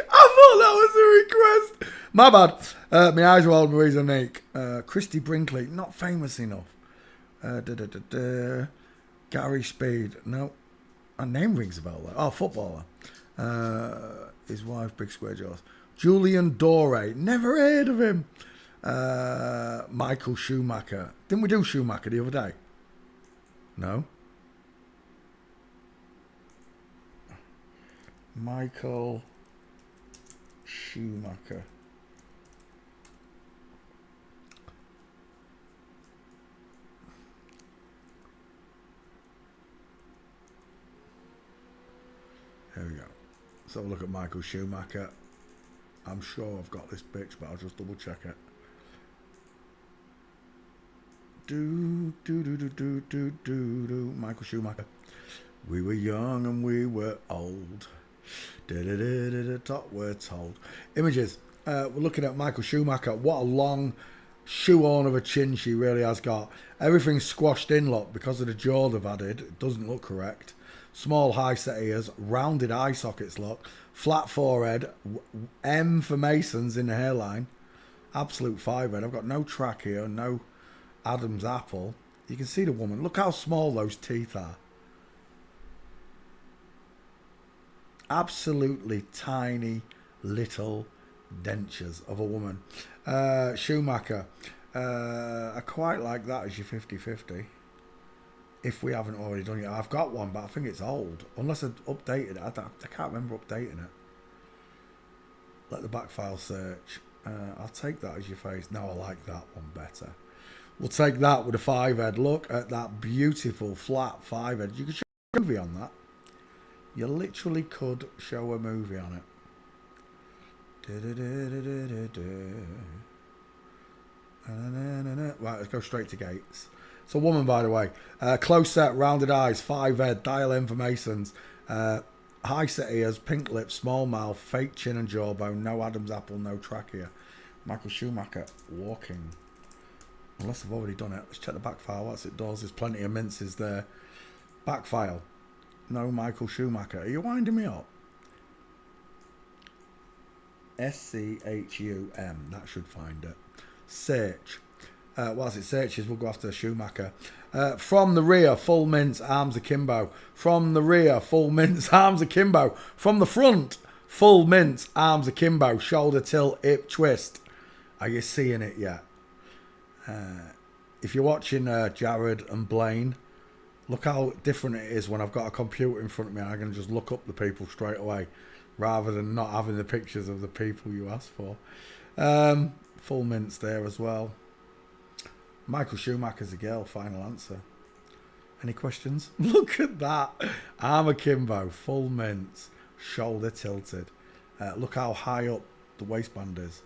thought that was a request. My bad. My eyes were old, Louisa Nick. Christy Brinkley. Not famous enough. Gary Speed. No. My name rings a bell though. Oh, footballer. His wife, Big Square Jaws. Julian Dore. Never heard of him. Michael Schumacher. Didn't we do Schumacher the other day? No. Michael Schumacher. There we go. Let's have a look at Michael Schumacher. I'm sure I've got this bitch, but I'll just double check it. Michael Schumacher. We were young and we were old. Top we're told. Images. We're looking at Michael Schumacher. What a long shoehorn of a chin she really has got. Everything's squashed in, look, because of the jaw they've added. It doesn't look correct. Small high set ears, rounded eye sockets, look. Flat forehead, M for Masons in the hairline. Absolute fivehead. I've got no track here, no Adam's apple. You can see the woman. Look how small those teeth are. Absolutely tiny little dentures of a woman. Schumacher. I quite like that as your 50-50. If we haven't already done it. I've got one, but I think it's old. Unless I updated it. I can't remember updating it. Let the back file search. I'll take that as your face. No, I like that one better. We'll take that with a 5-head. Look at that beautiful flat 5-head. You could show a movie on that. You literally could show a movie on it. Right, let's go straight to Gates. It's a woman, by the way. Close set, rounded eyes, 5-head, dial M for Masons. High set ears, pink lips, small mouth, fake chin and jawbone, no Adam's apple, no trachea. Michael Schumacher walking. Unless I've already done it. Let's check the back file. What's it does? There's plenty of minces there. Back file. No Michael Schumacher. Are you winding me up? SCHUM. That should find it. Search. Whilst it searches, we'll go after Schumacher. From the rear, full mince, arms akimbo. From the rear, full mince, arms akimbo. From the front, full mince, arms akimbo. Shoulder tilt, hip twist. Are you seeing it yet? If you're watching Jared and Blaine, look how different it is when I've got a computer in front of me and I can just look up the people straight away rather than not having the pictures of the people you asked for. Full mince there as well. Michael Schumacher's a girl, final answer. Any questions? Look at that. Arm akimbo, full mince, shoulder tilted. Look how high up the waistband is.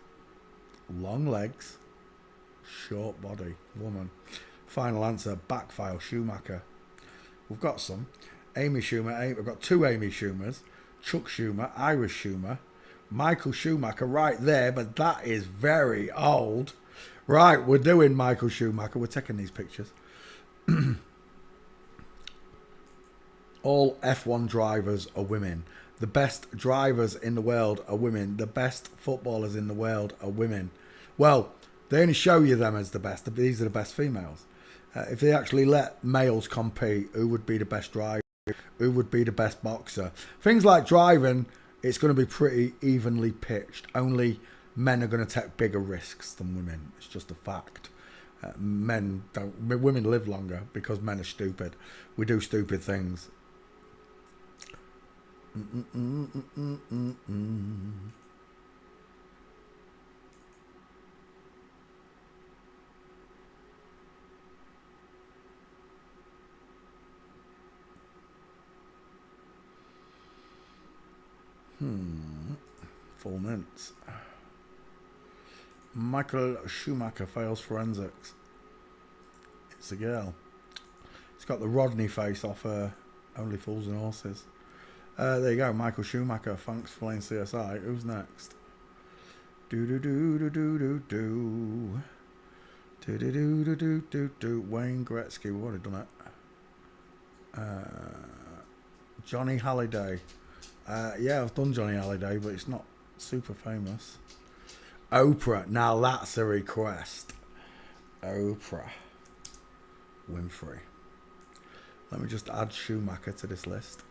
Long legs, short body, woman. Final answer, back file, Schumacher. We've got some. Amy Schumer, we've got two Amy Schumers. Chuck Schumer, Irish Schumer. Michael Schumacher right there, but that is very old. Right, we're doing Michael Schumacher. We're taking these pictures. All F1 drivers are women. The best drivers in the world are women. The best footballers in the world are women. Well, they only show you them as the best. These are the best females. If they actually let males compete, who would be the best driver? Who would be the best boxer? Things like driving, it's going to be pretty evenly pitched. Only men are going to take bigger risks than women. It's just a fact. Men don't. Women live longer because men are stupid. We do stupid things. Full mints. Michael Schumacher fails forensics. It's a girl. It's got the Rodney face off Only Fools and Horses. There you go, Michael Schumacher. Thanks for playing CSI. Who's next? Do do do do do do do. Do do do do do do do. Wayne Gretzky. We've already done it. Johnny Halliday. Yeah, I've done Johnny Halliday, but it's not super famous. Oprah. Now that's a request. Oprah Winfrey. Let me just add Schumacher to this list.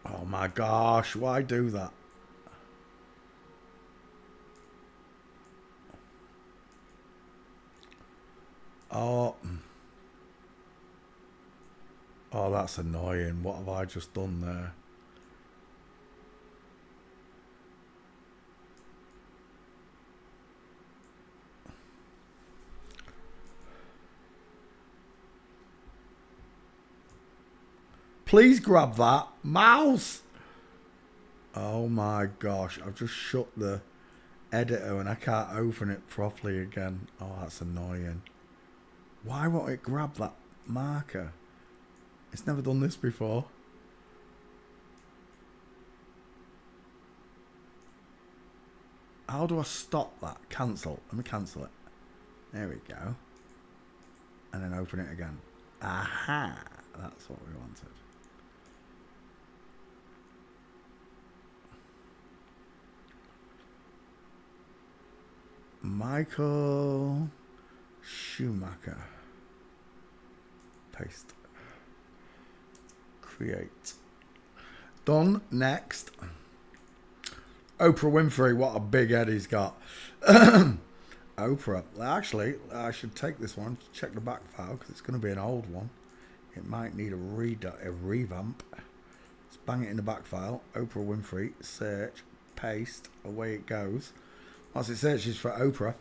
Oh my gosh, why do that? Oh, that's annoying. What have I just done there? Please grab that. Mouse! Oh my gosh, I've just shut the editor and I can't open it properly again. Oh, that's annoying. Why won't it grab that marker? It's never done this before. How do I stop that? Cancel. Let me cancel it. There we go. And then open it again. Aha! That's what we wanted. Michael Schumacher. Paste. Create. Done. Next. Oprah Winfrey. What a big head he's got. Oprah. Actually, I should take this one. Check the back file because it's going to be an old one. It might need a revamp. Let's bang it in the back file. Oprah Winfrey. Search. Paste. Away it goes. Once it searches for Oprah,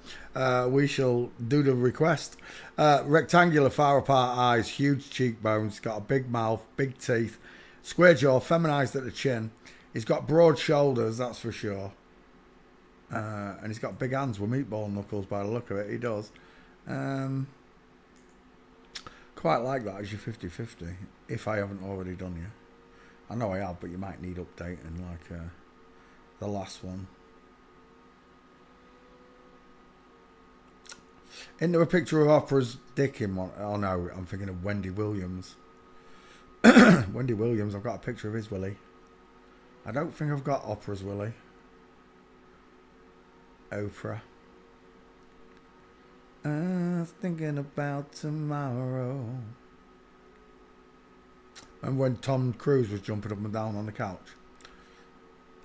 we shall do the request. Rectangular, far apart eyes, huge cheekbones, got a big mouth, big teeth, square jaw, feminized at the chin. He's got broad shoulders, that's for sure. And he's got big hands with meatball knuckles by the look of it, he does. Quite like that as your 50-50, if I haven't already done you. I know I have, but you might need updating like the last one. Isn't there a picture of Oprah's dick in one? Oh no, I'm thinking of Wendy Williams. Wendy Williams, I've got a picture of his willy. I don't think I've got Oprah's willy. Oprah. Thinking about tomorrow. And when Tom Cruise was jumping up and down on the couch.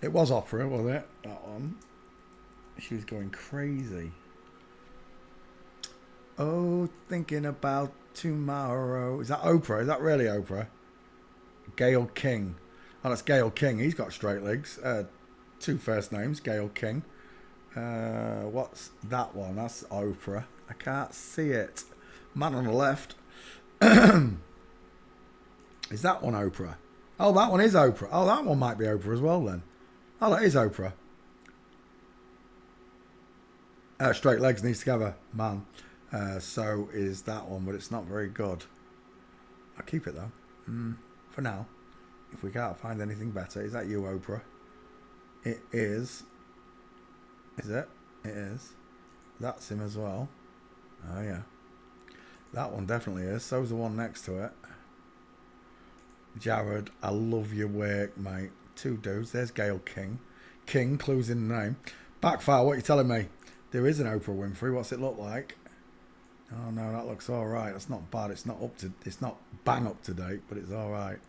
It was Oprah, wasn't it? That one. She was going crazy. Oh, thinking about tomorrow. Is that Oprah? Is that really Oprah? Gayle King. Oh, that's Gayle King. He's got straight legs. Two first names, Gayle King. What's that one? That's Oprah. I can't see it. Man on the left. Is that one Oprah? Oh, that one is Oprah. Oh, that one might be Oprah as well then. Oh, that is Oprah. Straight legs, knees together, man. So is that one, but it's not very good. I'll keep it though. For now. If we can't find anything better. Is that you, Oprah? It is. Is it? It is. That's him as well. Oh yeah. That one definitely is. So's the one next to it. Jared, I love your work, mate. Two dudes. There's Gail King. King, clues in the name. Backfire, what are you telling me? There is an Oprah Winfrey. What's it look like? Oh no, that looks alright. That's not bad. It's not bang up to date, but it's alright.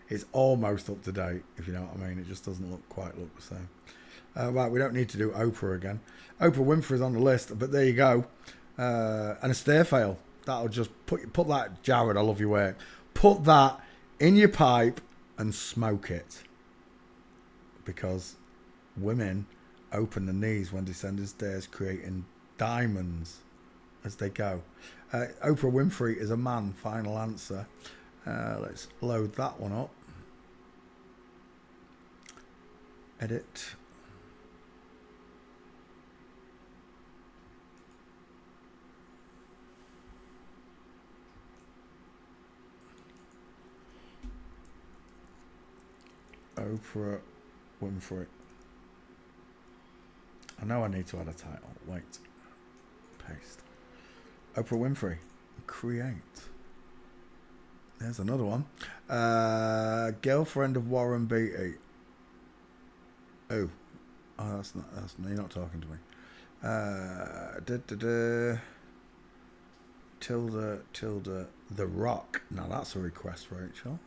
It's almost up to date, if you know what I mean. It just doesn't quite look the same. Right, we don't need to do Oprah again. Oprah Winfrey's on the list, but there you go. And a stair fail. That'll just put that, Jared, I love your work. Put that in your pipe and smoke it. Because women open the knees when descending stairs, creating diamonds as they go. Oprah Winfrey is a man, final answer. Let's load that one up. Edit. Oprah Winfrey. I know I need to add a title. Wait. Paste. Oprah Winfrey. Create. There's another one. Girlfriend of Warren Beatty. Oh, that's not. You're not talking to me. Tilda. The Rock. Now that's a request, Rachel.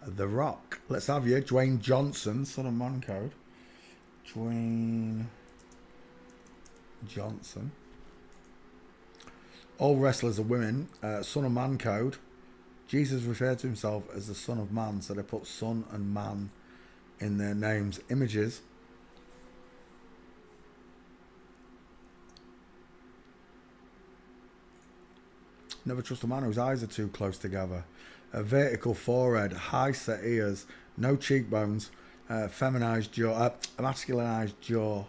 The Rock. Let's have you, Dwayne Johnson, son of Man Code. Dwayne Johnson. All wrestlers are women. Son of Man Code. Jesus referred to himself as the Son of Man, so they put Son and Man in their names. Images. Never trust a man whose eyes are too close together. A vertical forehead, high set ears, no cheekbones, feminized jaw, masculinized jaw.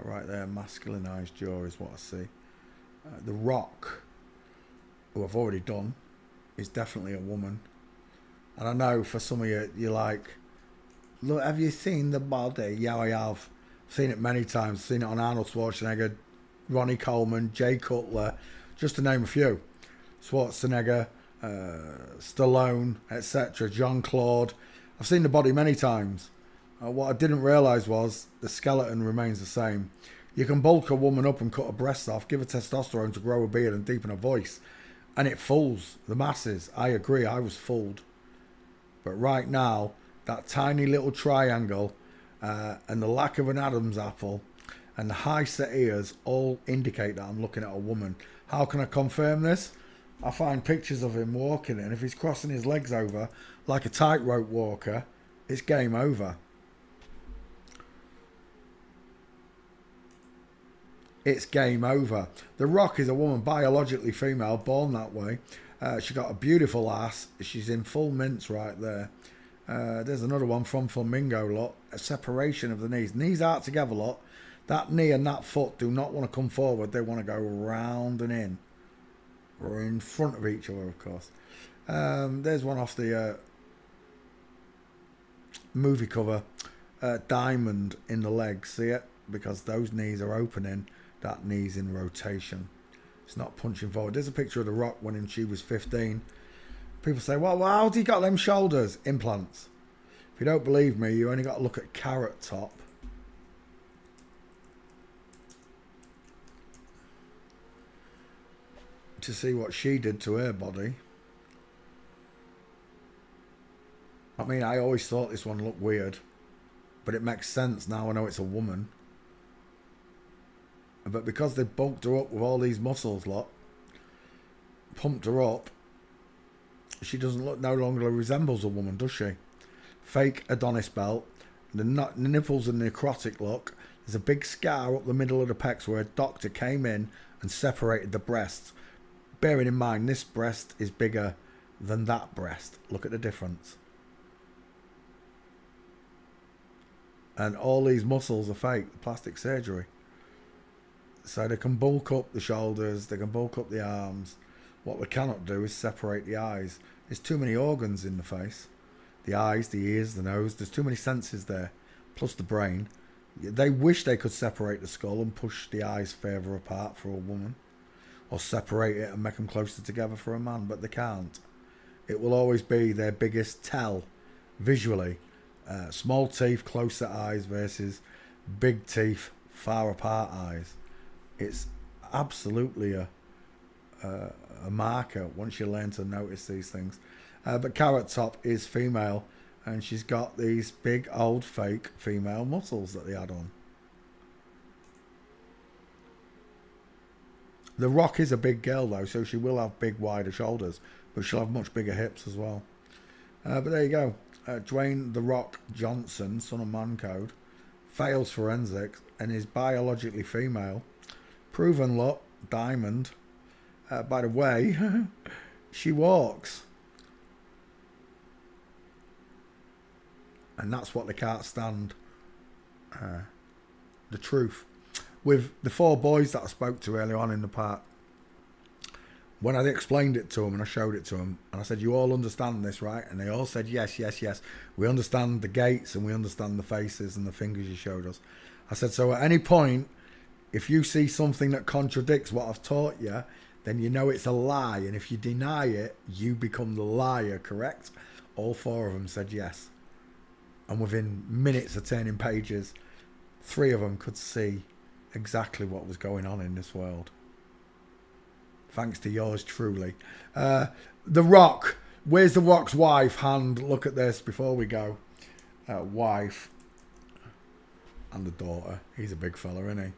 Right there, masculinized jaw is what I see. The Rock, who I've already done, is definitely a woman. And I know for some of you, you're like, look, have you seen the body? Yeah, I have. I've seen it many times. I've seen it on Arnold Schwarzenegger, Ronnie Coleman, Jay Cutler, just to name a few. Schwarzenegger, Stallone, etc. Jean-Claude. I've seen the body many times. What I didn't realise was the skeleton remains the same. You can bulk a woman up and cut her breasts off, give her testosterone to grow a beard and deepen her voice, and it fools the masses. I agree, I was fooled. But right now, that tiny little triangle and the lack of an Adam's apple and the high set ears all indicate that I'm looking at a woman. How can I confirm this? I find pictures of him walking, and if he's crossing his legs over like a tightrope walker, it's game over. It's game over. The Rock is a woman, biologically female, born that way. She got a beautiful ass. She's in full mince right there. There's another one from Flamingo, lot. A separation of the knees. Knees out together, lot. That knee and that foot do not want to come forward. They want to go round and in. Or in front of each other, of course. There's one off the movie cover. Diamond in the legs. See it? Because those knees are opening. That knee's in rotation. It's not punching forward. There's a picture of The Rock when she was 15. People say, well, how's he got them shoulders? Implants. If you don't believe me, you only got to look at Carrot Top. To see what she did to her body. I mean, I always thought this one looked weird. But it makes sense now I know it's a woman. But because they bulked her up with all these muscles, lot, pumped her up, she doesn't look, no longer resembles a woman, does she? Fake Adonis belt, the nipples and necrotic look. There's a big scar up the middle of the pecs where a doctor came in and separated the breasts. Bearing in mind, this breast is bigger than that breast. Look at the difference. And all these muscles are fake, plastic surgery. So they can bulk up the shoulders, they can bulk up the arms. What they cannot do is separate the eyes. There's too many organs in the face. The eyes, the ears, the nose. There's too many senses there. Plus the brain. They wish they could separate the skull and push the eyes further apart for a woman. Or separate it and make them closer together for a man. But they can't. It will always be their biggest tell visually. Small teeth, closer eyes versus big teeth, far apart eyes. It's absolutely a marker once you learn to notice these things. But Carrot Top is female, and she's got these big old fake female muscles that they add on. The Rock is a big girl though, so she will have big wider shoulders, but she'll have much bigger hips as well. But there you go. Dwayne The Rock Johnson, son of Man Code, fails forensics and is biologically female. Proven look, diamond. By the way, she walks. And that's what they can't stand. The truth. With the 4 boys that I spoke to earlier on in the park, when I explained it to them and I showed it to them, and I said, you all understand this, right? And they all said, yes, yes, yes. We understand the gaits and we understand the faces and the fingers you showed us. I said, so at any point, if you see something that contradicts what I've taught you, then you know it's a lie. And if you deny it, you become the liar, correct? All 4 of them said yes. And within minutes of turning pages, 3 of them could see exactly what was going on in this world. Thanks to yours truly. The Rock. Where's The Rock's wife? Hand, look at this before we go. Wife. And the daughter. He's a big fella, isn't he?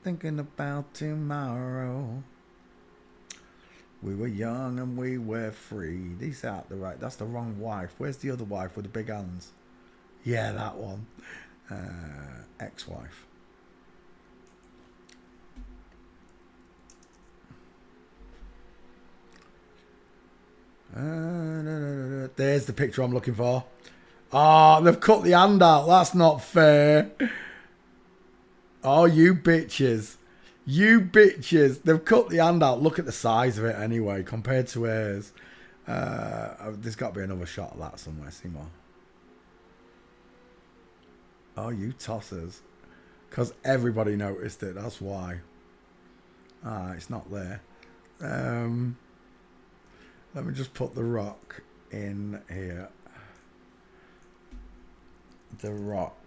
Thinking about tomorrow. We were young and we were free. These out the right. That's the wrong wife. Where's the other wife with the big hands? Yeah, that one. Ex-wife. There's the picture I'm looking for. Ah, they've cut the hand out. That's not fair. Oh, you bitches. You bitches. They've cut the hand out. Look at the size of it anyway, compared to hers. There's got to be another shot of that somewhere, Seymour. Oh, you tossers. Because everybody noticed it. That's why. Ah, it's not there. Let me just put The Rock in here. The Rock.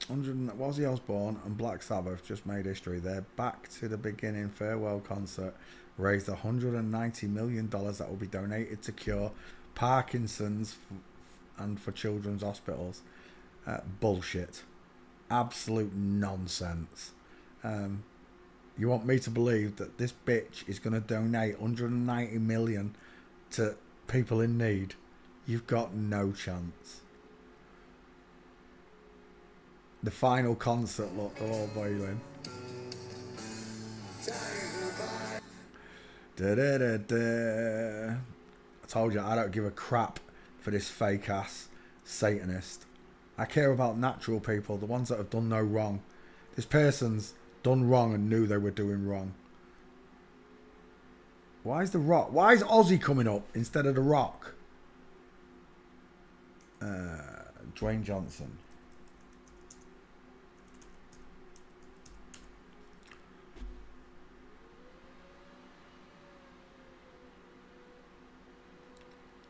Ozzy Osbourne and Black Sabbath just made history. Their Back to the Beginning farewell concert raised $190 million that will be donated to cure Parkinson's and for children's hospitals. Bullshit. Absolute nonsense. You want me to believe that this bitch is going to donate 190 million to people in need? You've got no chance. The final concert, look, they're all wailing. I told you I don't give a crap for this fake ass Satanist. I care about natural people, the ones that have done no wrong. This person's done wrong and knew they were doing wrong. Why is The Rock? Why is Ozzy coming up instead of The Rock? Dwayne Johnson.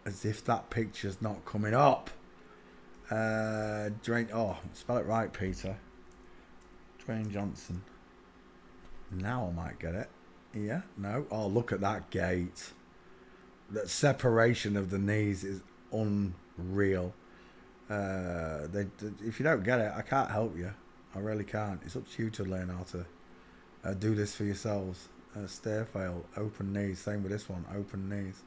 As if that picture's not coming up. Dwayne. Oh, spell it right, Peter. Dwayne Johnson. Now I might get it. Yeah? No? Oh, look at that gait. That separation of the knees is unreal. If you don't get it, I can't help you. I really can't. It's up to you to learn how to do this for yourselves. Stair fail, open knees. Same with this one, open knees.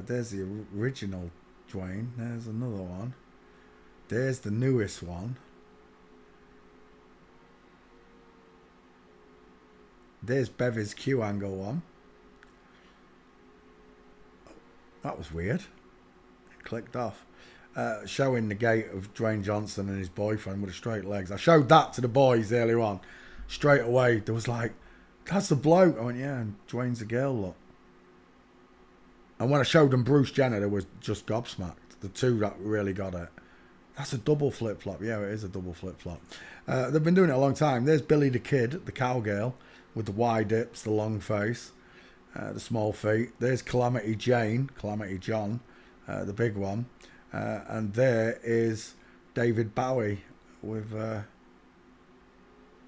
There's the original Dwayne. There's another one. There's the newest one. There's Bevis Q angle one. That was weird. clicked off. Showing the gait of Dwayne Johnson and his boyfriend with the straight legs. I showed that to the boys earlier on. Straight away, there was like, that's the bloke. I went, yeah, and Dwayne's the girl, look. And when I showed them Bruce Jenner, they was just gobsmacked. The two that really got it. That's a double flip-flop. Yeah, it is a double flip-flop. They've been doing it a long time. There's Billy the Kid, the cowgirl, with the wide hips, the long face, the small feet. There's Calamity Jane, Calamity John, the big one. And there is David Bowie with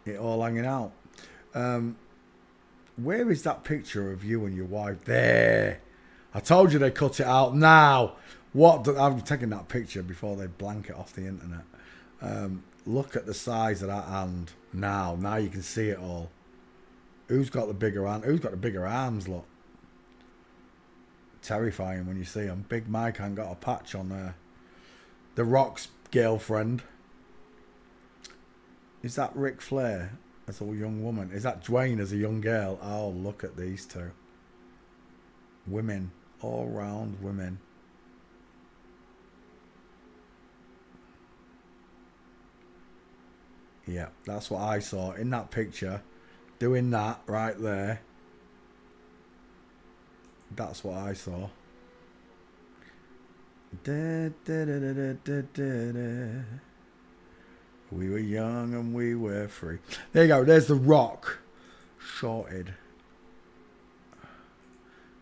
it all hanging out. Where is that picture of you and your wife? There. I told you they cut it out. Now, I'm taking that picture before they blank it off the internet. Look at the size of that hand. Now you can see it all. Who's got the bigger hand? Who's got the bigger arms? Look. Terrifying when you see them. Big Mike ain't got a patch on there. The Rock's girlfriend. Is that Ric Flair as a young woman? Is that Dwayne as a young girl? Oh, look at these two. Women. All round women. Yeah, that's what I saw in that picture. Doing that right there. That's what I saw. Da, da, da, da, da, da, da, da. We were young and we were free. There you go. There's The Rock. Shorted.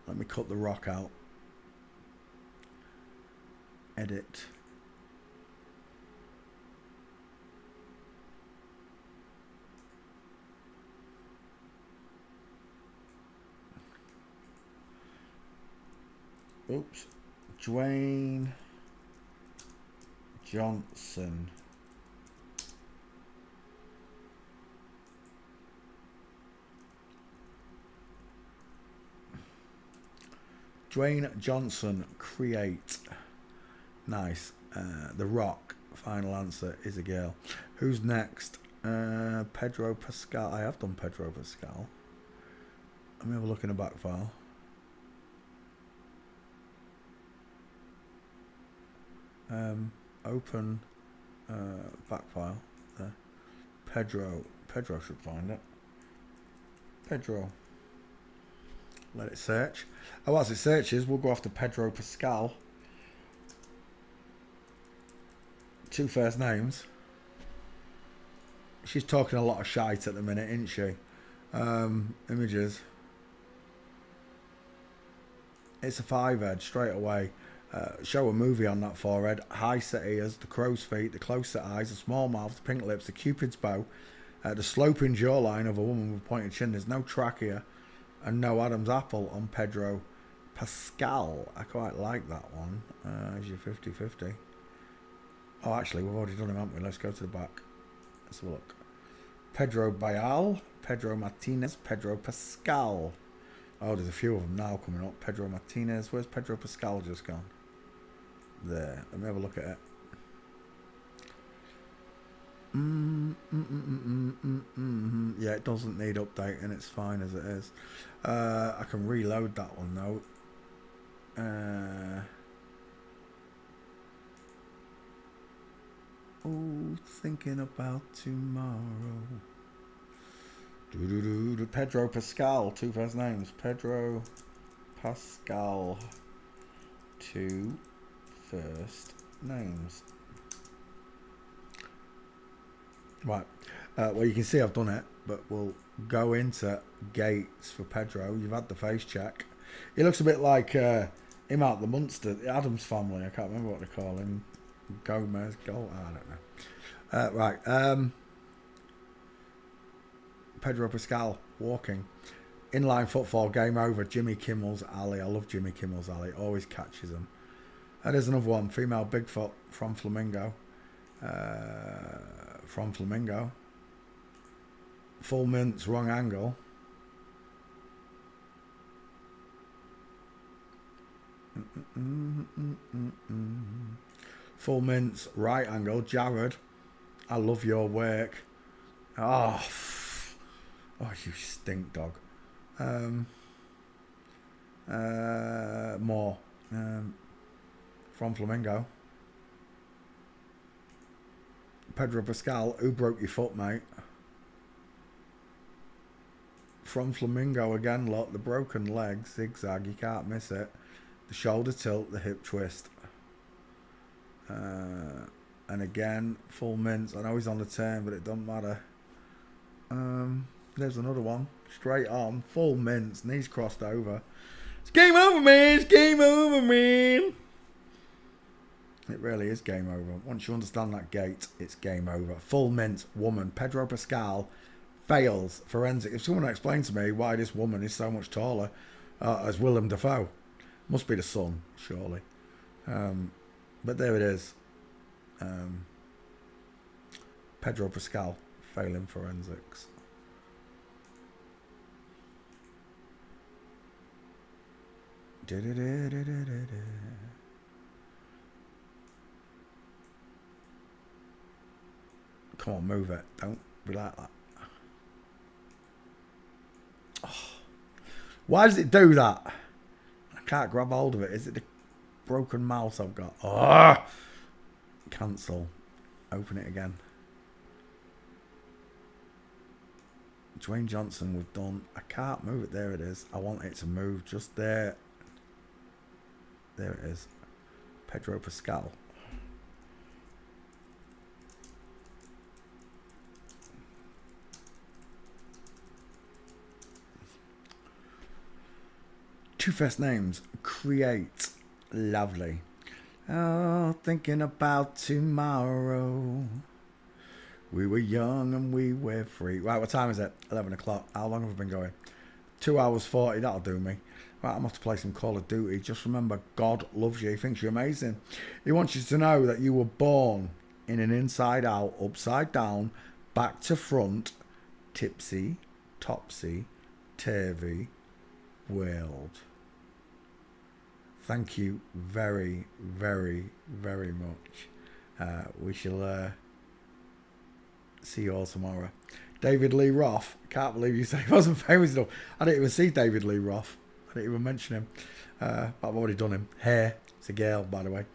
Let me cut The Rock out. Edit. Oops. Dwayne Johnson. Dwayne Johnson create. Nice. The Rock. Final answer is a girl. Who's next? Pedro Pascal. I have done Pedro Pascal. Let me have a look in the back file. Open back file there. Pedro should find it. Pedro, let it search. Oh, as it searches, we'll go after Pedro Pascal. 2 first names. She's talking a lot of shite at the minute, isn't she? Images. It's a 5-head straight away. Show a movie on that forehead. High set ears, the crow's feet, the close set eyes, the small mouth, the pink lips, the cupid's bow, the sloping jawline of a woman with a pointed chin. There's no trachea and no Adam's apple on Pedro Pascal. I quite like that one. As your 50-50. Oh, actually, we've already done him, haven't we? Let's go to the back. Let's have a look. Pedro Bayal, Pedro Martinez, Pedro Pascal. Oh, there's a few of them now coming up. Pedro Martinez. Where's Pedro Pascal just gone? There. Let me have a look at it. Yeah, it doesn't need updating. It's fine as it is. I can reload that one though. Thinking about tomorrow. Pedro Pascal, 2 first names. Pedro Pascal, 2 first names. Right. Well, you can see I've done it, but we'll go into Gates for Pedro. You've had the face check. He looks a bit like him out the Munster, the Addams family. I can't remember what they call him. Gomez, I don't know. Right. Pedro Pascal walking. Inline footfall, game over. Jimmy Kimmel's Alley. I love Jimmy Kimmel's Alley. Always catches them. And there's another one. Female Bigfoot from Flamingo. Full mints, wrong angle. Full mints, right angle. Jared, I love your work. Oh, you stink dog. More. from Flamingo. Pedro Pascal, who broke your foot, mate? From Flamingo again, look, the broken leg, zigzag, you can't miss it. The shoulder tilt, the hip twist. And again, full mints. I know he's on the turn, but it doesn't matter. There's another one. Straight on, full mints, knees crossed over. It's game over, man. It's game over, man. It really is game over. Once you understand that gate, it's game over. Full mint, woman. Pedro Pascal fails forensic. If someone explained to me why this woman is so much taller as Willem Dafoe, must be the sun, surely. But there it is. Pedro Pascal failing forensics. Come on, move it. Don't be like that. Oh. Why does it do that? I can't grab hold of it. Is it the broken mouse I've got? Oh. Cancel. Open it again. Dwayne Johnson, we've done. I can't move it. There it is. I want it to move just there. There it is. Pedro Pascal. Two first names. Create. Lovely. Oh, thinking about tomorrow. We were young and we were free. Right, what time is it? 11 o'clock. How long have I been going? 2 hours 40. That'll do me. Right, I'm off to play some Call of Duty. Just remember, God loves you. He thinks you're amazing. He wants you to know that you were born in an inside out, upside down, back to front, tipsy, topsy, turvy world. Thank you very, very, very much. We shall see you all tomorrow. David Lee Roth. Can't believe you say he wasn't famous enough. I didn't even see David Lee Roth. I didn't even mention him. But I've already done him. Hair. It's a girl, by the way.